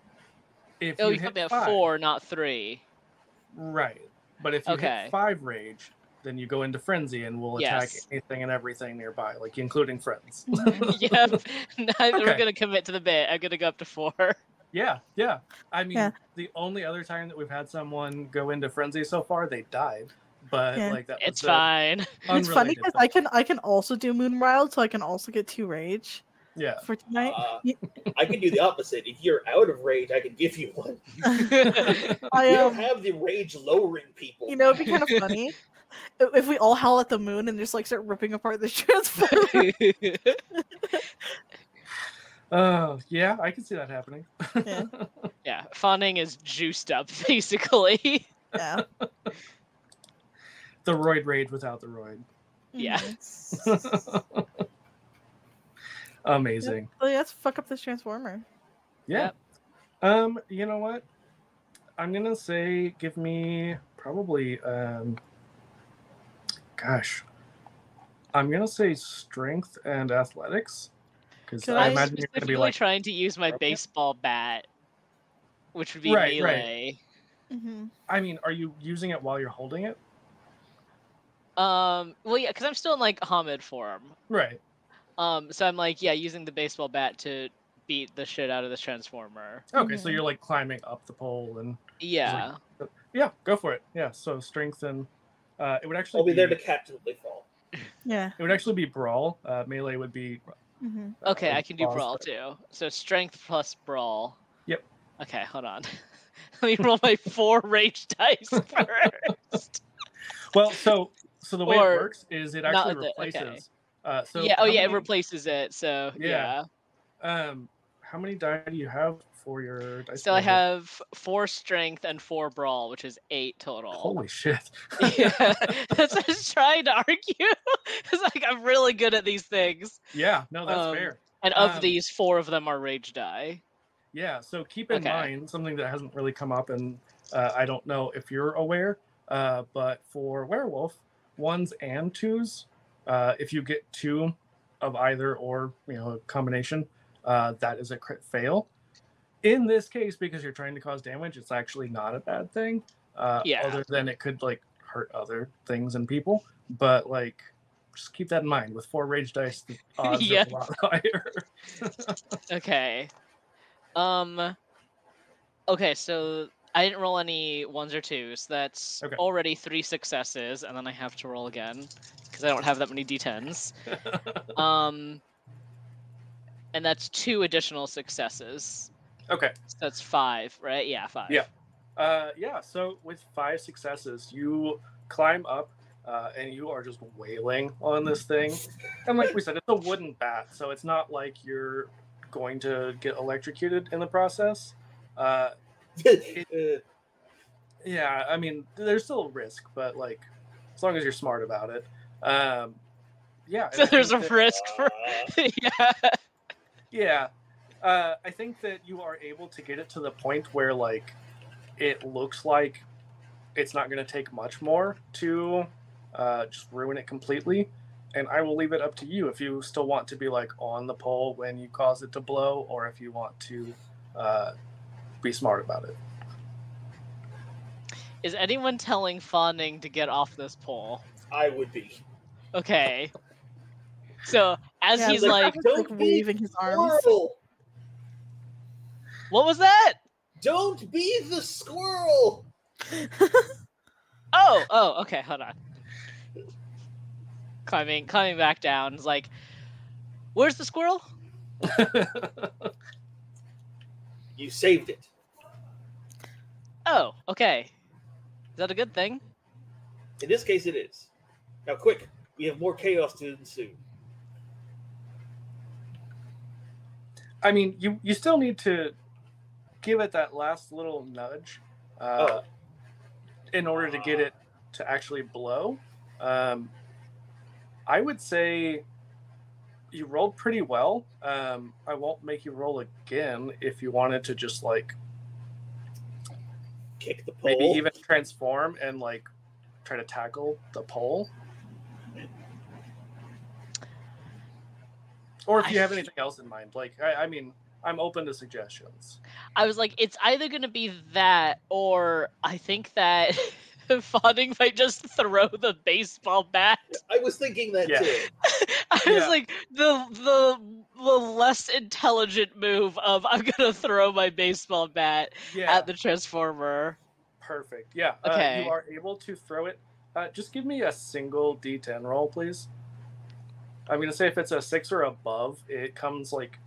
If you put me at 4, not 3. Right. But if you hit 5 rage, then you go into frenzy and will attack anything and everything nearby, like including friends. Yep. We're gonna commit to the bit. I'm gonna go up to 4. Yeah. I mean, the only other time that we've had someone go into frenzy so far, they died. But like that, it's fine. It's funny because I can also do Moonwild, so I can also get 2 rage. Yeah. For tonight, I can do the opposite. If you're out of rage, I can give you one. I don't have the rage lowering people. You know, it'd be kind of funny if we all howl at the moon and just like start ripping apart the transformer. Yeah, I can see that happening. Yeah, Fawning is juiced up basically. Yeah. The roid rage without the roid. Yeah. Amazing. Let's fuck up this transformer. Yeah. You know what? I'm gonna say give me probably I'm gonna say strength and athletics. Because I imagine you're gonna be like trying to use my baseball bat, which would be melee. I mean, are you using it while you're holding it? Well, yeah, because I'm still in like Hamid form. Right. So I'm like, using the baseball bat to beat the shit out of this transformer. Okay, so you're like climbing up the pole and yeah, go for it. Yeah, so strength and it would actually I'll be there to catch them if they fall. Yeah, it would actually be brawl. Melee would be. Okay, I can do brawl too. So strength plus brawl. Yep. Okay, hold on. Let me roll my 4 rage dice first. Well, so the way it works is it actually replaces. It replaces it. So yeah. How many die do you have for your dice? So I have 4 strength and 4 brawl, which is 8 total. Holy shit! Yeah, that's what I was trying to argue. It's like I'm really good at these things. Yeah, no, that's fair. And of these, 4 of them are rage die. Yeah, so keep in Okay. mind something that hasn't really come up, and I don't know if you're aware, but for Werewolf, ones and twos, if you get two of either or, a combination, that is a crit fail. In this case, because you're trying to cause damage, it's actually not a bad thing. Yeah. Other than it could like hurt other things and people, but like just keep that in mind. With 4 rage dice, the odds Yeah. are a lot higher. Okay. Okay, so I didn't roll any ones or twos. That's Okay. already 3 successes, and then I have to roll again because I don't have that many d10s. And that's 2 additional successes. Okay. So that's 5, right? Yeah, 5. Yeah. Yeah. So with 5 successes, you climb up, and you are just wailing on this thing. And like we said, it's a wooden bat, so it's not like you're going to get electrocuted in the process. Yeah, I mean, there's still a risk, but like, as long as you're smart about it. Yeah. So there's a risk for. Yeah. Yeah. I think that you are able to get it to the point where like it looks like it's not going to take much more to just ruin it completely. And I will leave it up to you if you still want to be like on the pole when you cause it to blow, or if you want to be smart about it. Is anyone telling Fawning to get off this pole? I would be. Okay. So as he's he's like, don't waving his arms. Squirrel! what was that? Don't be the squirrel! Oh, okay, hold on. Climbing back down. It's like, where's the squirrel? You saved it. Oh, okay. Is that a good thing? In this case, it is. Now, quick, we have more chaos to ensue. I mean, you still need to give it that last little nudge in order to get it to actually blow. I would say you rolled pretty well. I won't make you roll again if you wanted to just like Kick the pole. maybe even transform and like try to tackle the pole. Or if you have anything else in mind, like I mean, I'm open to suggestions. I was like, it's either gonna be that, or I think that Fawning might just throw the baseball bat. I was thinking that too. I was like, the less intelligent move of I'm gonna throw my baseball bat at the transformer. Perfect. Yeah. Okay. You are able to throw it. Just give me a single D10 roll, please. I'm gonna say if it's a 6 or above, it comes like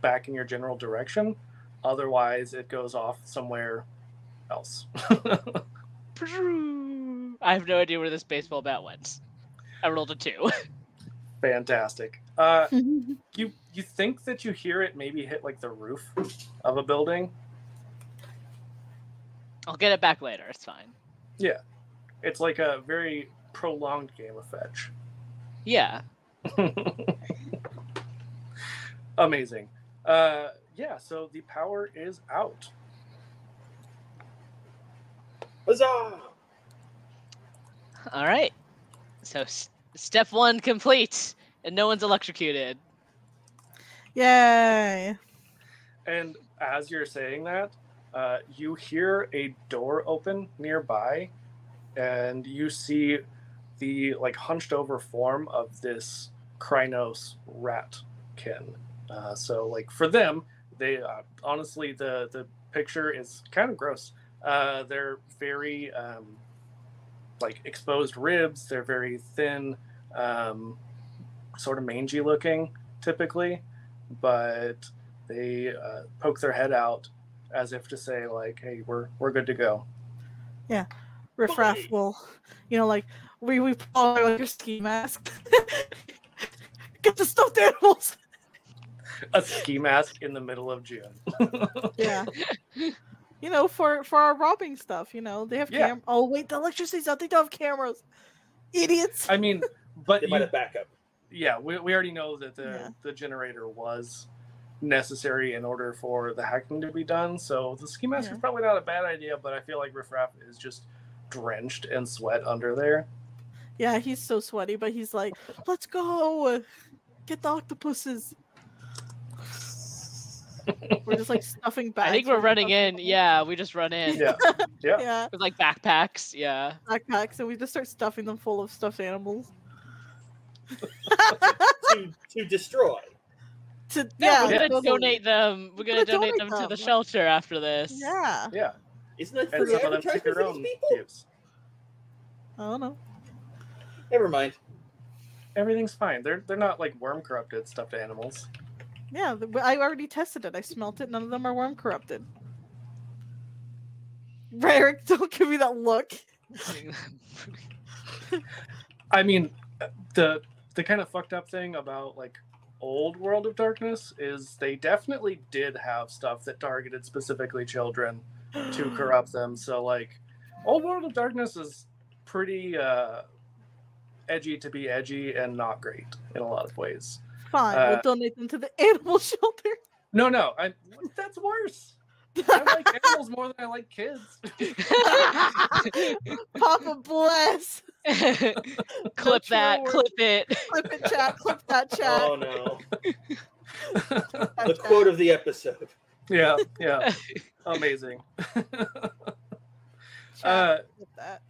back in your general direction. Otherwise, it goes off somewhere else. I have no idea where this baseball bat went. I rolled a 2. Fantastic. You think that you hear it maybe hit like the roof of a building? I'll get it back later. It's fine. Yeah. It's like a very prolonged game of fetch. Yeah. Amazing. Yeah, so the power is out. Huzzah! All right. So step 1 complete, and no one's electrocuted. Yay! And as you're saying that, you hear a door open nearby, and you see the like hunched over form of this Krynos ratkin. So like for them, they honestly the picture is kind of gross. They're very like exposed ribs. They're very thin, sort of mangy looking typically, but they poke their head out as if to say like, "Hey, we're good to go." Yeah, Riffraff will, like we put on like your ski mask. Get the stuffed animals. A ski mask in the middle of June. Yeah. For our robbing stuff, they have cameras. Oh, wait, the electricity's out. They don't have cameras. Idiots. I mean, but They might have backup. Yeah, we already know that the generator was necessary in order for the hacking to be done. So the ski mask is probably not a bad idea, but I feel like Riff Raff is just drenched in sweat under there. Yeah, he's so sweaty, but he's like, let's go! Get the octopuses! We're just like stuffing bags. I think we're running in. Yeah, we just run in. Yeah. With like backpacks. Yeah. Backpacks, and we just start stuffing them full of stuffed animals. to destroy. We're gonna donate them. We're gonna donate them to the shelter after this. Yeah. Yeah. Isn't that And free some of them take advertising their for own these people? use. I don't know. Never mind. Everything's fine. They're not like worm corrupted stuffed animals. Yeah, I already tested it. I smelt it. None of them are worm corrupted. Eric, don't give me that look. I mean, the kind of fucked up thing about like old World of Darkness is they definitely did have stuff that targeted specifically children to corrupt them. So like old World of Darkness is pretty edgy to be edgy and not great in a lot of ways. Fine, we'll donate them to the animal shelter. No, that's worse. I like animals more than I like kids. Papa bless. Clip that. Clip it. Clip it, chat. Clip that, chat. Oh no. The quote of the episode. Yeah. Amazing. Chat, clip that.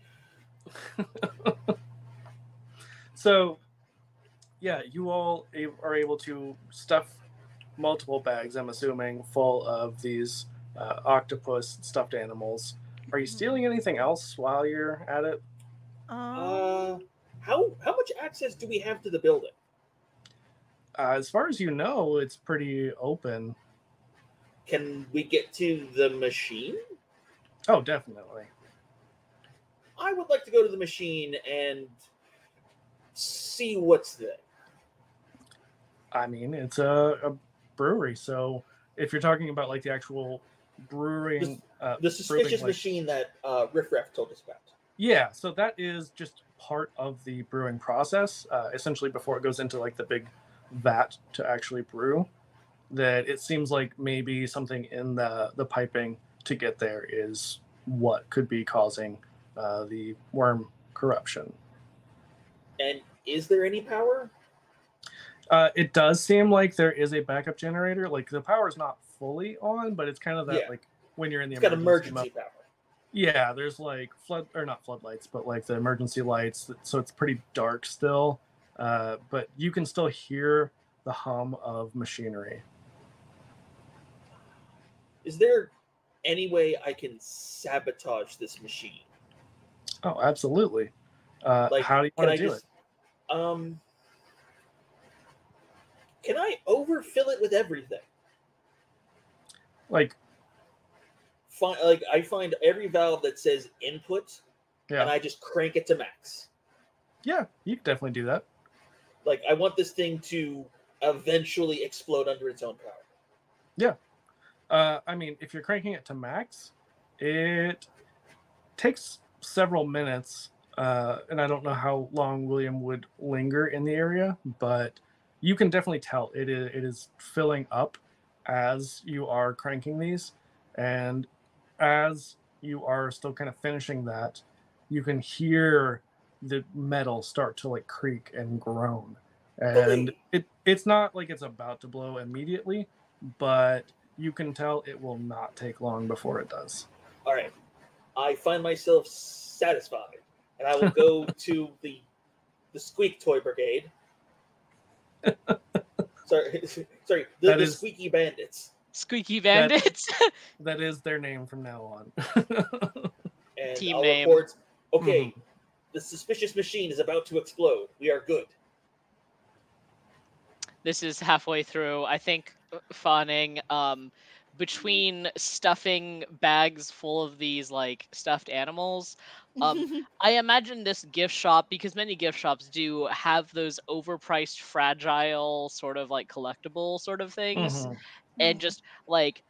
So, yeah, you all are able to stuff multiple bags, I'm assuming, full of these octopus stuffed animals. Are you stealing anything else while you're at it? How much access do we have to the building? As far as you know, it's pretty open. Can we get to the machine? Oh, definitely. I would like to go to the machine and see what's there. I mean, it's a brewery, so if you're talking about like the actual brewing, the suspicious machine that Riff Raff told us about. Yeah, so that is just part of the brewing process. Essentially, before it goes into like the big vat to actually brew, that it seems like maybe something in the piping to get there is what could be causing the worm corruption. And is there any power? It does seem like there is a backup generator. Like the power is not fully on, but it's kind of that like when you're in the emergency power. Yeah, there's like not floodlights, but like the emergency lights. So it's pretty dark still, but you can still hear the hum of machinery. Is there any way I can sabotage this machine? Oh, absolutely. How do you want to do it? Can I overfill it with everything? Like I find every valve that says input, and I just crank it to max. Yeah, you can definitely do that. Like I want this thing to eventually explode under its own power. Yeah. I mean, if you're cranking it to max, it takes several minutes, and I don't know how long William would linger in the area, but you can definitely tell it is filling up as you are cranking these, and as you are still kind of finishing that, you can hear the metal start to like creak and groan, and it's not like it's about to blow immediately, but you can tell it will not take long before it does. All right, I find myself satisfied, and I will go to the Squeak Toy Brigade. Sorry, the Squeaky Bandits. Squeaky Bandits. That is their name from now on. And Team I'll name. report, okay, the suspicious machine is about to explode. We are good. This is halfway through. I think Fawning, between stuffing bags full of these like stuffed animals, I imagine this gift shop, because many gift shops do have those overpriced, fragile, sort of like collectible sort of things, and just like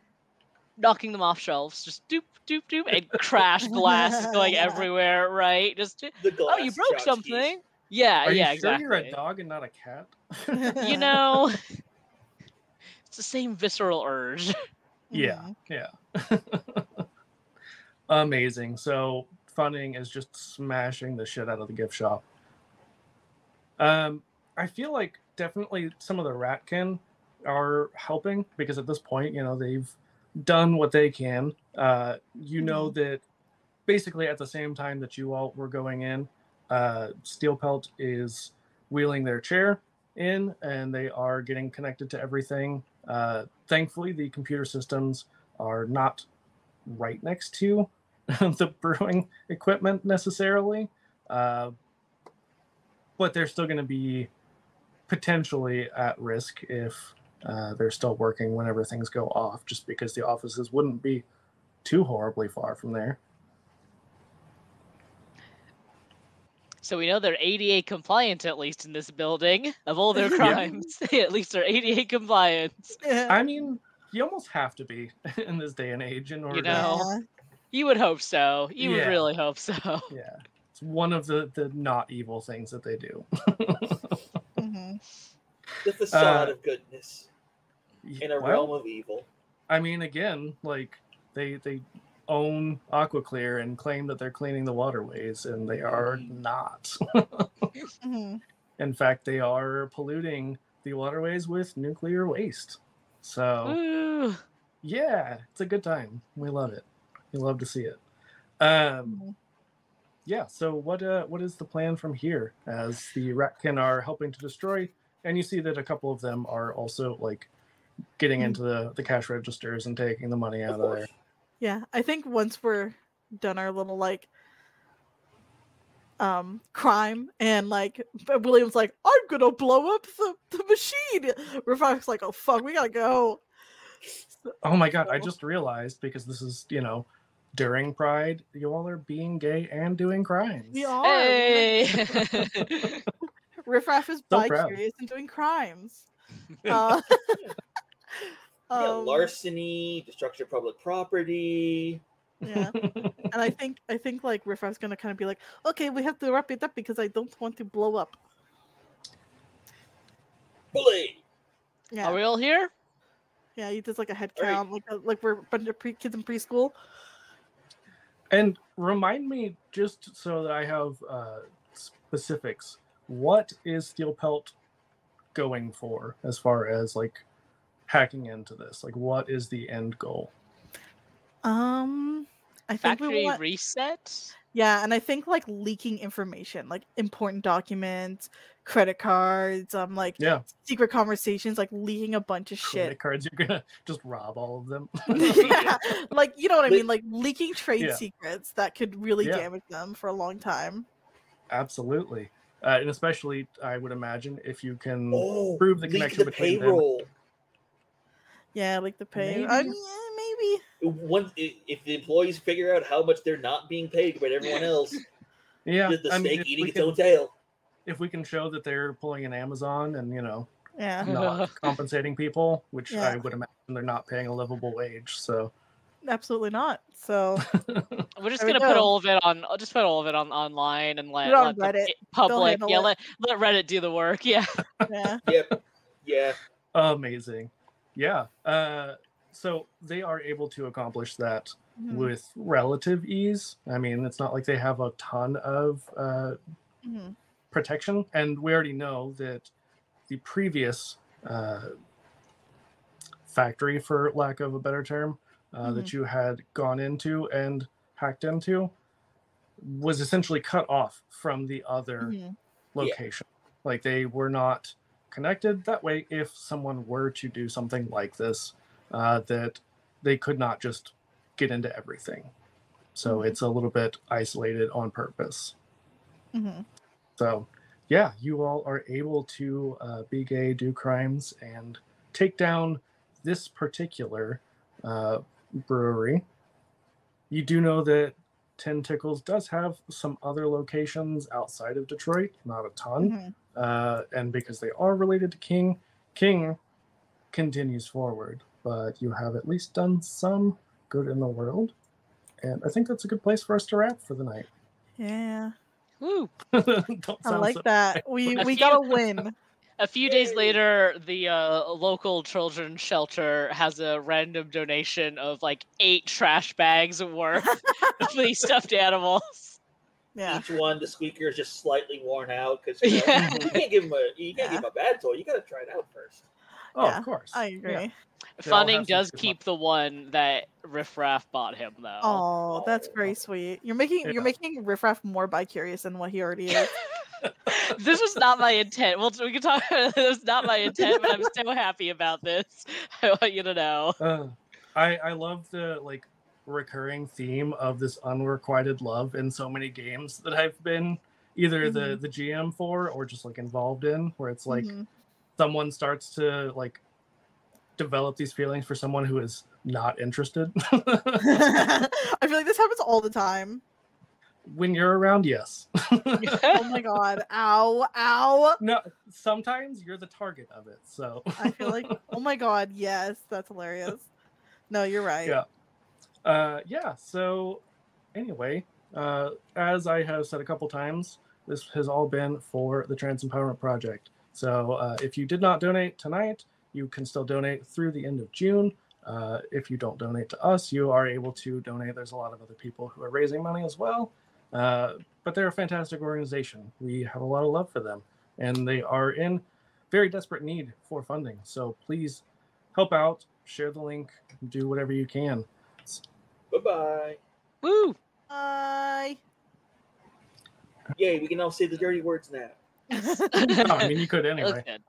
knocking them off shelves, just doop doop doop, and crash glass going everywhere, right? Just Oh, you broke something. Yeah, Are you yeah, sure exactly. you're a dog and not a cat? You know, It's the same visceral urge. Yeah, yeah. Amazing. So funding is just smashing the shit out of the gift shop. I feel like definitely some of the Ratkin are helping because at this point, they've done what they can. You know that basically at the same time that you all were going in, Steel Pelt is wheeling their chair in and they are getting connected to everything. Thankfully, the computer systems are not right next to the brewing equipment necessarily, but they're still going to be potentially at risk if they're still working whenever things go off, just because the offices wouldn't be too horribly far from there. So we know they're ADA compliant, at least in this building. Of all their crimes, at least they're ADA compliant. I mean, you almost have to be in this day and age in order to... You would hope so. You would really hope so. Yeah. It's one of the not evil things that they do. The facade of goodness in a realm of evil. I mean, again, like, they own AquaClear and claim that they're cleaning the waterways, and they are not. In fact, they are polluting the waterways with nuclear waste. So, yeah, it's a good time. We love it. We love to see it. Yeah, so what is the plan from here as the Ratkin are helping to destroy, and you see that a couple of them are also, like, getting into the cash registers and taking the money out of there. Yeah, I think once we're done our little, like, crime, and, like, William's like, I'm gonna blow up the machine! Reviv's like, oh fuck, we gotta go. Oh my god, I just realized, because this is, during Pride, you all are being gay and doing crimes. We are. Hey! Riffraff is bi-curious and doing crimes. Larceny, destruction of public property. Yeah, and I think like Riffraff's gonna kind of be like, okay, we have to wrap it up because I don't want to blow up. Bully. Yeah. Are we all here? Yeah, he does like a head count, like we're a bunch of kids in preschool. And remind me, just so that I have specifics, what is Steel Pelt going for as far as, like, hacking into this? Like, what is the end goal? I think Factory reset? Yeah, and I think, like, leaking information, like important documents, credit cards, secret conversations, like leaking a bunch of shit. Credit cards, you're gonna just rob all of them. Yeah, like, you know what I mean? Like, leaking trade secrets that could really damage them for a long time. Absolutely. And especially, I would imagine, if you can prove the connection between payroll. them. Yeah, like the pay. Maybe. I mean, maybe. If the employees figure out how much they're not being paid by everyone else, the snake eating its own tail. If we can show that they're pulling an Amazon and, not compensating people, which I would imagine they're not paying a livable wage, so. Absolutely not. So we're just gonna put all of it on. I'll just put all of it on online and let Reddit. The public. Yeah, let Reddit do the work. Yeah. Yeah. Yep. Yeah. Amazing. Yeah. So they are able to accomplish that with relative ease. I mean, it's not like they have a ton of protection, and we already know that the previous factory, for lack of a better term, that you had gone into and hacked into was essentially cut off from the other location. Like, they were not connected. That way, if someone were to do something like this, that they could not just get into everything. So it's a little bit isolated on purpose. So yeah, you all are able to be gay, do crimes, and take down this particular brewery. You do know that Ten Tickles does have some other locations outside of Detroit, not a ton. And because they are related to King continues forward, but you have at least done some good in the world. And I think that's a good place for us to wrap for the night. Yeah. Woo! I like that. We got a win. A few days later, the local children's shelter has a random donation of like 8 trash bags worth of these stuffed animals. Yeah. Each one, the squeaker is just slightly worn out because Yeah. you can't give him a bad toy. You got to try it out first. Oh, Yeah, of course. I agree. Yeah. They all have Funning some does good keep the one that Riff Raff bought him, though. Oh, that's very sweet. You're making Riff Raff more bi-curious than what he already is. This was not my intent. Well, we can talk about it. This was not my intent, but I'm so happy about this. I want you to know. I love the like recurring theme of this unrequited love in so many games that I've been either the GM for or just like involved in, where it's like someone starts to like develop these feelings for someone who is not interested. I feel like this happens all the time. When you're around, yes. Oh my god. Ow. No, sometimes you're the target of it, so. I feel like, oh my god, yes, that's hilarious. No, you're right. Yeah, so anyway, as I have said a couple times, this has all been for the Trans Empowerment Project. So if you did not donate tonight, you can still donate through the end of June. If you don't donate to us, you are able to donate. There's a lot of other people who are raising money as well. But they're a fantastic organization. We have a lot of love for them, and they are in very desperate need for funding. So please help out, share the link, do whatever you can. Bye-bye. Woo! Bye. Yay, we can all say the dirty words now. Oh, I mean, you could anyway. That's good.